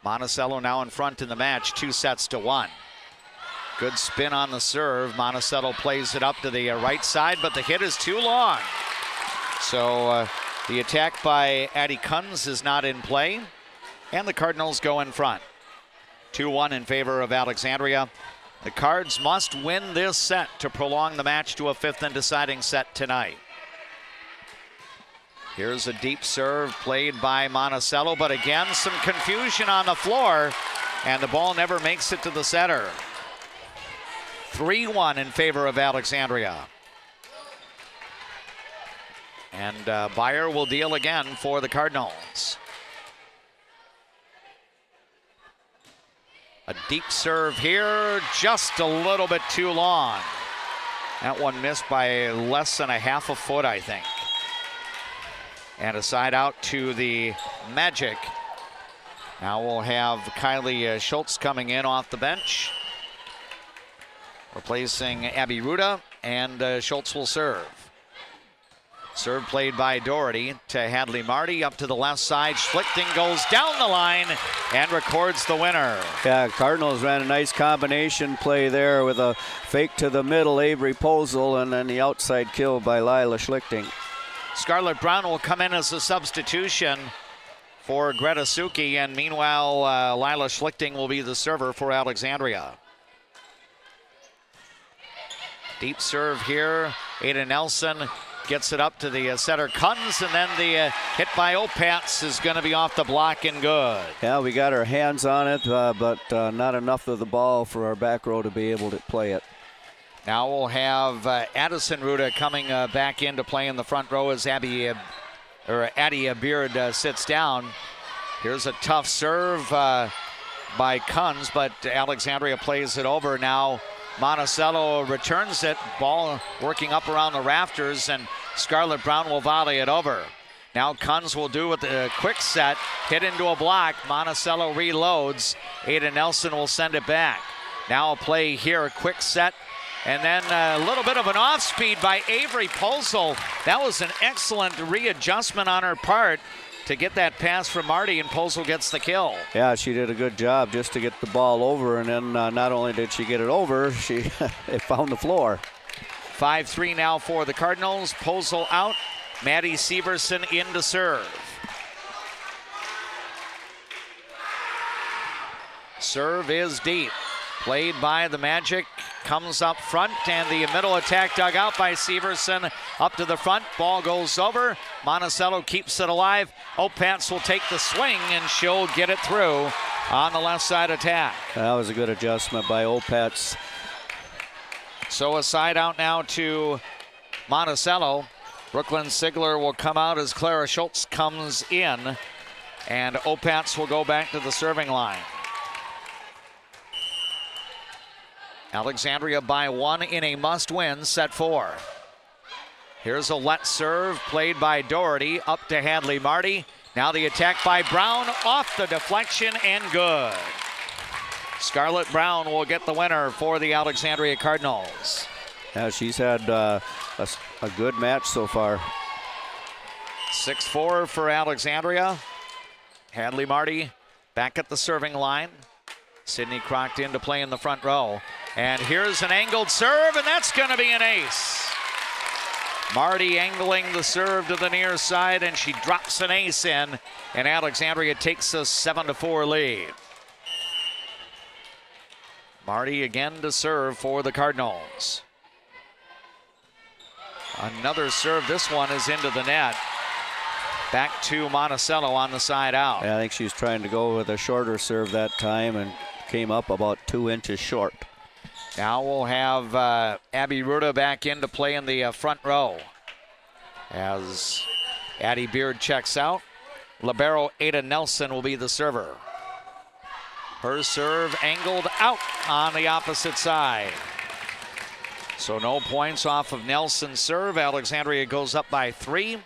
Monticello now in front in the match, 2-1. Good spin on the serve. Monticello plays it up to the right side, but the hit is too long. So the attack by Addie Kunz is not in play, and the Cardinals go in front. 2-1 in favor of Alexandria. The Cards must win this set to prolong the match to a fifth and deciding set tonight. Here's a deep serve played by Monticello, but again, some confusion on the floor, and the ball never makes it to the setter. 3-1 in favor of Alexandria. And Byer will deal again for the Cardinals. A deep serve here, just a little bit too long. That one missed by less than a half a foot, I think. And a side out to the Magic. Now we'll have Kylie Schultz coming in off the bench, replacing Abby Ruda, and Schultz will serve. Serve played by Doherty to Hadley Marty, up to the left side. Schlichting goes down the line and records the winner. Yeah, Cardinals ran a nice combination play there with a fake to the middle, Avery Posel, and then the outside kill by Lila Schlichting. Scarlett Brown will come in as a substitution for Greta Suki, and meanwhile, Lila Schlichting will be the server for Alexandria. Deep serve here. Ada Nelson gets it up to the setter Kunz, and then the hit by Opatz is going to be off the block and good. Yeah, we got our hands on it, but not enough of the ball for our back row to be able to play it. Now we'll have Addison Ruda coming back in to play in the front row as Addie Beard sits down. Here's a tough serve by Kunz, but Alexandria plays it over. Now Monticello returns it, ball working up around the rafters, and Scarlett Brown will volley it over. Now Kunz will do with a quick set, hit into a block. Monticello reloads. Ada Nelson will send it back. Now a play here, a quick set, and then a little bit of an off speed by Avery Posel. That was an excellent readjustment on her part to get that pass from Marty, and Posel gets the kill. Yeah, she did a good job just to get the ball over, and then not only did she get it over, she it found the floor. 5-3 now for the Cardinals. Posel out, Maddie Severson in to serve. Serve is deep. Played by the Magic, comes up front, and the middle attack dug out by Severson. Up to the front, ball goes over. Monticello keeps it alive. Opatz will take the swing, and she'll get it through on the left side attack. That was a good adjustment by Opatz. So a side out now to Monticello. Brooklyn Sigler will come out as Clara Schultz comes in. And Opats will go back to the serving line. Alexandria by 1 in a must-win, set 4. Here's a let serve played by Doherty up to Hadley Marty. Now the attack by Brown, off the deflection and good. Scarlett Brown will get the winner for the Alexandria Cardinals. Yeah, she's had a good match so far. 6-4 for Alexandria. Hadley Marty back at the serving line. Sydney Crocked in to play in the front row. And here's an angled serve, and that's going to be an ace. Marty angling the serve to the near side, and she drops an ace in, and Alexandria takes a 7-4 lead. Marty again to serve for the Cardinals. Another serve. This one is into the net. Back to Monticello on the side out. Yeah, I think she was trying to go with a shorter serve that time and came up about 2 inches short. Now we'll have Abby Ruda back in to play in the front row as Addie Beard checks out. Libero Ada Nelson will be the server. Her serve angled out on the opposite side. So no points off of Nelson's serve. Alexandria goes up by 3.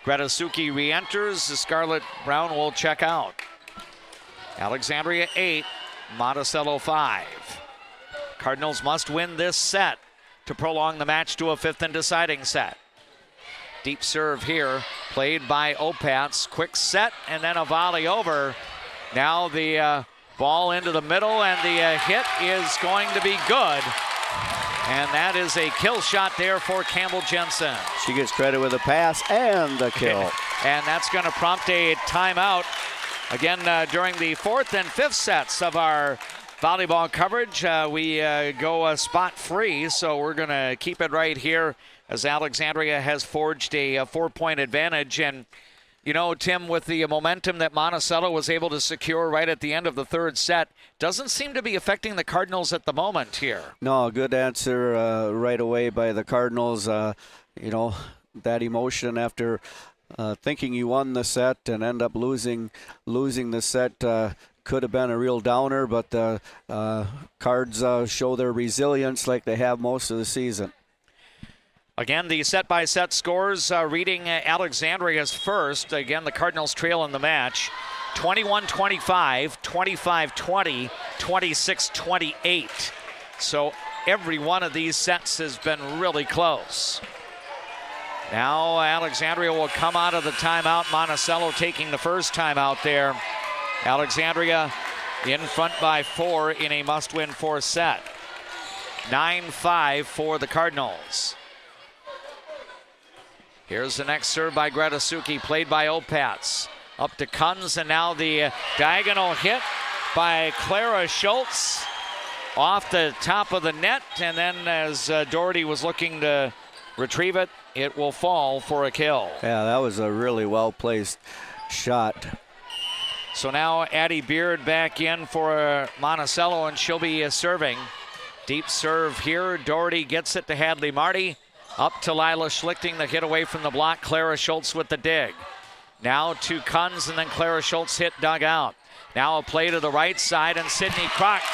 Greta Suki re-enters. Scarlett Brown will check out. Alexandria 8, Monticello 5. Cardinals must win this set to prolong the match to a 5th and deciding set. Deep serve here, played by Opats. Quick set, and then a volley over. Now the ball into the middle, and the hit is going to be good. And that is a kill shot there for Campbell Jensen. She gets credit with a pass and the kill. And that's going to prompt a timeout. Again, during the 4th and 5th sets of our volleyball coverage, we go spot free, so we're going to keep it right here as Alexandria has forged a 4-point advantage. And you know, Tim, with the momentum that Monticello was able to secure right at the end of the 3rd set, doesn't seem to be affecting the Cardinals at the moment here. No, good answer right away by the Cardinals. You know, that emotion after thinking you won the set and end up losing the set could have been a real downer, but the Cards show their resilience like they have most of the season. Again, the set-by-set scores reading Alexandria's first. Again, the Cardinals trail in the match. 21-25, 25-20, 26-28. So every one of these sets has been really close. Now Alexandria will come out of the timeout. Monticello taking the first timeout there. Alexandria in front by 4 in a must-win 4th set. 9-5 for the Cardinals. Here's the next serve by Greta Suki, played by Opats. Up to Kunz, and now the diagonal hit by Clara Schultz off the top of the net, and then as Doherty was looking to retrieve it, it will fall for a kill. Yeah, that was a really well-placed shot. So now Addie Beard back in for Monticello, and she'll be serving. Deep serve here. Doherty gets it to Hadley Marty. Up to Lila Schlichting, the hit away from the block. Clara Schultz with the dig. Now to Kunz, and then Clara Schultz hit dug out. Now a play to the right side, and Sydney Crocked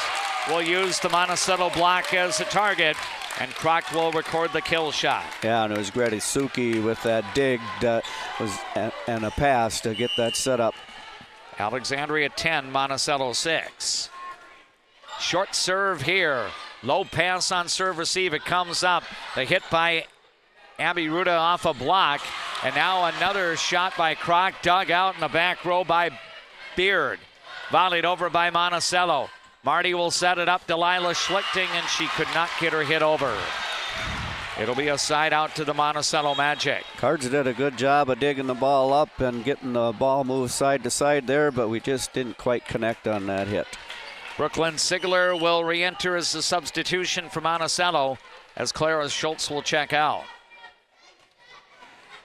will use the Monticello block as a target, and Crocked will record the kill shot. Yeah, and it was Greta Suki with that dig and a pass to get that set up. Alexandria 10, Monticello 6. Short serve here. Low pass on serve receive. It comes up. The hit by Abby Ruda off a block. And now another shot by Crock, dug out in the back row by Beard. Volleyed over by Monticello. Marty will set it up to Lila Schlichting, and she could not get her hit over. It'll be a side out to the Monticello Magic. Cards did a good job of digging the ball up and getting the ball moved side to side there, but we just didn't quite connect on that hit. Brooklyn Sigler will re-enter as a substitution for Monticello as Clara Schultz will check out.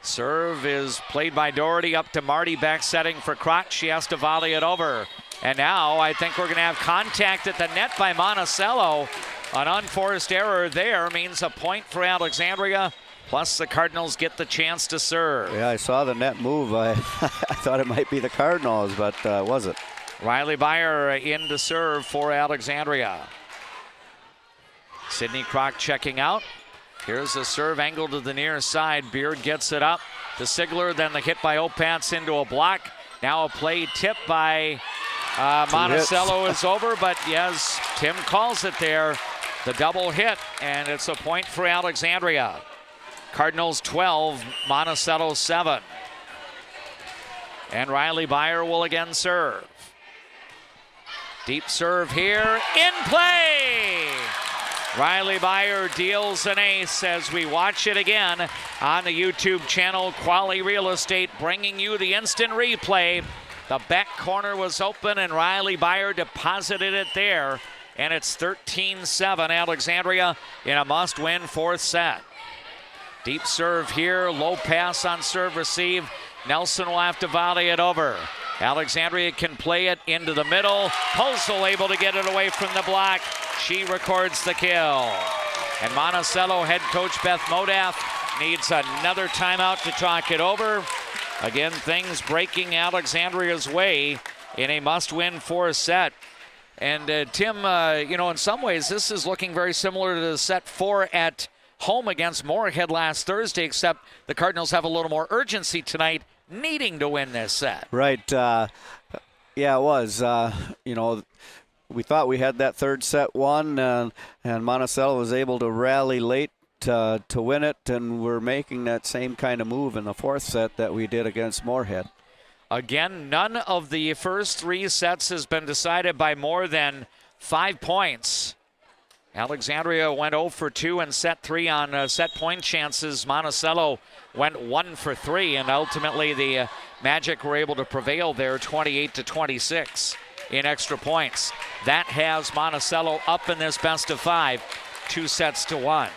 Serve is played by Doherty up to Marty, back setting for Crock. She has to volley it over. And now I think we're going to have contact at the net by Monticello. An unforced error there means a point for Alexandria Plus, the Cardinals get the chance to serve. Yeah, I saw the net move. I thought it might be the Cardinals, but it wasn't. Riley Byer in to serve for Alexandria. Sidney Kroc checking out. Here's a serve angle to the near side. Beard gets it up to Sigler. Then the hit by Opatz into a block. Now a play tip by Monticello is over, but yes, Tim calls it there. The double hit, and it's a point for Alexandria. Cardinals 12, Monticello 7. And Riley Byer will again serve. Deep serve here, in play! Riley Byer deals an ace as we watch it again on the YouTube channel Quali Real Estate, bringing you the instant replay. The back corner was open and Riley Byer deposited it there. And it's 13-7 Alexandria in a must-win fourth set. Deep serve here, low pass on serve receive. Nelson will have to volley it over. Alexandria can play it into the middle. Posel able to get it away from the block. She records the kill. And Monticello head coach Beth Modaff needs another timeout to talk it over. Again, things breaking Alexandria's way in a must-win fourth set. And Tim, in some ways, this is looking very similar to the set 4 at home against Moorhead last Thursday, except the Cardinals have a little more urgency tonight, needing to win this set. Right. Yeah, it was. We thought we had that third set won, and Monticello was able to rally late to win it, and we're making that same kind of move in the fourth set that we did against Moorhead. Again, none of the first 3 sets has been decided by more than 5 points. Alexandria went 0 for 2 in set 3 on set point chances. Monticello went 1 for 3, and ultimately the Magic were able to prevail there 28-26 in extra points. That has Monticello up in this best of 5, 2-1.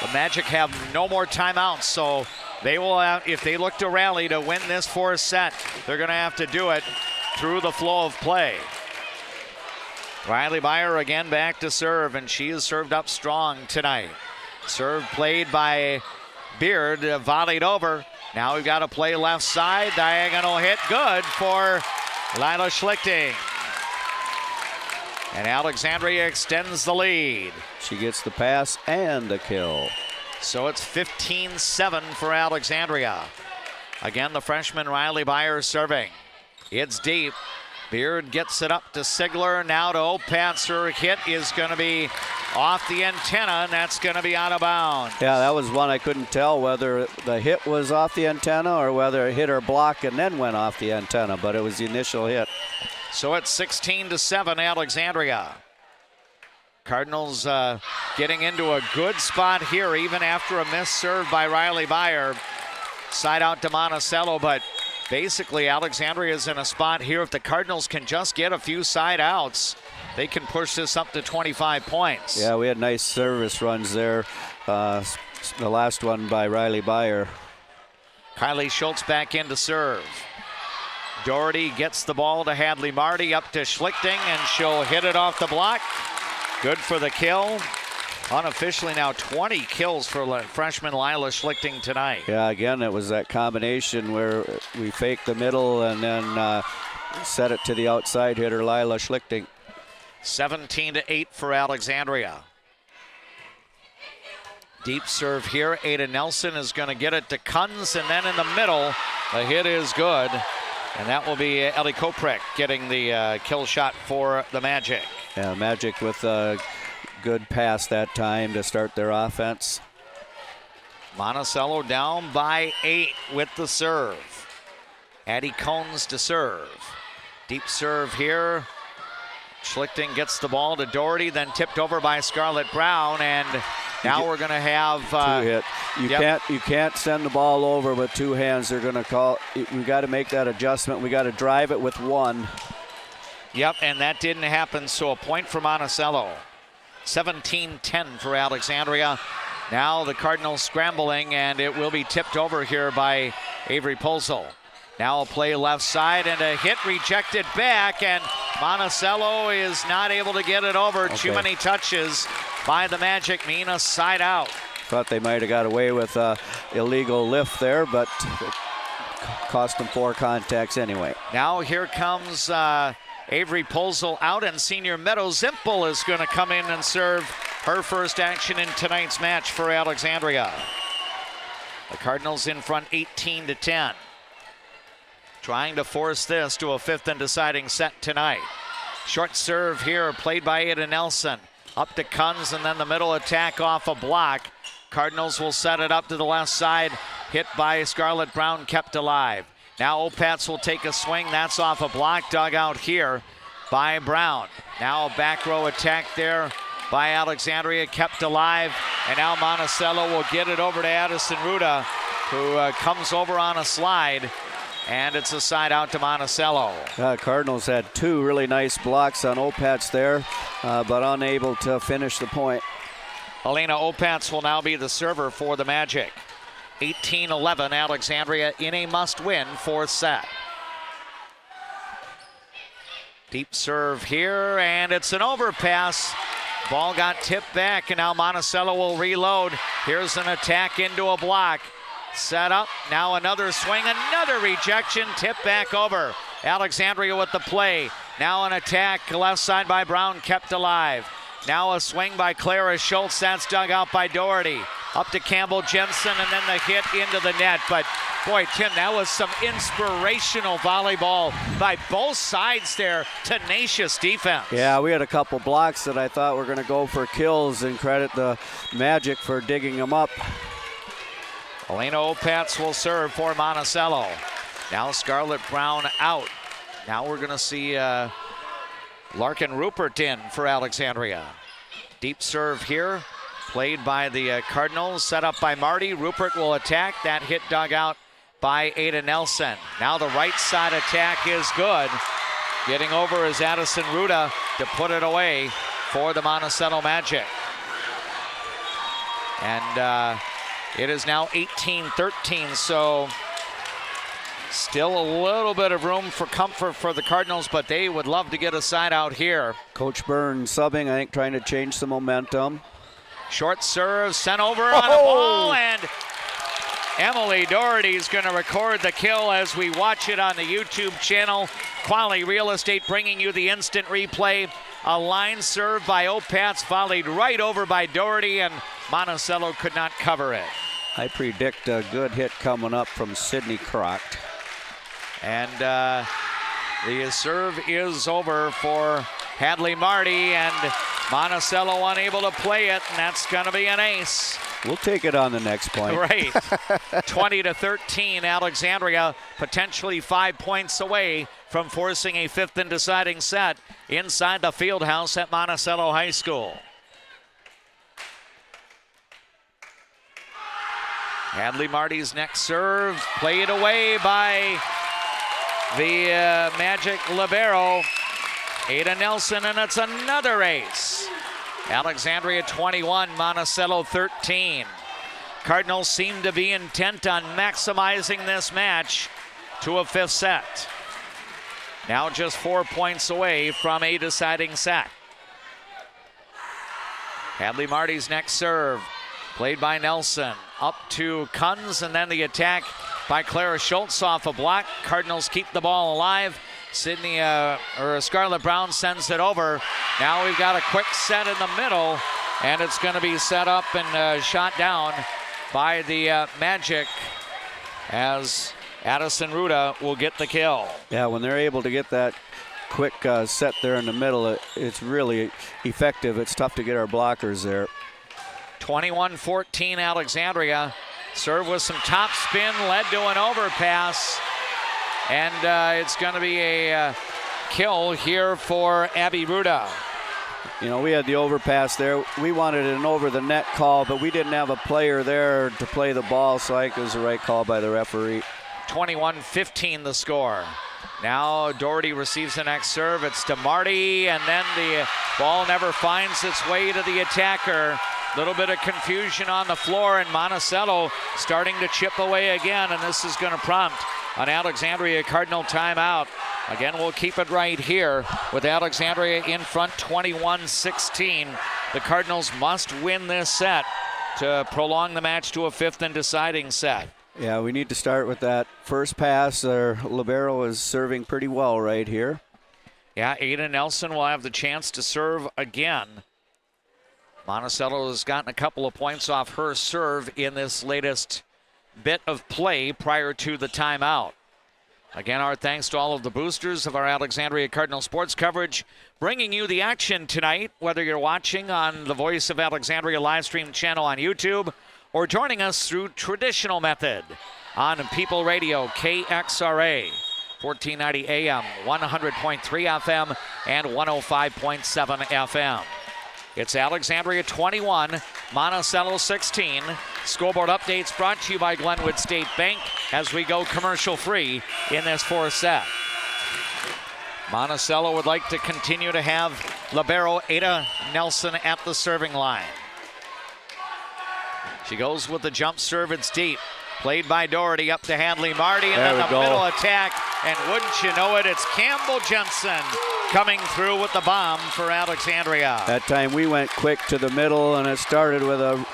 The Magic have no more timeouts, so they will have, if they look to rally to win this fourth set, they're going to have to do it through the flow of play. Riley Byer again back to serve, and she is served up strong tonight. Serve played by Beard, volleyed over. Now we've got to play left side. Diagonal hit, good for Lila Schlichting. And Alexandria extends the lead. She gets the pass and the kill. So it's 15-7 for Alexandria. Again, the freshman Riley Byer serving. It's deep. Beard gets it up to Sigler. Now to Opatz. Her hit is going to be off the antenna, and that's going to be out of bounds. Yeah, that was one I couldn't tell whether the hit was off the antenna or whether it hit her block and then went off the antenna, but it was the initial hit. So it's 16-7 Alexandria. Cardinals getting into a good spot here, even after a missed serve by Riley Byer. Side out to Monticello, but basically Alexandria is in a spot here. If the Cardinals can just get a few side outs, they can push this up to 25 points. Yeah, we had nice service runs there. The last one by Riley Byer. Kylie Schultz back in to serve. Doherty gets the ball to Hadley Marty, up to Schlichting, and she'll hit it off the block. Good for the kill. Unofficially now 20 kills for freshman Lila Schlichting tonight. Yeah, again, it was that combination where we faked the middle and then set it to the outside hitter, Lila Schlichting. 17-8 for Alexandria. Deep serve here. Ada Nelson is going to get it to Kunz, and then in the middle, the hit is good. And that will be Ellie Koprek getting the kill shot for the Magic. Yeah, Magic with a good pass that time to start their offense. Monticello down by 8 with the serve. Addie Cones to serve. Deep serve here. Schlichting gets the ball to Doherty, then tipped over by Scarlett Brown, and now we're going to have two hit. You can't send the ball over with two hands. They're going to call. We got to make that adjustment. We got to drive it with one. Yep, and that didn't happen. So a point for Monticello. 17-10 for Alexandria. Now the Cardinals scrambling, and it will be tipped over here by Avery Pulsel. Now a play left side and a hit rejected back, and Monticello is not able to get it over. Okay. Too many touches by the Magic. Mina side out. Thought they might have got away with illegal lift there, but it cost them 4 contacts anyway. Now here comes Avery Polzel out, and senior Meadow Zimpel is going to come in and serve her first action in tonight's match for Alexandria. The Cardinals in front 18-10. Trying to force this to a 5th and deciding set tonight. Short serve here played by Ada Nelson. Up to Kunz, and then the middle attack off a block. Cardinals will set it up to the left side. Hit by Scarlett Brown, kept alive. Now Opats will take a swing. That's off a block, dug out here by Brown. Now a back row attack there by Alexandria, kept alive. And now Monticello will get it over to Addison Ruda, who comes over on a slide. And it's a side out to Monticello. Cardinals had 2 really nice blocks on Opats there, but unable to finish the point. Elena Opats will now be the server for the Magic. 18-11, Alexandria in a must-win 4th set. Deep serve here, and it's an overpass. Ball got tipped back, and now Monticello will reload. Here's an attack into a block. Set up, now another swing, another rejection, tipped back over. Alexandria with the play. Now an attack, left side by Brown, kept alive. Now a swing by Clara Schultz, that's dug out by Doherty. Up to Campbell Jensen, and then the hit into the net. But boy, Tim, that was some inspirational volleyball by both sides there. Tenacious defense. Yeah, we had a couple blocks that I thought were going to go for kills, and credit the Magic for digging them up. Elena Opats will serve for Monticello. Now Scarlett Brown out. Now we're going to see Larkin Rupert in for Alexandria. Deep serve here, played by the Cardinals, set up by Marty. Rupert will attack. That hit dug out by Ada Nelson. Now the right side attack is good. Getting over is Addison Ruda to put it away for the Monticello Magic. And it is now 18-13, so still a little bit of room for comfort for the Cardinals, but they would love to get a side out here. Coach Burns subbing, I think, trying to change some momentum. Short serve sent over on a ball, and Emily Doherty is going to record the kill as we watch it on the YouTube channel. Quali Real Estate bringing you the instant replay. A line serve by Opats, volleyed right over by Doherty, and Monticello could not cover it. I predict a good hit coming up from Sydney Croct. And the serve is over for Hadley Marty, and Monticello unable to play it, and that's going to be an ace. We'll take it on the next point. Right. 20-13, Alexandria potentially 5 points away from forcing a 5th and deciding set inside the field house at Monticello High School. Hadley Marty's next serve, played away by the Magic libero, Ada Nelson, and it's another ace. Alexandria 21, Monticello 13. Cardinals seem to be intent on maximizing this match to a 5th set. Now just 4 points away from a deciding set. Hadley Marty's next serve, played by Nelson. Up to Kunz, and then the attack by Clara Schultz off a block. Cardinals keep the ball alive. Scarlett Brown sends it over. Now we've got a quick set in the middle, and it's going to be set up and shot down by the Magic as Addison Ruda will get the kill. Yeah, when they're able to get that quick set there in the middle, it's really effective. It's tough to get our blockers there. 21-14 Alexandria. Serve with some top spin, led to an overpass. And it's going to be a kill here for Abby Ruda. You know, we had the overpass there. We wanted an over the net call, but we didn't have a player there to play the ball, so I think it was the right call by the referee. 21-15 the score. Now Doherty receives the next serve. It's to Marty, and then the ball never finds its way to the attacker. Little bit of confusion on the floor, and Monticello starting to chip away again, and this is going to prompt an Alexandria Cardinal timeout. Again, we'll keep it right here with Alexandria in front 21-16. The Cardinals must win this set to prolong the match to a 5th and deciding set. Yeah, we need to start with that first pass. Our libero is serving pretty well right here. Yeah, Ada Nelson will have the chance to serve again. Monticello has gotten a couple of points off her serve in this latest bit of play prior to the timeout. Again, our thanks to all of the boosters of our Alexandria Cardinal sports coverage, bringing you the action tonight, whether you're watching on the Voice of Alexandria live stream channel on YouTube or joining us through traditional method on People Radio KXRA, 1490 AM, 100.3 FM, and 105.7 FM. It's Alexandria 21, Monticello 16. Scoreboard updates brought to you by Glenwood State Bank as we go commercial-free in this 4th set. Monticello would like to continue to have libero Ada Nelson at the serving line. She goes with the jump serve. It's deep. Played by Doherty up to Hadley Marty, and then the middle attack. And wouldn't you know it, it's Campbell Jensen coming through with the bomb for Alexandria. That time we went quick to the middle, and it started with a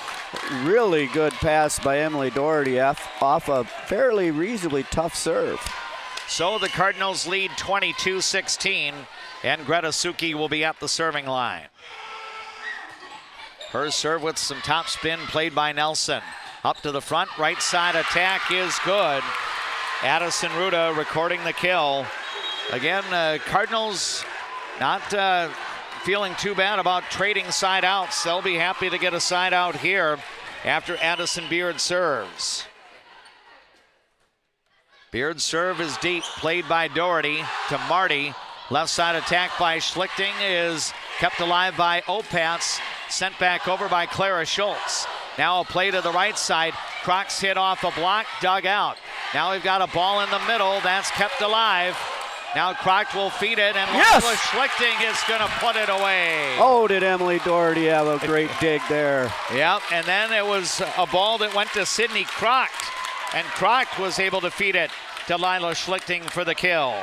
really good pass by Emily Doherty off a fairly reasonably tough serve. So the Cardinals lead 22-16, and Greta Suki will be at the serving line. Her serve with some top spin played by Nelson. Up to the front, right side attack is good. Addison Ruda recording the kill. Again, Cardinals not feeling too bad about trading side outs. They'll be happy to get a side out here after Addison Beard serves. Beard's serve is deep, played by Doherty to Marty. Left side attack by Schlichting is kept alive by Opatz. Sent back over by Clara Schultz. Now a play to the right side. Crocs hit off a block, dug out. Now we've got a ball in the middle that's kept alive. Now Croc will feed it, and Lila Schlichting is going to put it away. Oh, did Emily Doherty have a great dig there. Yep, and then it was a ball that went to Sydney Croc, and Croc was able to feed it to Lila Schlichting for the kill.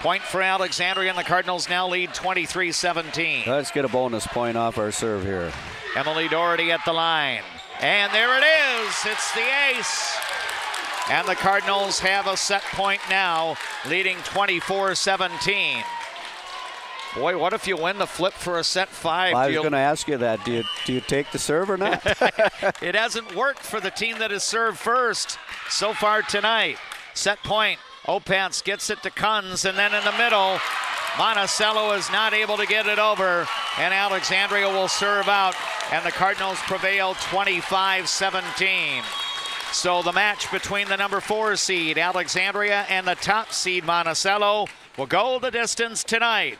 Point for Alexandria, and the Cardinals now lead 23-17. Let's get a bonus point off our serve here. Emily Doherty at the line. And there it is. It's the ace. And the Cardinals have a set point now, leading 24-17. Boy, what if you win the flip for a set 5? I was going to ask you that. Do you take the serve or not? It hasn't worked for the team that has served first so far tonight. Set point. Opatz gets it to Kunz, and then in the middle, Monticello is not able to get it over, and Alexandria will serve out, and the Cardinals prevail 25-17. So the match between the number 4 seed, Alexandria, and the top seed, Monticello, will go the distance tonight.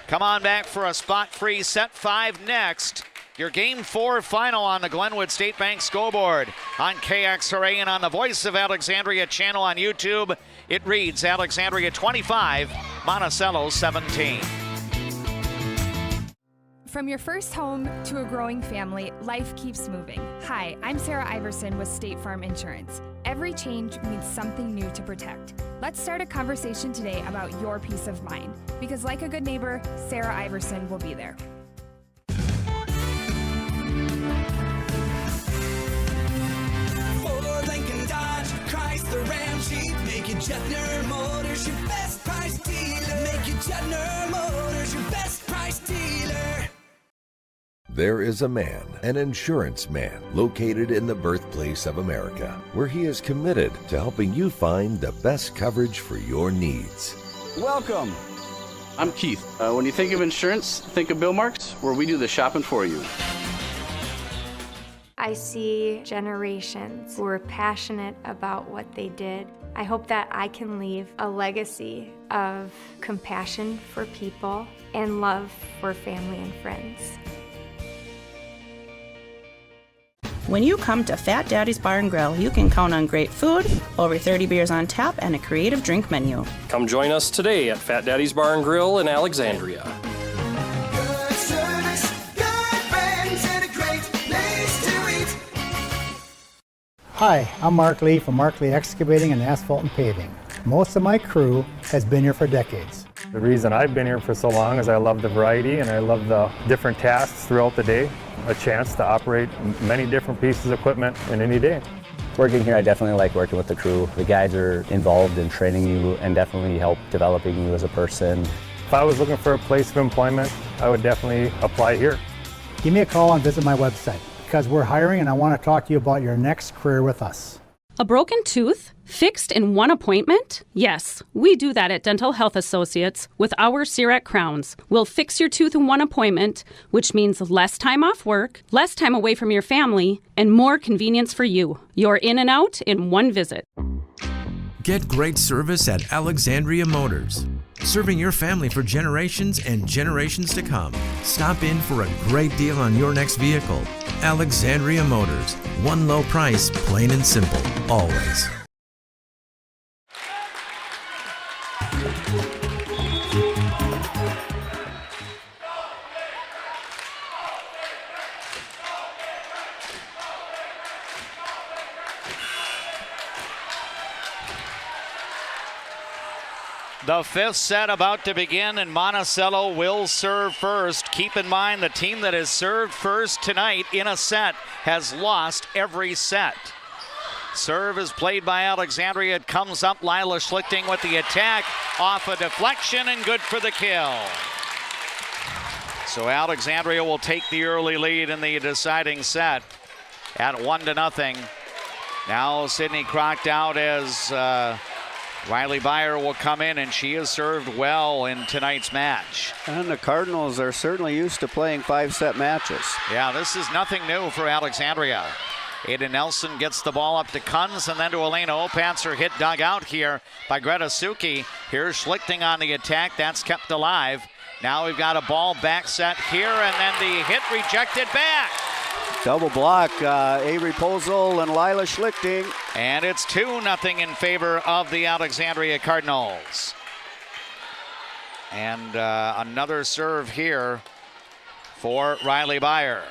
Come on back for a spot-free set 5 next. Your Game 4 final on the Glenwood State Bank scoreboard on KXRA and on the Voice of Alexandria channel on YouTube. It reads Alexandria 25, Monticello 17. From your first home to a growing family, life keeps moving. Hi, I'm Sarah Iverson with State Farm Insurance. Every change means something new to protect. Let's start a conversation today about your peace of mind, because like a good neighbor, Sarah Iverson will be there. Make it Jetner Motors your best price dealer. Make it Jetner Motors your best price dealer. There is a man, an insurance man, located in the birthplace of America, where he is committed to helping you find the best coverage for your needs. Welcome. I'm Keith. When you think of insurance, think of Bill Marks, where we do the shopping for you. I see generations who are passionate about what they did. I hope that I can leave a legacy of compassion for people and love for family and friends. When you come to Fat Daddy's Bar and Grill, you can count on great food, over 30 beers on tap, and a creative drink menu. Come join us today at Fat Daddy's Bar and Grill in Alexandria. Good service, good friends, and a great place to eat. Hi, I'm Mark Lee from Mark Lee Excavating and Asphalt and Paving. Most of my crew has been here for decades. The reason I've been here for so long is I love the variety and I love the different tasks throughout the day. A chance to operate many different pieces of equipment in any day. Working here, I definitely like working with the crew. The guys are involved in training you and definitely help developing you as a person. If I was looking for a place of employment, I would definitely apply here. Give me a call and visit my website because we're hiring and I want to talk to you about your next career with us. A broken tooth? Fixed in one appointment? Yes, we do that at Dental Health Associates with our CEREC crowns. We'll fix your tooth in one appointment, which means less time off work, less time away from your family, and more convenience for you. You're in and out in one visit. Get great service at Alexandria Motors. Serving your family for generations and generations to come. Stop in for a great deal on your next vehicle. Alexandria Motors. One low price, plain and simple, always. The fifth set about to begin, and Monticello will serve first. Keep in mind, the team that has served first tonight in a set has lost every set. Serve is played by Alexandria. It comes up. Lila Schlichting with the attack. Off a deflection and good for the kill. So Alexandria will take the early lead in the deciding set at 1-0. Now Sydney Crocked out as Riley Beyer will come in, and she has served well in tonight's match. And the Cardinals are certainly used to playing 5-set matches. Yeah, this is nothing new for Alexandria. Ada Nelson gets the ball up to Kunz and then to Elena Opatz. Her hit dug out here by Greta Suki. Here's Schlichting on the attack. That's kept alive. Now we've got a ball back set here, and then the hit rejected back. Double block, Avery Posel and Lila Schlichting. And it's 2-0 in favor of the Alexandria Cardinals. And another serve here for Riley Beyer.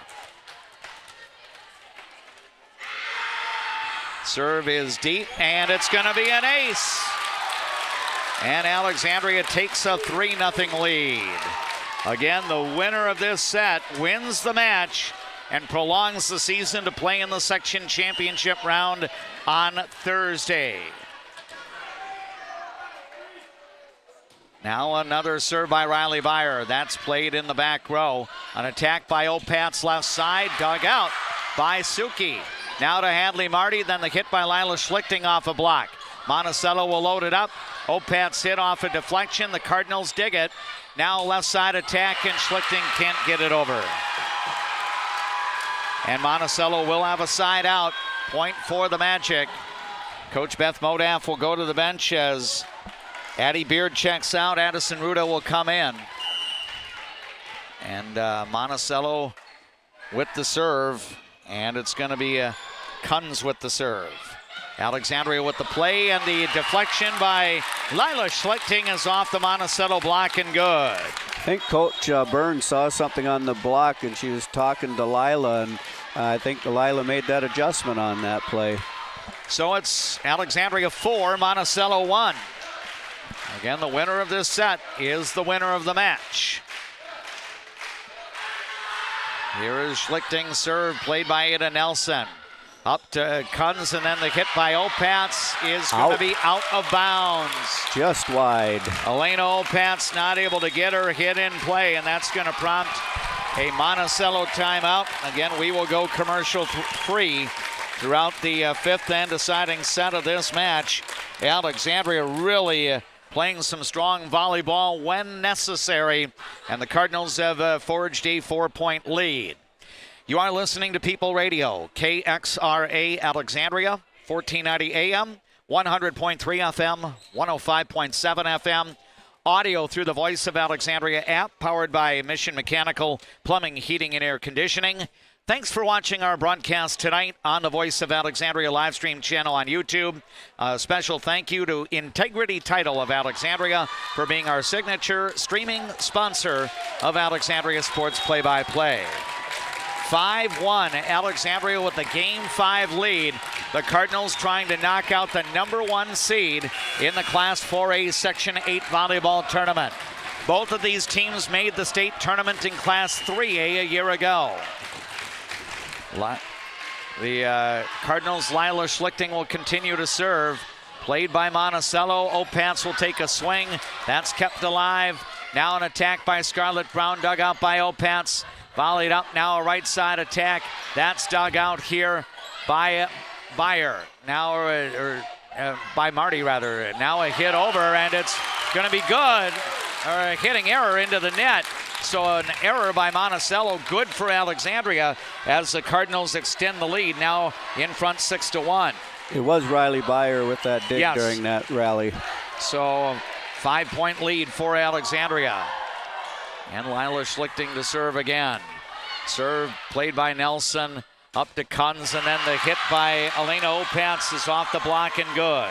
Serve is deep, and it's going to be an ace. And Alexandria takes a 3-0 lead. Again, the winner of this set wins the match and prolongs the season to play in the section championship round on Thursday. Now another serve by Riley Beyer. That's played in the back row. An attack by Opatz left side, dug out by Suki. Now to Hadley Marty, then the hit by Lila Schlichting off a block. Monticello will load it up. Opatz hit off a deflection. The Cardinals dig it. Now left side attack, and Schlichting can't get it over. And Monticello will have a side out. Point for the Magic. Coach Beth Modaff will go to the bench as Addie Beard checks out. Addison Ruda will come in. And Monticello with the serve. And it's going to be Kunz with the serve. Alexandria with the play, and the deflection by Lila Schlichting is off the Monticello block and good. I think Coach Burns saw something on the block, and she was talking to Lila, and I think Lila made that adjustment on that play. So it's Alexandria 4, Monticello 1. Again, the winner of this set is the winner of the match. Here is Schlichting's serve, played by Ada Nelson. Up to Kunz, and then the hit by Opatz is going to be out of bounds. Just wide. Elena Opatz not able to get her hit in play, and that's going to prompt a Monticello timeout. Again, we will go commercial free throughout the fifth and deciding set of this match. Alexandria really playing some strong volleyball when necessary, and the Cardinals have forged a 4-point lead. You are listening to People Radio, KXRA Alexandria, 1490 AM, 100.3 FM, 105.7 FM. Audio through the Voice of Alexandria app, powered by Mission Mechanical, Plumbing, Heating, and Air Conditioning. Thanks for watching our broadcast tonight on the Voice of Alexandria live stream channel on YouTube. A special thank you to Integrity Title of Alexandria for being our signature streaming sponsor of Alexandria Sports Play-by-Play. 5-1, Alexandria with the Game 5 lead. The Cardinals trying to knock out the #1 seed in the Class 4A Section 8 volleyball tournament. Both of these teams made the state tournament in Class 3A a year ago. The Cardinals' Lila Schlichting will continue to serve. Played by Monticello. Opatz will take a swing. That's kept alive. Now an attack by Scarlett Brown, dug out by Opatz. Volleyed up, now a right side attack. That's dug out here by Beyer. Now, by Marty rather. Now a hit over, and it's going to be good. Or a hitting error into the net. So an error by Monticello, good for Alexandria as the Cardinals extend the lead, now in front 6-1. It was Riley Beyer with that dig during that rally. So 5-point lead for Alexandria. And Lila Schlichting to serve again. Serve played by Nelson, up to Kunz, and then the hit by Elena Opatz is off the block and good.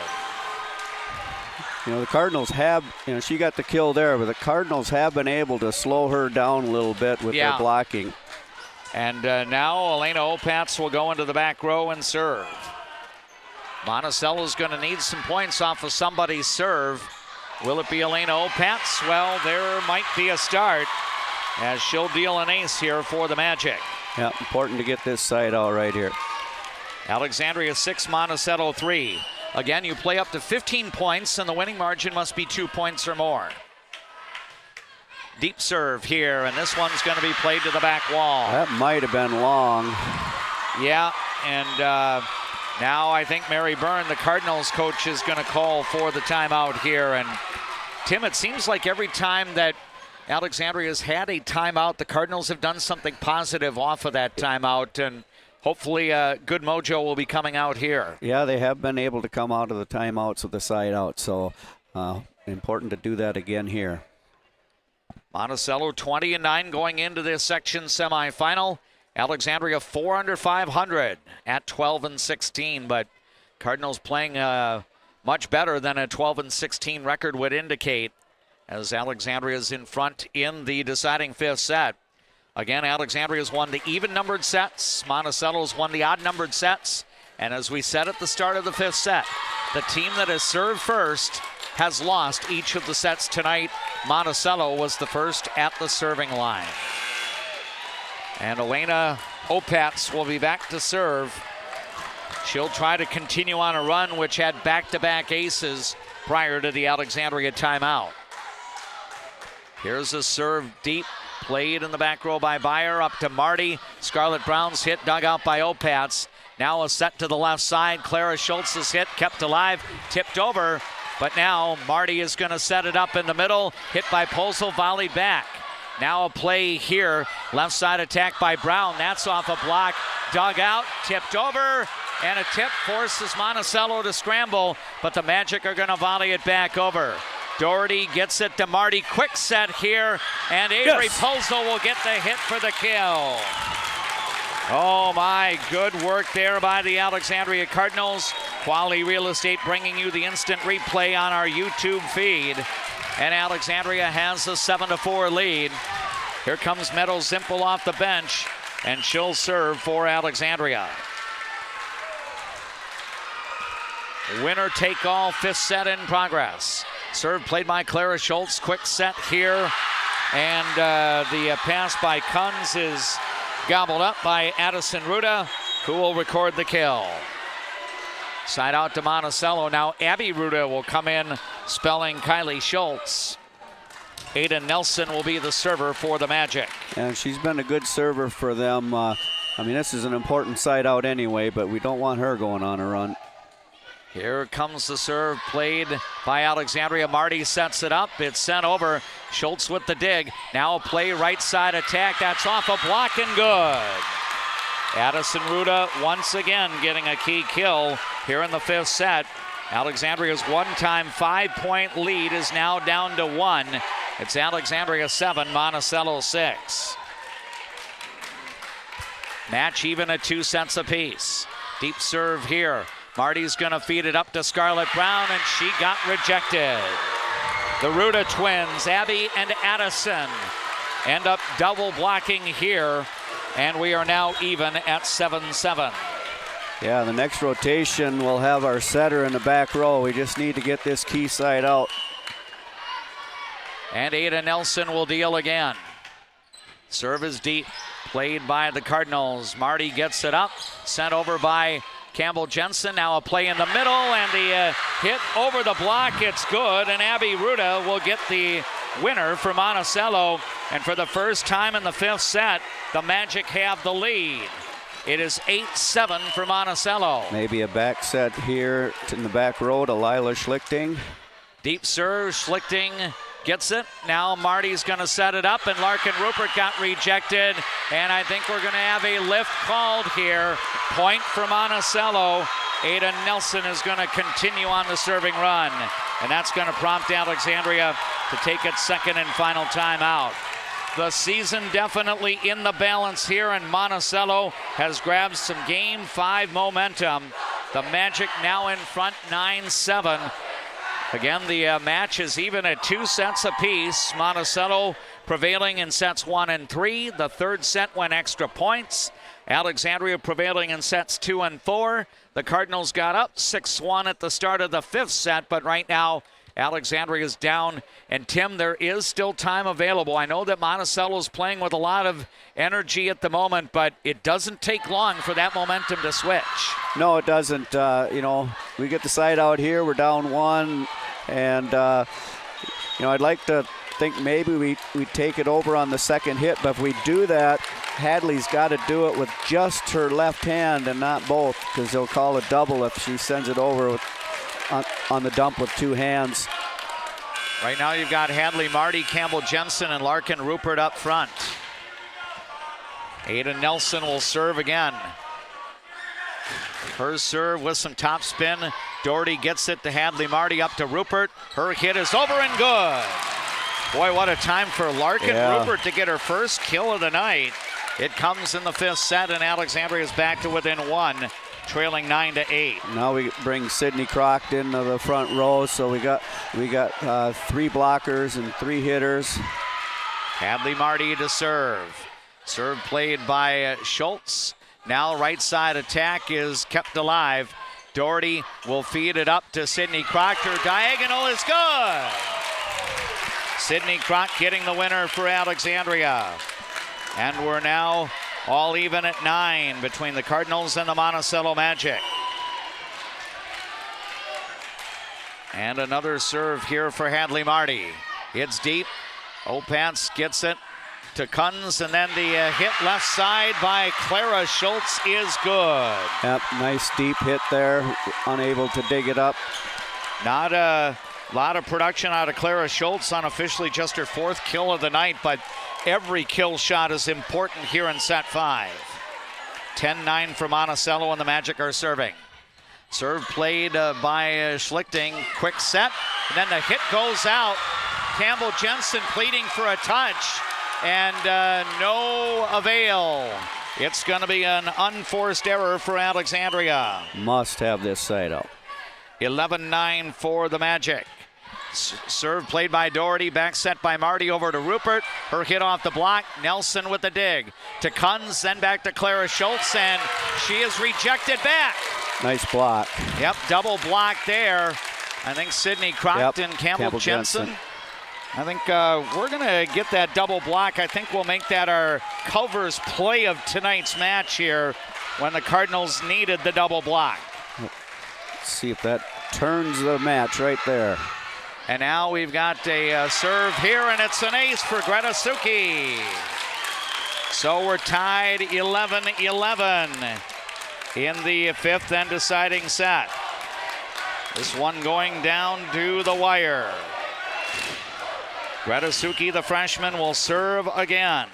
You know, the Cardinals have, she got the kill there, but the Cardinals have been able to slow her down a little bit with their blocking. And now Elena Opatz will go into the back row and serve. Monticello's going to need some points off of somebody's serve. Will it be Elena Opatz? Well, there might be a start as she'll deal an ace here for the Magic. Yeah, important to get this side all right here. Alexandria 6, Monticello 3. Again, you play up to 15 points, and the winning margin must be 2 points or more. Deep serve here, and this one's going to be played to the back wall. That might have been long. Yeah, and now I think Mary Byrne, the Cardinals coach, is going to call for the timeout here. And Tim, it seems like every time that Alexandria's had a timeout, the Cardinals have done something positive off of that timeout, and hopefully good mojo will be coming out here. Yeah, they have been able to come out of the timeouts with the side out, so important to do that again here. Monticello 20-9 going into this section semifinal. Alexandria 4 under 500 at 12-16, but Cardinals playing much better than a 12-16 record would indicate, as Alexandria's in front in the deciding fifth set. Again, Alexandria's won the even-numbered sets. Monticello's won the odd-numbered sets. And as we said at the start of the fifth set, the team that has served first has lost each of the sets tonight. Monticello was the first at the serving line. And Elena Opatz will be back to serve. She'll try to continue on a run which had back-to-back aces prior to the Alexandria timeout. Here's a serve deep. Played in the back row by Beyer, up to Marty. Scarlett Brown's hit dug out by Opatz. Now a set to the left side. Clara Schultz's hit kept alive, tipped over. But now Marty is going to set it up in the middle. Hit by Posel, volleyed back. Now a play here. Left side attack by Brown. That's off a block. Dug out, tipped over. And a tip forces Monticello to scramble. But the Magic are going to volley it back over. Doherty gets it to Marty. Quick set here, and Avery Posel will get the hit for the kill. Oh my, good work there by the Alexandria Cardinals. Quality Real Estate bringing you the instant replay on our YouTube feed. And Alexandria has a 7-4 lead. Here comes Meadows Zimpel off the bench, and she'll serve for Alexandria. Winner take all, fifth set in progress. Serve played by Clara Schultz. Quick set here. And the pass by Kunz is gobbled up by Addison Ruda, who will record the kill. Side out to Monticello. Now Abby Ruda will come in, spelling Kylie Schultz. Ada Nelson will be the server for the Magic. And she's been a good server for them. I mean, this is an important side out anyway, but we don't want her going on a run. Here comes the serve played by Alexandria. Marty sets it up. It's sent over. Schultz with the dig. Now a play right side attack. That's off a block and good. Addison Ruda once again getting a key kill here in the fifth set. Alexandria's one-time 5-point lead is now down to 1. It's Alexandria 7, Monticello 6. Match even at 2 sets apiece. Deep serve here. Marty's going to feed it up to Scarlett Brown, and she got rejected. The Ruda twins, Abby and Addison, end up double blocking here And we are now even at 7-7. Yeah, the next rotation we'll have our setter in the back row. We just need to get this key side out. And Ada Nelson will deal again. Serve is deep, played by the Cardinals. Marty gets it up, sent over by Campbell Jensen. Now a play in the middle, and the hit over the block. It's good, and Abby Ruda will get the winner for Monticello. And for the first time in the fifth set, the Magic have the lead. It is 8-7 for Monticello. Maybe a back set here in the back row to Lila Schlichting. Deep serve, Schlichting gets it. Now Marty's going to set it up, and Larkin Rupert got rejected. And I think we're going to have a lift called here. Point for Monticello. Ada Nelson is going to continue on the serving run. And that's going to prompt Alexandria to take its second and final timeout. The season definitely in the balance here, and Monticello has grabbed some Game 5 momentum. The Magic now in front 9-7. Again, the match is even at 2 sets apiece. Monticello prevailing in sets 1 and 3. The third set went extra points. Alexandria prevailing in sets 2 and 4. The Cardinals got up 6-1 at the start of the fifth set, but right now Alexandria is down. And Tim, there is still time available. I know that Monticello is playing with a lot of energy at the moment, but it doesn't take long for that momentum to switch. No, it doesn't. We get the side out here. We're down 1, and I'd like to think maybe we take it over on the second hit, but if we do that, Hadley's got to do it with just her left hand and not both, because they'll call a double if she sends it over on the dump with 2 hands. Right now you've got Hadley Marty, Campbell Jensen, and Larkin Rupert up front. Ada Nelson will serve again. Her serve with some top spin. Doherty gets it to Hadley Marty, up to Rupert. Her hit is over and good. Boy, what a time for Larkin Rupert to get her first kill of the night. It comes in the fifth set, and Alexandria is back to within 1. Trailing 9-8. Now we bring Sydney Crockton into the front row, so we got 3 blockers and 3 hitters. Hadley Marty to serve. Serve played by Schultz. Now right side attack is kept alive. Doherty will feed it up to Sydney Crocker. Diagonal is good. Sydney Crock getting the winner for Alexandria. And we're now all even at 9 between the Cardinals and the Monticello Magic. And another serve here for Hadley Marty. It's deep. Opatz gets it to Kunz, and then the hit left side by Clara Schultz is good. Yep, nice deep hit there. Unable to dig it up. Not a lot of production out of Clara Schultz, unofficially just her 4th kill of the night, but every kill shot is important here in set 5. 10-9 for Monticello, and the Magic are serving. Serve played by Schlichting. Quick set, and then the hit goes out. Campbell Jensen pleading for a touch, and no avail. It's going to be an unforced error for Alexandria. Must have this side out. 11-9 for the Magic. Serve played by Doherty, back set by Marty over to Rupert. Her hit off the block. Nelson with the dig. To Kunz, then back to Clara Schultz, and she is rejected back. Nice block. Yep, double block there. I think Sydney Crockton, Campbell Jensen. I think we're going to get that double block. I think we'll make that our Culver's play of tonight's match here when the Cardinals needed the double block. Let's see if that turns the match right there. And now we've got a serve here, and it's an ace for Greta Suki. So we're tied 11-11 in the fifth and deciding set. This one going down to the wire. Greta Suki, the freshman, will serve again.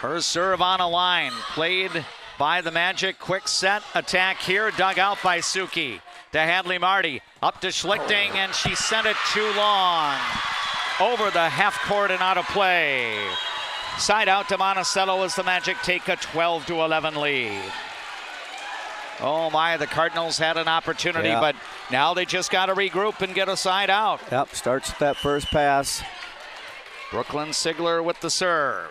Her serve on a line, played by the Magic. Quick set attack here, dug out by Suki. To Hadley Marty, up to Schlichting, and she sent it too long. Over the half court and out of play. Side out to Monticello as the Magic take a 12-11 lead. Oh my, the Cardinals had an opportunity, but now they just got to regroup and get a side out. Yep, starts with that first pass. Brooklyn Sigler with the serve.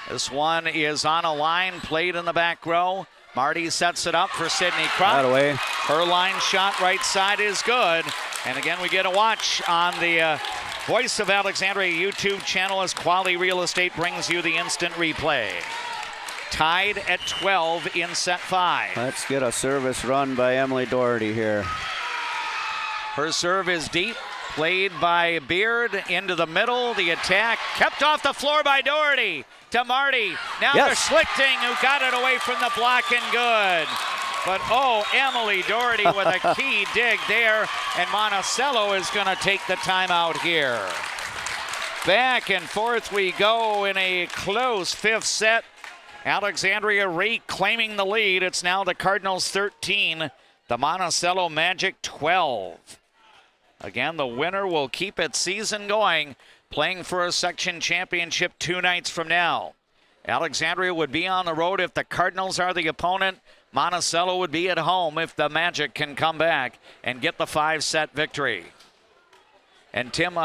This one is on a line, played in the back row. Marty sets it up for Sydney Crock. That away. Her line shot right side is good. And again, we get a watch on the Voice of Alexandria YouTube channel as Quality Real Estate brings you the instant replay. Tied at 12 in set 5. Let's get a service run by Emily Doherty here. Her serve is deep, played by Beard into the middle. The attack kept off the floor by Doherty to Marty. Now to Schlichting, who got it away from the block and good. But Emily Doherty with a key dig there, and Monticello is going to take the timeout here. Back and forth we go in a close 5th set. Alexandria reclaiming the lead. It's now the Cardinals 13, the Monticello Magic 12. Again, the winner will keep its season going, playing for a section championship 2 nights from now. Alexandria would be on the road if the Cardinals are the opponent. Monticello would be at home if the Magic can come back and get the 5-set victory. And Tim,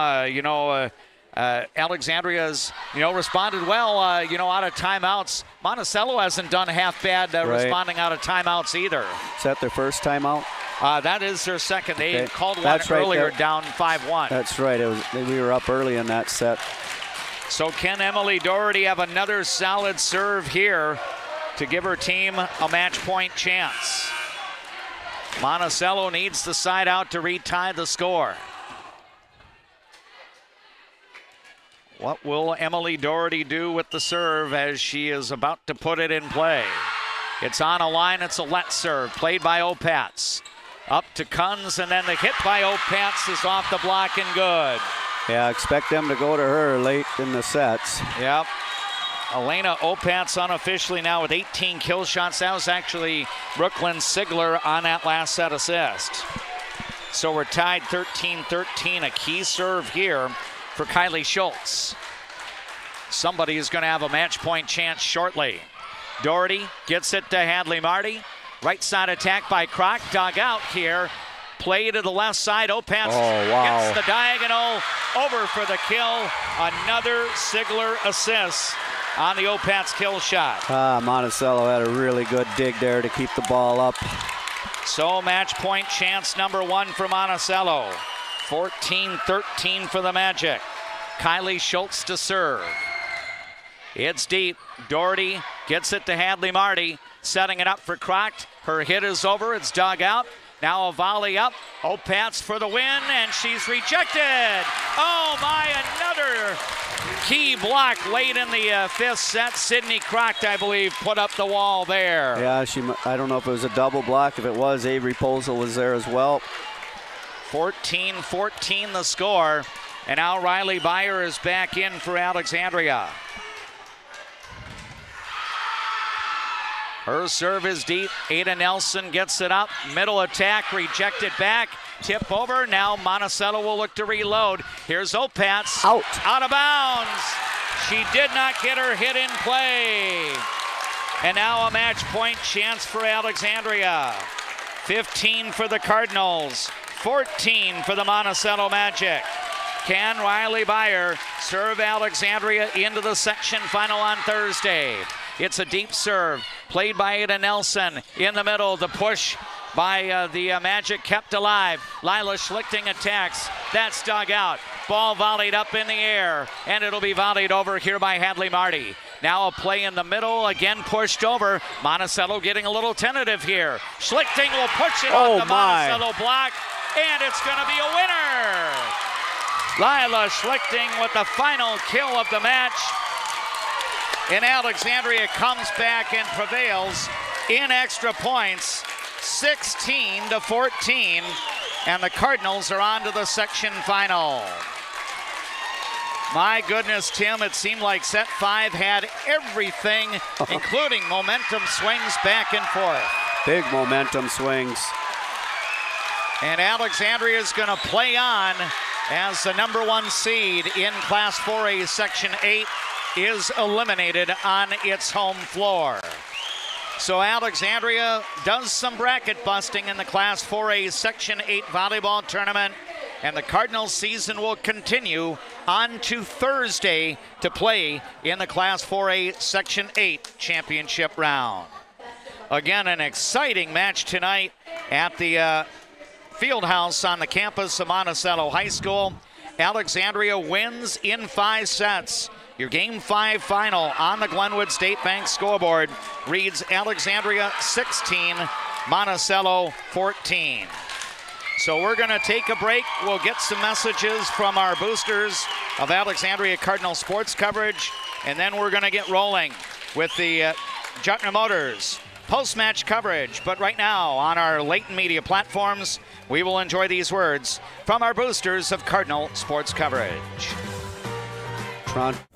Alexandria's, responded well, out of timeouts. Monticello hasn't done half bad responding out of timeouts either. Is that their first timeout? That is their second. They called one earlier down 5-1. That's right. We were up early in that set. So can Emily Doherty have another solid serve here to give her team a match point chance? Monticello needs the side out to retie the score. What will Emily Doherty do with the serve as she is about to put it in play? It's on a line. It's a let serve played by Opatz. Up to Kunz, and then the hit by Opatz is off the block and good. Yeah, expect them to go to her late in the sets. Yep. Elena Opatz unofficially now with 18 kill shots. That was actually Brooklyn Sigler on that last set assist. So we're tied 13-13. A key serve here for Kylie Schultz. Somebody is going to have a match point chance shortly. Doherty gets it to Hadley Marty. Right side attack by Kroc. Dug out here. Play to the left side. Opatz gets the diagonal over for the kill. Another Sigler assist on the Opatz kill shot. Monticello had a really good dig there to keep the ball up. So match point chance number 1 for Monticello. 14-13 for the Magic. Kylie Schultz to serve. It's deep. Doherty gets it to Hadley Marty. Setting it up for Kroc. Her hit is over. It's dug out. Now a volley up. Opatz for the win, and she's rejected. Oh my, another key block late in the 5th set. Sydney Kroc, I believe, put up the wall there. Yeah, I don't know if it was a double block. If it was, Avery Posel was there as well. 14-14 the score. And now Riley Byer is back in for Alexandria. Her serve is deep. Ada Nelson gets it up. Middle attack, rejected back. Tip over. Now Monticello will look to reload. Here's Opatz. Out of bounds. She did not get her hit in play. And now a match point chance for Alexandria. 15 for the Cardinals. 14 for the Monticello Magic. Can Riley Byer serve Alexandria into the section final on Thursday? It's a deep serve played by Ada Nelson in the middle. The push by the Magic kept alive. Lila Schlichting attacks. That's dug out. Ball volleyed up in the air, and it'll be volleyed over here by Hadley Marty. Now a play in the middle, again pushed over. Monticello getting a little tentative here. Schlichting will push it off the Monticello block, and it's going to be a winner. Lila Schlichting with the final kill of the match. And Alexandria comes back and prevails in extra points, 16-14, and the Cardinals are on to the section final. My goodness, Tim, it seemed like set 5 had everything, including momentum swings back and forth. Big momentum swings. And Alexandria is going to play on as the number 1 seed in Class 4A Section 8 is eliminated on its home floor. So Alexandria does some bracket busting in the Class 4A Section 8 volleyball tournament. and the Cardinals season will continue on to Thursday to play in the Class 4A Section 8 championship round. Again, an exciting match tonight at the field house on the campus of Monticello High School. Alexandria wins in 5 sets. Your Game 5 final on the Glenwood State Bank scoreboard reads Alexandria 16, Monticello 14. So we're going to take a break. We'll get some messages from our boosters of Alexandria Cardinal sports coverage, and then we're going to get rolling with the Jutner Motors post-match coverage. But right now on our Leighton Media platforms, we will enjoy these words from our boosters of Cardinal sports coverage.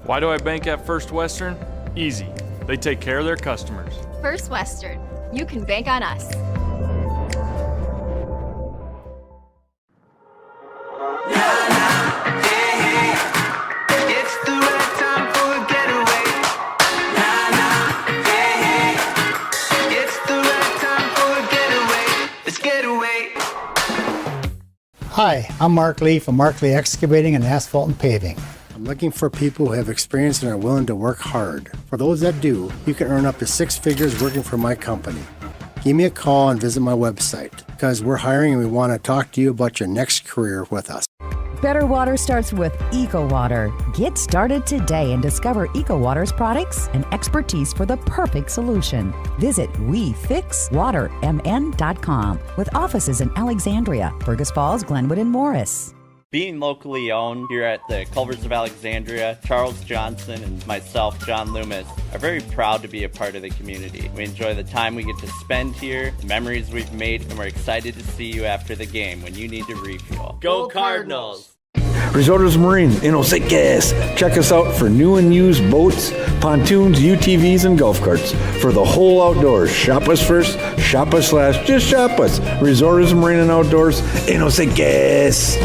Why do I bank at First Western? Easy. They take care of their customers. First Western. You can bank on us. Hi, I'm Mark Lee from Mark Lee Excavating and Asphalt and Paving. I'm looking for people who have experience and are willing to work hard. For those that do, you can earn up to 6 figures working for my company. Give me a call and visit my website because we're hiring and we want to talk to you about your next career with us. Better water starts with EcoWater. Get started today and discover EcoWater's products and expertise for the perfect solution. Visit WeFixWaterMN.com with offices in Alexandria, Fergus Falls, Glenwood, and Morris. Being locally owned here at the Culvers of Alexandria, Charles Johnson and myself, John Loomis, are very proud to be a part of the community. We enjoy the time we get to spend here, the memories we've made, and we're excited to see you after the game when you need to refuel. Go Cardinals! Resorters Marine in Osakis. Check us out for new and used boats, pontoons, UTVs, and golf carts. For the whole outdoors, shop us first, shop us last, just shop us. Resorters Marine and Outdoors in Osakis.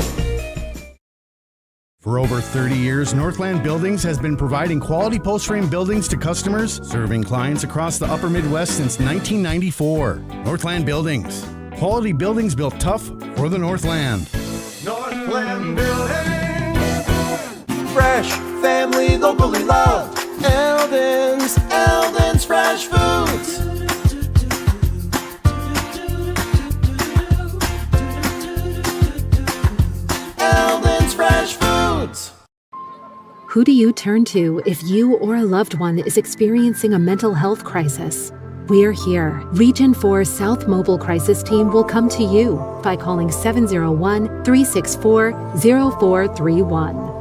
For over 30 years, Northland Buildings has been providing quality post-frame buildings to customers, serving clients across the upper Midwest since 1994. Northland Buildings. Quality buildings built tough for the Northland. Northland Building. Fresh, family, locally loved. Eldon's Fresh Foods. Eldon's Fresh Foods. Who do you turn to if you or a loved one is experiencing a mental health crisis? We're here. Region 4 South Mobile Crisis Team will come to you by calling 701-364-0431.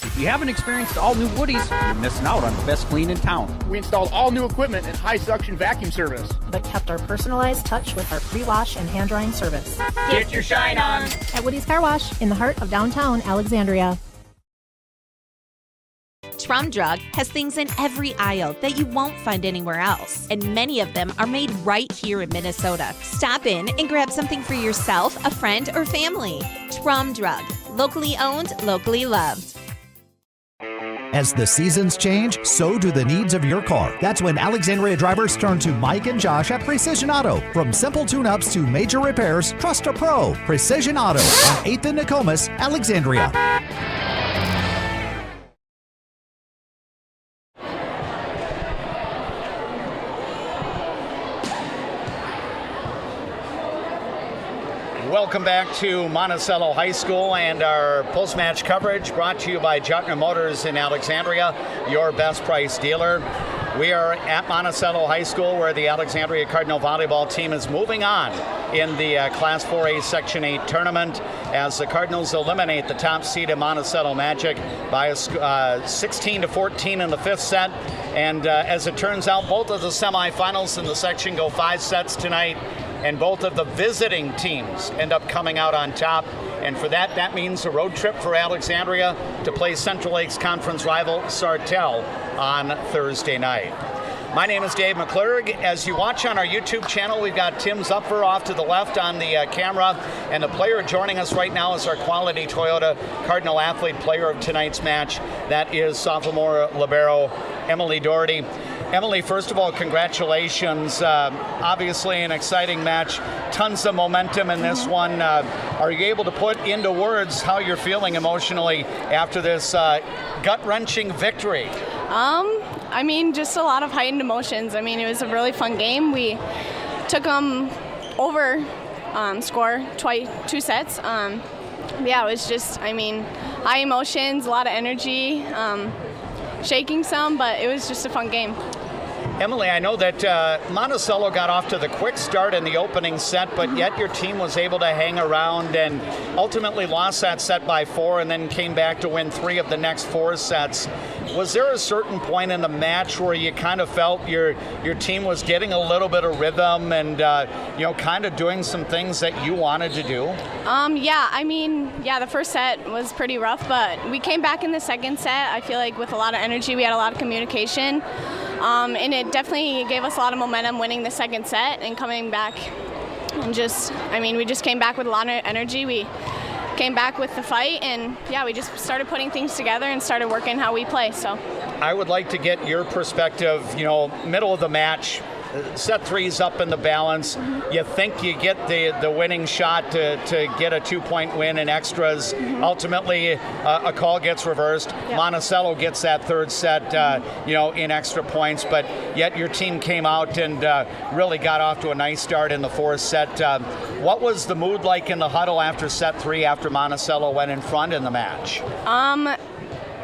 If you haven't experienced all new Woodies, you're missing out on the best clean in town. We installed all new equipment and high suction vacuum service, but kept our personalized touch with our pre-wash and hand drying service. Get your shine on at Woody's Car Wash in the heart of downtown Alexandria. Trum Drug has things in every aisle that you won't find anywhere else, and many of them are made right here in Minnesota. Stop in and grab something for yourself, a friend, or family. Trum Drug, locally owned, locally loved. As the seasons change, so do the needs of your car. That's when Alexandria drivers turn to Mike and Josh at Precision Auto. From simple tune-ups to major repairs, trust a pro. Precision Auto on 8th and Nokomis, Alexandria. Welcome back to Monticello High School and our post-match coverage brought to you by Jutner Motors in Alexandria, your best price dealer. We are at Monticello High School where the Alexandria Cardinal volleyball team is moving on in the Class 4A Section 8 tournament as the Cardinals eliminate the top seed in Monticello Magic by 16-14 in the 5th set. And as it turns out, both of the semifinals in the section go 5 sets tonight. And both of the visiting teams end up coming out on top. And for that, that means a road trip for Alexandria to play Central Lakes Conference rival Sartell on Thursday night. My name is Dave McClurg. As you watch on our YouTube channel, we've got Tim Zupfer off to the left on the camera. And the player joining us right now is our Quality Toyota Cardinal Athlete player of tonight's match. That is sophomore libero Emily Doherty. Emily, first of all, congratulations. Obviously an exciting match. Tons of momentum in this one. Are you able to put into words how you're feeling emotionally after this gut-wrenching victory? I mean, just a lot of heightened emotions. I mean, it was a really fun game. We took them over score two sets. Yeah, it was just, I mean, high emotions, a lot of energy, shaking some, but it was just a fun game. Emily, I know that Monticello got off to the quick start in the opening set, but yet your team was able to hang around and ultimately lost that set by 4 and then came back to win 3 of the next 4 sets. Was there a certain point in the match where you kind of felt your team was getting a little bit of rhythm and kind of doing some things that you wanted to do? Yeah, I mean, the first set was pretty rough, but we came back in the second set, I feel like with a lot of energy. We had a lot of communication. And it definitely gave us a lot of momentum winning the second set and coming back and we just came back with a lot of energy. We came back with the fight and we just started putting things together and started working how we play. So I would like to get your perspective, middle of the match, set 3's up in the balance. You think you get the winning shot to get a 2-point win in extras. Ultimately, a call gets reversed. Monticello gets that third set, in extra points. But yet your team came out and really got off to a nice start in the fourth set. What was the mood like in the huddle after set 3 after Monticello went in front in the match?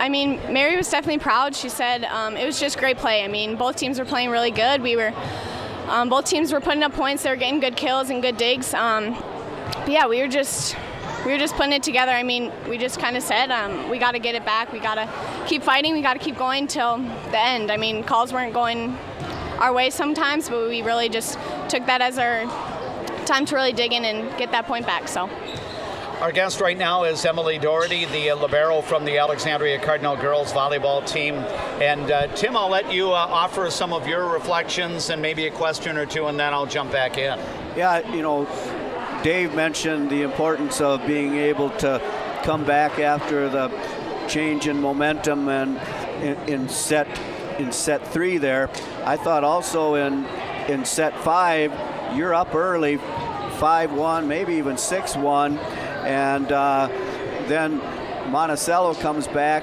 I mean, Mary was definitely proud. She said it was just great play. I mean, both teams were playing really good. Both teams were putting up points. They were getting good kills and good digs. But we were just putting it together. I mean, we just kind of said we got to get it back. We got to keep fighting. We got to keep going till the end. I mean, calls weren't going our way sometimes, but we really just took that as our time to really dig in and get that point back. So. Our guest right now is Emily Doherty, the libero from the Alexandria Cardinal girls volleyball team. And Tim, I'll let you offer some of your reflections and maybe a question or two, and then I'll jump back in. Yeah, Dave mentioned the importance of being able to come back after the change in momentum and in set 3 there. I thought also in set 5, you're up early, 5-1, maybe even 6-1. And then Monticello comes back,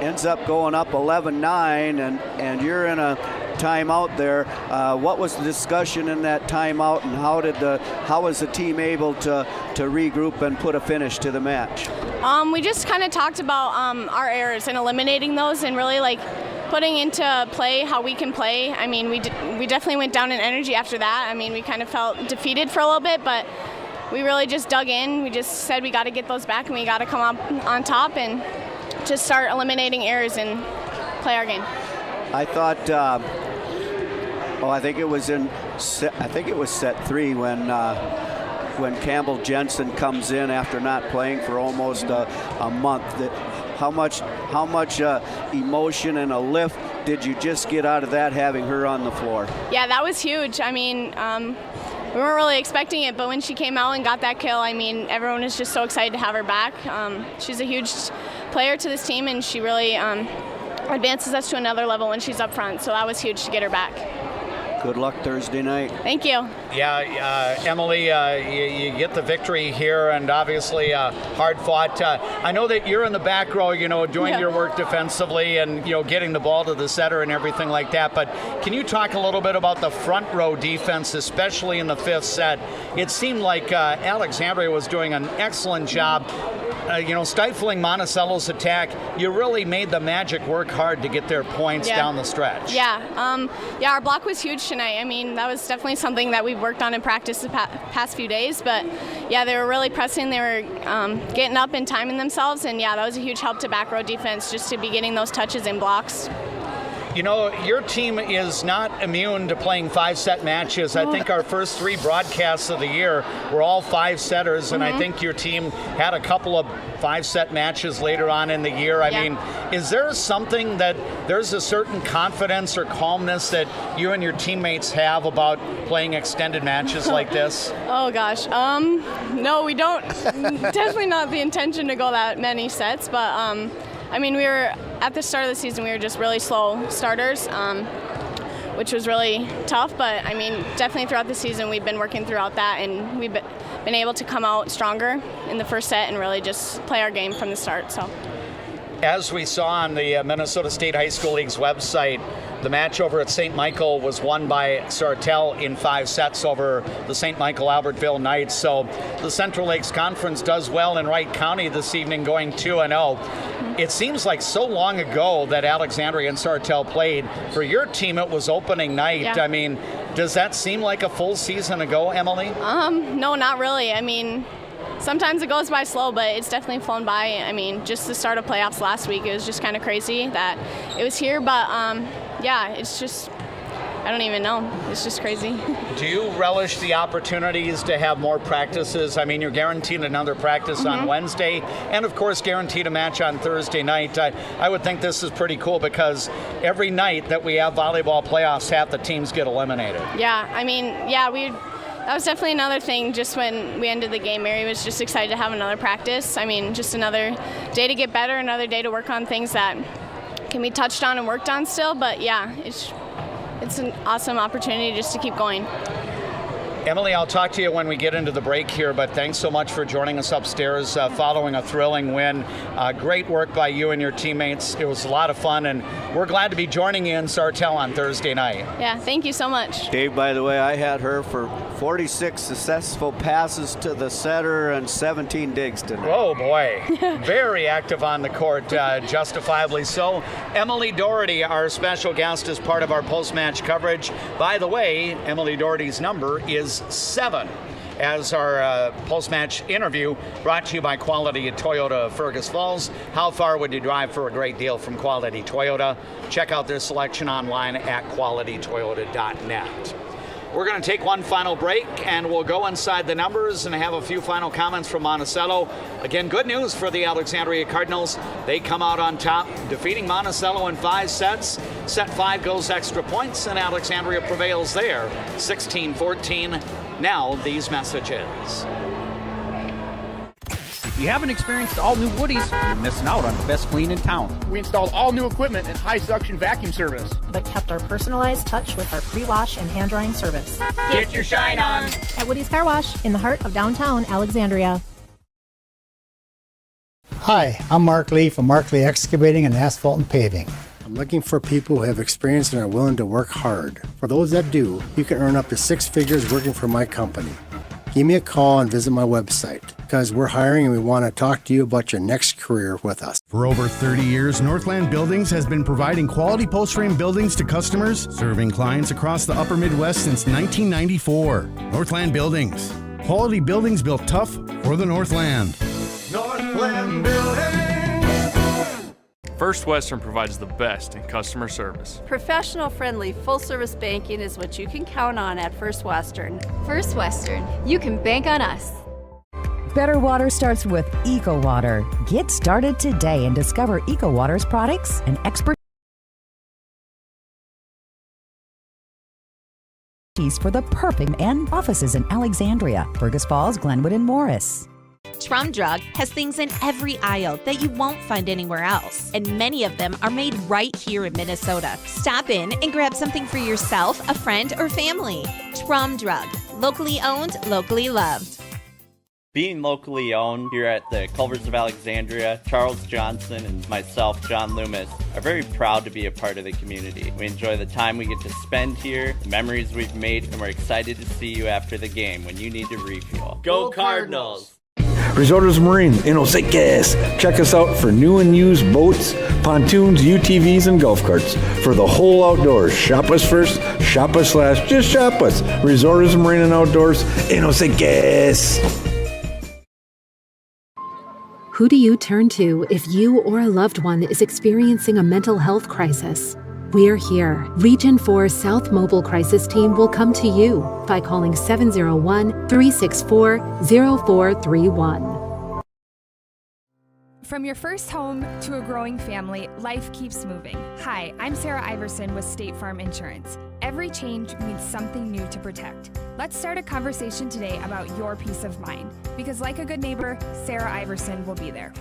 ends up going up 11-9, and you're in a timeout there. What was the discussion in that timeout, and how was the team able to regroup and put a finish to the match? We just kind of talked about our errors and eliminating those, and really putting into play how we can play. I mean, we definitely went down in energy after that. I mean, we kind of felt defeated for a little bit, but we really just dug in. We just said we got to get those back and we got to come up on top and just start eliminating errors and play our game. I thought, I think it was set 3 when Campbell Jensen comes in after not playing for almost a month. How much emotion and a lift did you just get out of that having her on the floor? Yeah, that was huge. I mean, we weren't really expecting it, but when she came out and got that kill, I mean, everyone was just so excited to have her back. She's a huge player to this team, and she really advances us to another level when she's up front, so that was huge to get her back. Good luck Thursday night. Thank you. Yeah, Emily, you get the victory here, and obviously hard fought. I know that you're in the back row, doing your work defensively and, getting the ball to the setter and everything like that. But can you talk a little bit about the front row defense, especially in the 5th set? It seemed like Alexandria was doing an excellent job, stifling Monticello's attack. You really made the Magic work hard to get their points down the stretch. Yeah, our block was huge tonight. I mean, that was definitely something that we've worked on in practice the past few days. But they were really pressing. They were getting up and timing themselves, and that was a huge help to back row defense just to be getting those touches in blocks. Your team is not immune to playing 5-set matches. I think our first 3 broadcasts of the year were all 5-setters, and I think your team had a couple of 5-set matches later on in the year. I mean, is there something that there's a certain confidence or calmness that you and your teammates have about playing extended matches like this? Oh gosh, no, we don't. Definitely not the intention to go that many sets, but I mean, at the start of the season, we were just really slow starters. which was really tough. But I mean, definitely throughout the season, we've been working throughout that, and we've been able to come out stronger in the first set and really just play our game from the start. So. As we saw on the Minnesota State High School League's website, the match over at St. Michael was won by Sartell in 5 sets over the St. Michael Albertville Knights. So the Central Lakes Conference does well in Wright County this evening, going 2-0. It seems like so long ago that Alexandria and Sartell played. For your team, it was opening night. Yeah. I mean, does that seem like a full season ago, Emily? No, not really. I mean, sometimes it goes by slow, but it's definitely flown by. I mean, just the start of playoffs last week, it was just kind of crazy that it was here. But yeah, it's just, I don't even know. It's just crazy. Do you relish the opportunities to have more practices? I mean, you're guaranteed another practice on Wednesday, and of course guaranteed a match on Thursday night. I would think this is pretty cool because every night that we have volleyball playoffs, half the teams get eliminated. Yeah, I mean, yeah, that was definitely another thing. Just when we ended the game, Mary was just excited to have another practice. I mean, just another day to get better, another day to work on things that can be touched on and worked on still. But yeah, it's an awesome opportunity just to keep going. Emily, I'll talk to you when we get into the break here, but thanks so much for joining us upstairs following a thrilling win. Great work by you and your teammates. It was a lot of fun, and we're glad to be joining you in Sartell on Thursday night. Yeah, thank you so much. Dave, by the way, I had her for 46 successful passes to the setter and 17 digs tonight. Oh, boy. Very active on the court, justifiably so. Emily Doherty, our special guest, is part of our post-match coverage. By the way, Emily Doherty's number is 7. As our post-match interview brought to you by Quality Toyota of Fergus Falls. How far would you drive for a great deal from Quality Toyota? Check out their selection online at qualitytoyota.net. We're going to take one final break, and we'll go inside the numbers and have a few final comments from Monticello. Again, good news for the Alexandria Cardinals. They come out on top, defeating Monticello in 5 sets. Set 5 goes extra points, and Alexandria prevails there, 16-14. Now, these messages. If you haven't experienced all new Woodies, you're missing out on the best clean in town. We installed all new equipment and high suction vacuum service. But kept our personalized touch with our pre-wash and hand drying service. Get your shine on At Woody's Car Wash in the heart of downtown Alexandria. Hi, I'm Mark Lee from Mark Lee Excavating and Asphalt and Paving. I'm looking for people who have experience and are willing to work hard. For those that do, you can earn up to 6 figures working for my company. Give me a call and visit my website because we're hiring and we want to talk to you about your next career with us. For over 30 years, Northland Buildings has been providing quality post-frame buildings to customers, serving clients across the upper Midwest since 1994. Northland Buildings. Quality buildings built tough for the Northland. Northland Building. First Western provides the best in customer service. Professional, friendly, full-service banking is what you can count on at First Western. First Western, you can bank on us. Better water starts with Eco Water. Get started today and discover Eco Water's products and expertise for the perfect and offices in Alexandria, Fergus Falls, Glenwood, and Morris. Trum Drug has things in every aisle that you won't find anywhere else, and many of them are made right here in Minnesota. Stop in and grab something for yourself, a friend, or family. Trum Drug, locally owned, locally loved. Being locally owned here at the Culvers of Alexandria, Charles Johnson and myself, John Loomis, are very proud to be a part of the community. We enjoy the time we get to spend here, the memories we've made, and we're excited to see you after the game when you need to refuel. Go Cardinals! Resorters Marine in Gas. Check us out for new and used boats, pontoons, UTVs, and golf carts. For the whole outdoors, shop us first, shop us last, just shop us. Resorters Marine and Outdoors in Gas. Who do you turn to if you or a loved one is experiencing a mental health crisis? We're here. Region 4 South Mobile Crisis Team will come to you by calling 701-364-0431. From your first home to a growing family, life keeps moving. Hi, I'm Sarah Iverson with State Farm Insurance. Every change means something new to protect. Let's start a conversation today about your peace of mind, because like a good neighbor, Sarah Iverson will be there.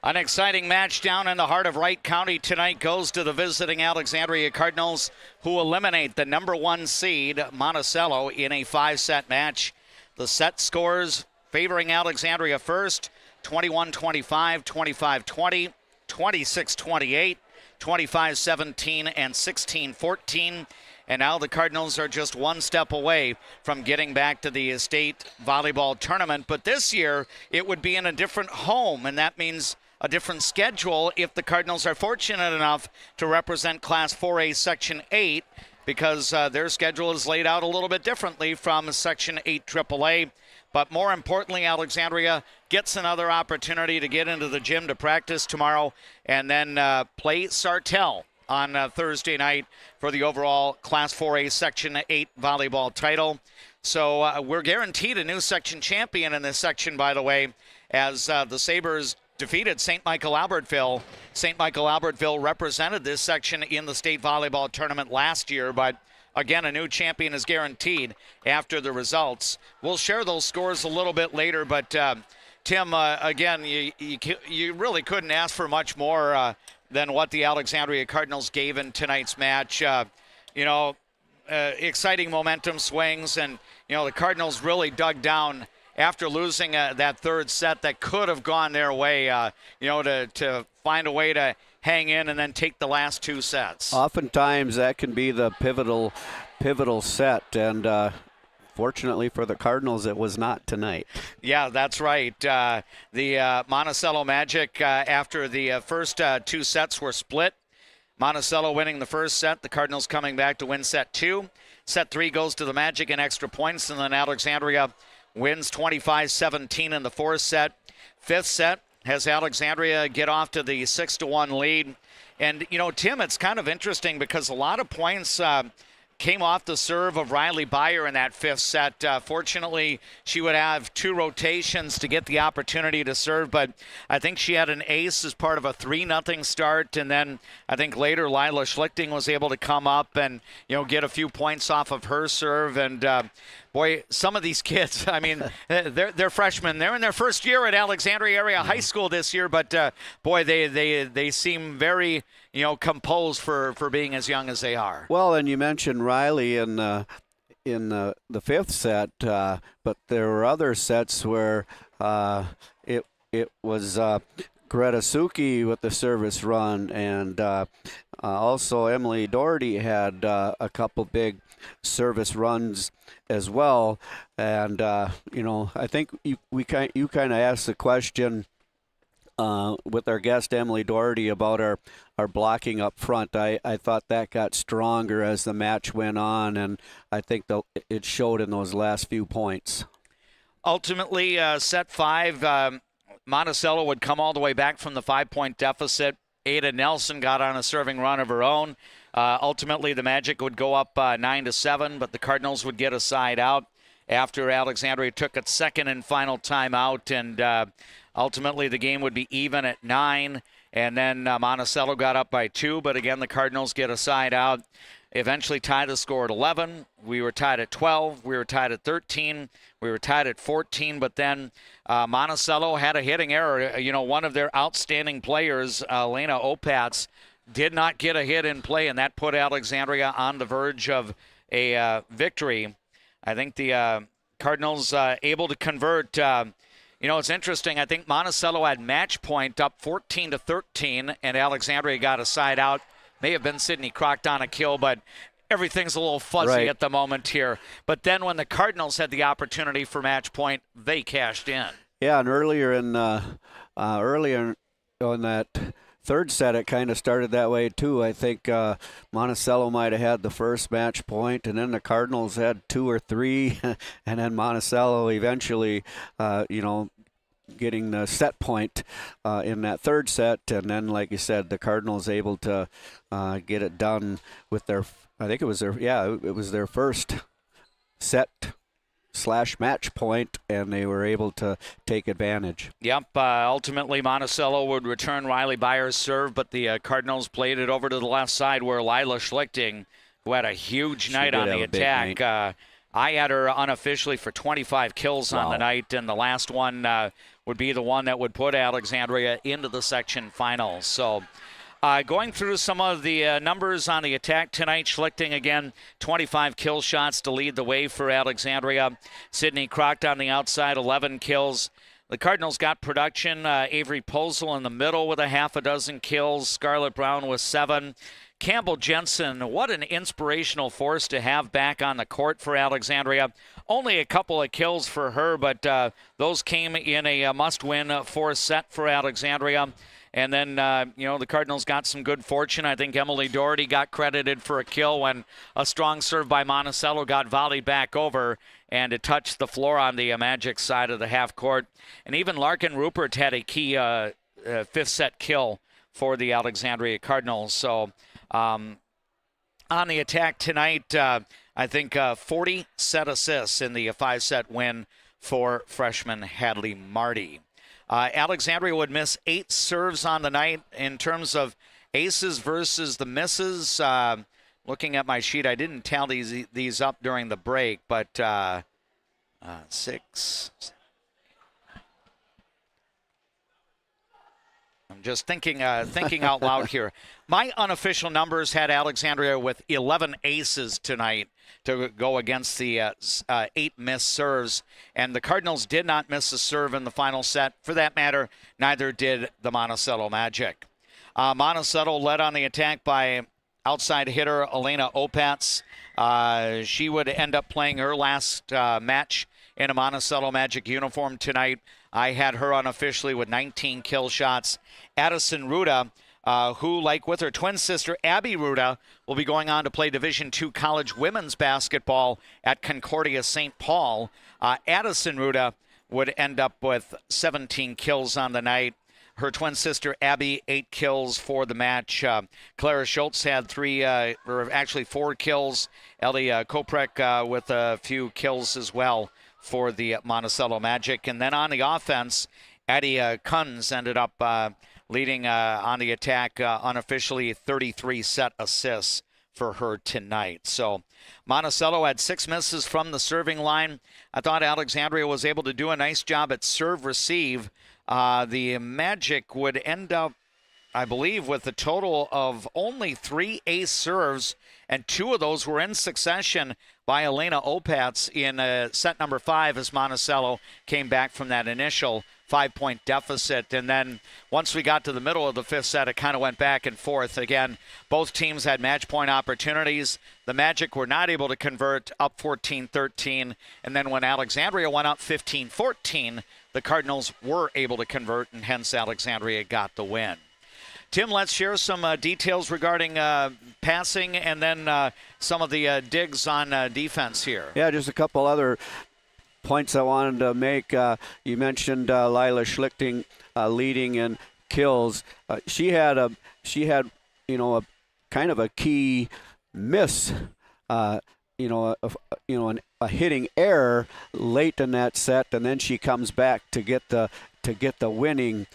An exciting match down in the heart of Wright County tonight goes to the visiting Alexandria Cardinals, who eliminate the number 1 seed, Monticello, in a 5-set match. The set scores favoring Alexandria first, 21-25, 25-20, 26-28, 25-17, and 16-14. And now the Cardinals are just one step away from getting back to the state volleyball tournament. But this year, it would be in a different home, and that means a different schedule if the Cardinals are fortunate enough to represent Class 4A Section 8, because their schedule is laid out a little bit differently from Section 8 AAA. But more importantly, Alexandria gets another opportunity to get into the gym to practice tomorrow and then play Sartell on Thursday night for the overall Class 4A Section 8 volleyball title. So we're guaranteed a new section champion in this section, by the way, as the Sabres defeated St. Michael Albertville. St. Michael Albertville represented this section in the state volleyball tournament last year, but again, a new champion is guaranteed after the results. We'll share those scores a little bit later, but Tim, again, you really couldn't ask for much more than what the Alexandria Cardinals gave in tonight's match. Exciting momentum swings, and the Cardinals really dug down after losing that third set that could have gone their way, to find a way to hang in and then take the last 2 sets. Oftentimes that can be the pivotal set, and fortunately for the Cardinals, it was not tonight. Yeah, that's right. The Monticello Magic, after the first 2 sets were split, Monticello winning the first set, the Cardinals coming back to win set 2. Set 3 goes to the Magic in extra points, and then Alexandria wins 25-17 in the 4th set. 5th set has Alexandria get off to the 6-1 lead. And, Tim, it's kind of interesting because a lot of points came off the serve of Riley Byer in that 5th set. Fortunately, she would have 2 rotations to get the opportunity to serve, but I think she had an ace as part of a 3-0 start, and then I think later Lila Schlichting was able to come up and, get a few points off of her serve. And boy, some of these kids, I mean, they're freshmen. They're in their first year at Alexandria Area High School this year, but boy, they seem very, composed for being as young as they are. Well, and you mentioned Riley in the 5th set, but there were other sets where it was Greta Suki with the service run, and also Emily Doherty had a couple big service runs as well. And I think you kind of asked the question with our guest Emily Doherty about our blocking up front. I thought that got stronger as the match went on, and I think it showed in those last few points. Ultimately, set 5, Monticello would come all the way back from the 5-point deficit. Ada Nelson got on a serving run of her own. Ultimately, the Magic would go up 9-7, but the Cardinals would get a side out after Alexandria took its second and final timeout, and ultimately the game would be even at 9, and then Monticello got up by 2, but again, the Cardinals get a side out. Eventually tied the score at 11. We were tied at 12. We were tied at 13. We were tied at 14, but then Monticello had a hitting error. One of their outstanding players, Elena Opatz, did not get a hit in play, and that put Alexandria on the verge of a victory. I think the Cardinals able to convert. It's interesting. I think Monticello had match point up 14-13, and Alexandria got a side out. May have been Sidney Crocked on a kill, but everything's a little fuzzy at the moment here. But then when the Cardinals had the opportunity for match point, they cashed in. Yeah, and earlier in that third set, it kind of started that way too. I think Monticello might have had the first match point, and then the Cardinals had 2 or 3, and then Monticello eventually, getting the set point in that third set, and then, like you said, the Cardinals able to get it done with their, I think it was their first set / match point, and they were able to take advantage. Yep. Ultimately, Monticello would return Riley Byers' serve, but the Cardinals played it over to the left side where Lila Schlichting, who had a huge night on the attack. I had her unofficially for 25 kills on the night, and the last one would be the one that would put Alexandria into the section finals. So going through some of the numbers on the attack tonight, Schlichting again, 25 kill shots to lead the way for Alexandria. Sydney Crockett on the outside, 11 kills. The Cardinals got production. Avery Posel in the middle with a half a dozen kills. Scarlett Brown with 7. Campbell Jensen, what an inspirational force to have back on the court for Alexandria. Only a couple of kills for her, but those came in a must-win fourth set for Alexandria. And then, the Cardinals got some good fortune. I think Emily Doherty got credited for a kill when a strong serve by Monticello got volleyed back over, and it touched the floor on the Magic side of the half court. And even Larkin Rupert had a key fifth set kill for the Alexandria Cardinals. So on the attack tonight, I think 40 set assists in the 5-set win for freshman Hadley Marty. Alexandria would miss 8 serves on the night. In terms of aces versus the misses, looking at my sheet, I didn't tally these up during the break, but 6. I'm just thinking out loud here. My unofficial numbers had Alexandria with 11 aces tonight to go against the 8 missed serves. And the Cardinals did not miss a serve in the final set. For that matter, neither did the Monticello Magic. Monticello led on the attack by outside hitter Elena Opatz. She would end up playing her last match in a Monticello Magic uniform tonight. I had her unofficially with 19 kill shots. Addison Ruda, who, like with her twin sister Abby Ruda, will be going on to play Division II college women's basketball at Concordia St. Paul. Addison Ruda would end up with 17 kills on the night. Her twin sister Abby, 8 kills for the match. Clara Schultz had 4 kills. Ellie Koprek with a few kills as well for the Monticello Magic. And then on the offense, Addie Kunz ended up leading on the attack unofficially, 33 set assists for her tonight. So Monticello had 6 misses from the serving line. I thought Alexandria was able to do a nice job at serve receive. The Magic would end up, I believe, with a total of only 3 ace serves, and 2 of those were in succession by Elena Opatz in set number 5 as Monticello came back from that initial 5-point deficit. And then once we got to the middle of the 5th set, it kind of went back and forth. Again, both teams had match point opportunities. The Magic were not able to convert, up 14-13. And then when Alexandria went up 15-14, the Cardinals were able to convert, and hence Alexandria got the win. Tim, let's share some details regarding passing and then some of the digs on defense here. Yeah, just a couple other points I wanted to make. You mentioned Lila Schlichting leading in kills. She had a kind of a key miss. A hitting error late in that set, and then she comes back to get the winning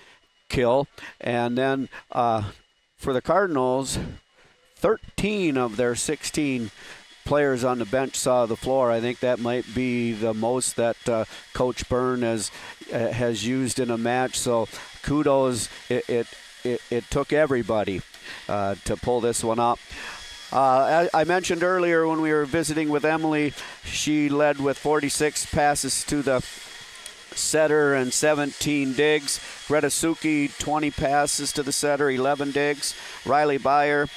kill. And then for the Cardinals, 13 of their 16 players on the bench saw the floor. I think that might be the most that Coach Byrne has used in a match. So kudos. It took everybody to pull this one up. I mentioned earlier when we were visiting with Emily, she led with 46 passes to the setter and 17 digs. Greta Suki, 20 passes to the setter, 11 digs. Riley Byer,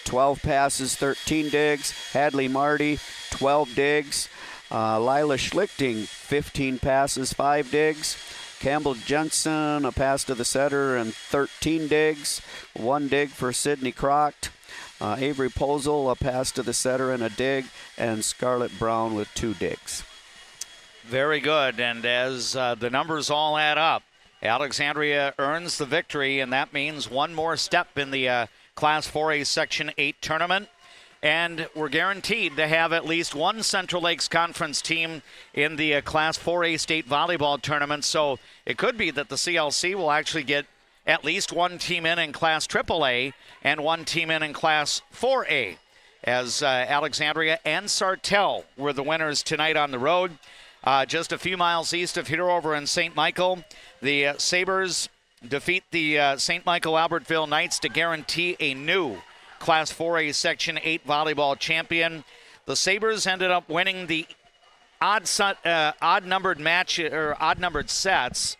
12 passes, 13 digs. Hadley Marty, 12 digs. Lila Schlichting, 15 passes, 5 digs. Campbell Jensen, a pass to the setter and 13 digs. 1 dig for Sydney Crockett. Avery Posel, a pass to the setter and a dig. And Scarlett Brown with 2 digs. Very good, and as the numbers all add up, Alexandria earns the victory, and that means one more step in the Class 4A Section 8 tournament, and we're guaranteed to have at least one Central Lakes Conference team in the Class 4A State Volleyball tournament, so it could be that the CLC will actually get at least one team in Class AAA and one team in Class 4A, as Alexandria and Sartell were the winners tonight on the road. just a few miles east of here over in St. Michael. The Sabres defeat the St. Michael Albertville Knights to guarantee a new Class 4A Section 8 volleyball champion. The Sabres ended up winning the odd-numbered match or odd-numbered sets.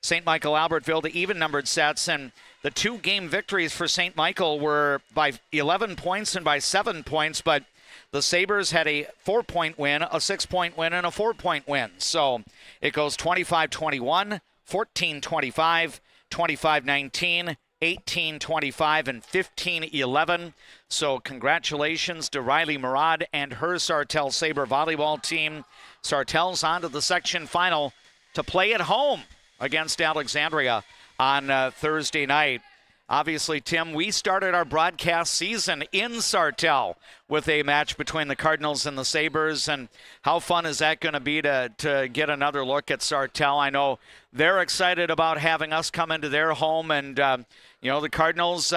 St. Michael Albertville the even-numbered sets, and the 2-game victories for St. Michael were by 11 points and by 7 points, but the Sabres had a 4-point win, a 6-point win, and a 4-point win. So it goes 25-21, 14-25, 25-19, 18-25, and 15-11. So congratulations to Riley Murad and her Sartell Sabre volleyball team. Sartell's on to the section final to play at home against Alexandria on Thursday night. Obviously, Tim, we started our broadcast season in Sartell with a match between the Cardinals and the Sabres, and how fun is that going to be to get another look at Sartell? I know they're excited about having us come into their home, and, the Cardinals,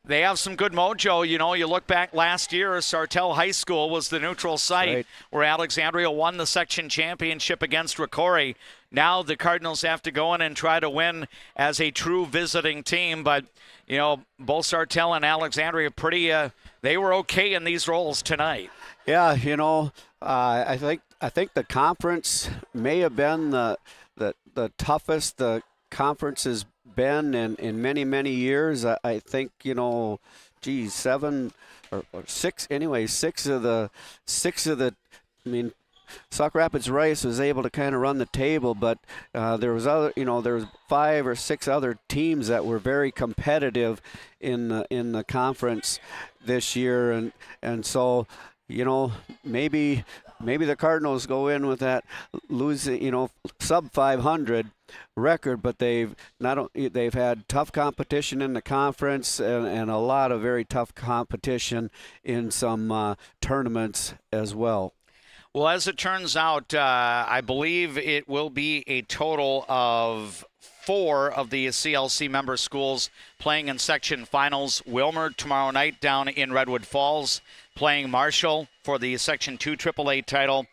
they have some good mojo. You look back last year, Sartell High School was the neutral site where Alexandria won the section championship against Ricori. Now the Cardinals have to go in and try to win as a true visiting team. But, both Sartell and Alexandria they were okay in these roles tonight. Yeah, I think the conference may have been the toughest the conference has been in many, many years. I think, 7 or 6, anyway, six of the, Sauk Rapids Rice was able to kind of run the table, but there was 5 or 6 other teams that were very competitive in the conference this year, and so maybe the Cardinals go in with that losing sub 500 record, but they've had tough competition in the conference and a lot of very tough competition in some tournaments as well. Well, as it turns out, I believe it will be a total of 4 of the CLC member schools playing in section finals. Wilmer tomorrow night down in Redwood Falls playing Marshall for the Section 2 AAA title.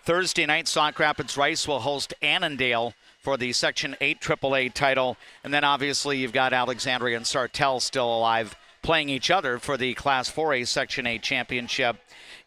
Thursday night, Sauk Rapids Rice will host Annandale for the Section 8 AAA title. And then obviously you've got Alexandria and Sartell still alive playing each other for the Class 4A Section 8 championship.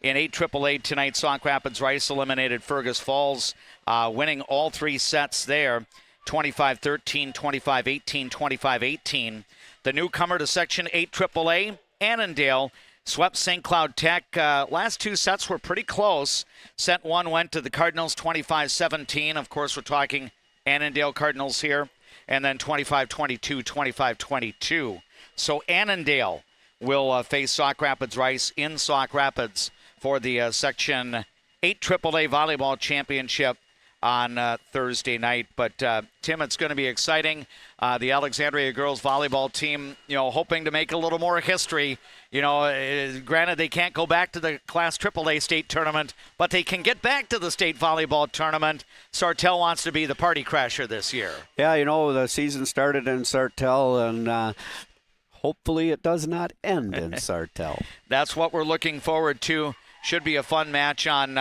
In 8 AAA tonight, Sauk Rapids Rice eliminated Fergus Falls, winning all 3 sets there, 25-13, 25-18, 25-18. The newcomer to Section 8 AAA, Annandale, swept St. Cloud Tech. Last 2 sets were pretty close. Set 1 went to the Cardinals, 25-17. Of course, we're talking Annandale Cardinals here. And then 25-22, 25-22. So Annandale will face Sauk Rapids Rice in Sauk Rapids for the Section 8 AAA Volleyball Championship on Thursday night. But, Tim, it's going to be exciting. The Alexandria girls volleyball team, hoping to make a little more history. Granted, they can't go back to the Class AAA state tournament, but they can get back to the state volleyball tournament. Sartell wants to be the party crasher this year. Yeah, the season started in Sartell, and hopefully it does not end in Sartell. That's what we're looking forward to. Should be a fun match on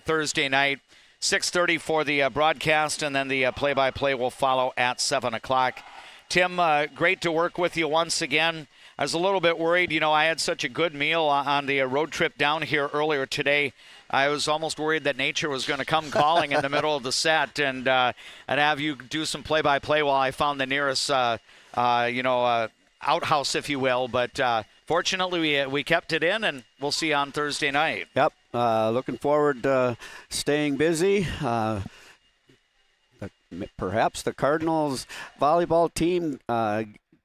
Thursday night. 6:30 for the broadcast, and then the play-by-play will follow at 7 o'clock. Tim, great to work with you once again. I was a little bit worried. I had such a good meal on the road trip down here earlier today. I was almost worried that nature was going to come calling in the middle of the set, and I'd have you do some play-by-play while I found the nearest, outhouse, if you will. But fortunately, we kept it in, and we'll see you on Thursday night. Yep. Looking forward to staying busy. Perhaps the Cardinals volleyball team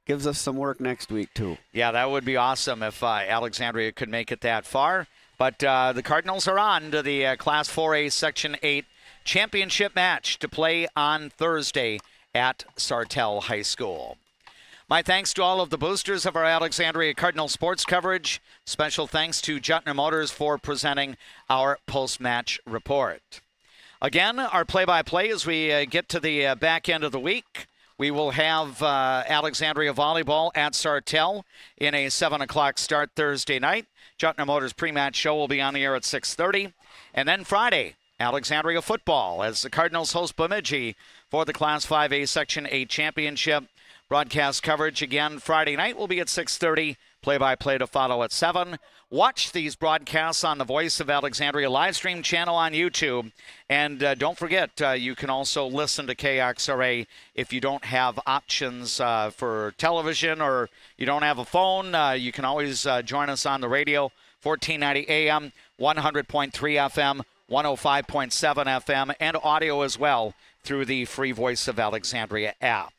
gives us some work next week, too. Yeah, that would be awesome if Alexandria could make it that far. But the Cardinals are on to the Class 4A Section 8 championship match to play on Thursday at Sartell High School. My thanks to all of the boosters of our Alexandria Cardinal sports coverage. Special thanks to Juttner Motors for presenting our post-match report. Again, our play-by-play as we get to the back end of the week. We will have Alexandria Volleyball at Sartell in a 7 o'clock start Thursday night. Juttner Motors pre-match show will be on the air at 6:30. And then Friday, Alexandria football as the Cardinals host Bemidji for the Class 5A Section 8 championship. Broadcast coverage again Friday night will be at 6:30. Play-by-play to follow at 7. Watch these broadcasts on the Voice of Alexandria live stream channel on YouTube. And don't forget, you can also listen to KXRA if you don't have options for television or you don't have a phone. You can always join us on the radio, 1490 AM, 100.3 FM, 105.7 FM, and audio as well through the free Voice of Alexandria app.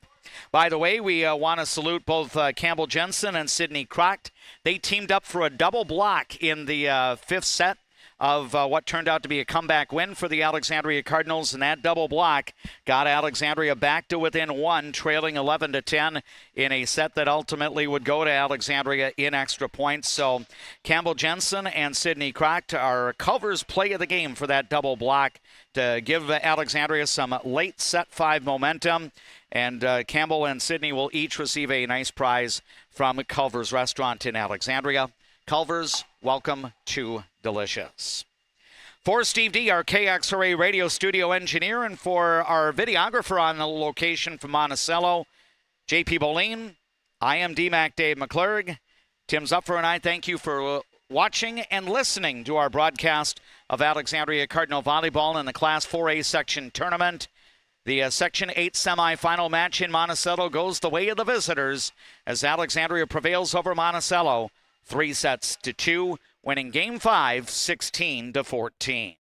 By the way, we want to salute both Campbell Jensen and Sidney Crocht. They teamed up for a double block in the fifth set of what turned out to be a comeback win for the Alexandria Cardinals, and that double block got Alexandria back to within 1, trailing 11-10 in a set that ultimately would go to Alexandria in extra points. So Campbell Jensen and Sidney Crocht are Culver's play of the game for that double block to give Alexandria some late set 5 momentum. And Campbell and Sidney will each receive a nice prize from Culver's Restaurant in Alexandria. Culver's, welcome to Delicious. For Steve D, our KXRA radio studio engineer, and for our videographer on the location from Monticello, JP Boleen, I am DMAC Dave McClurg. Tim Zupfer and I thank you for watching and listening to our broadcast of Alexandria Cardinal Volleyball in the Class 4A Section Tournament. The Section 8 semifinal match in Monticello goes the way of the visitors as Alexandria prevails over Monticello 3-2, winning Game 5, 16-14.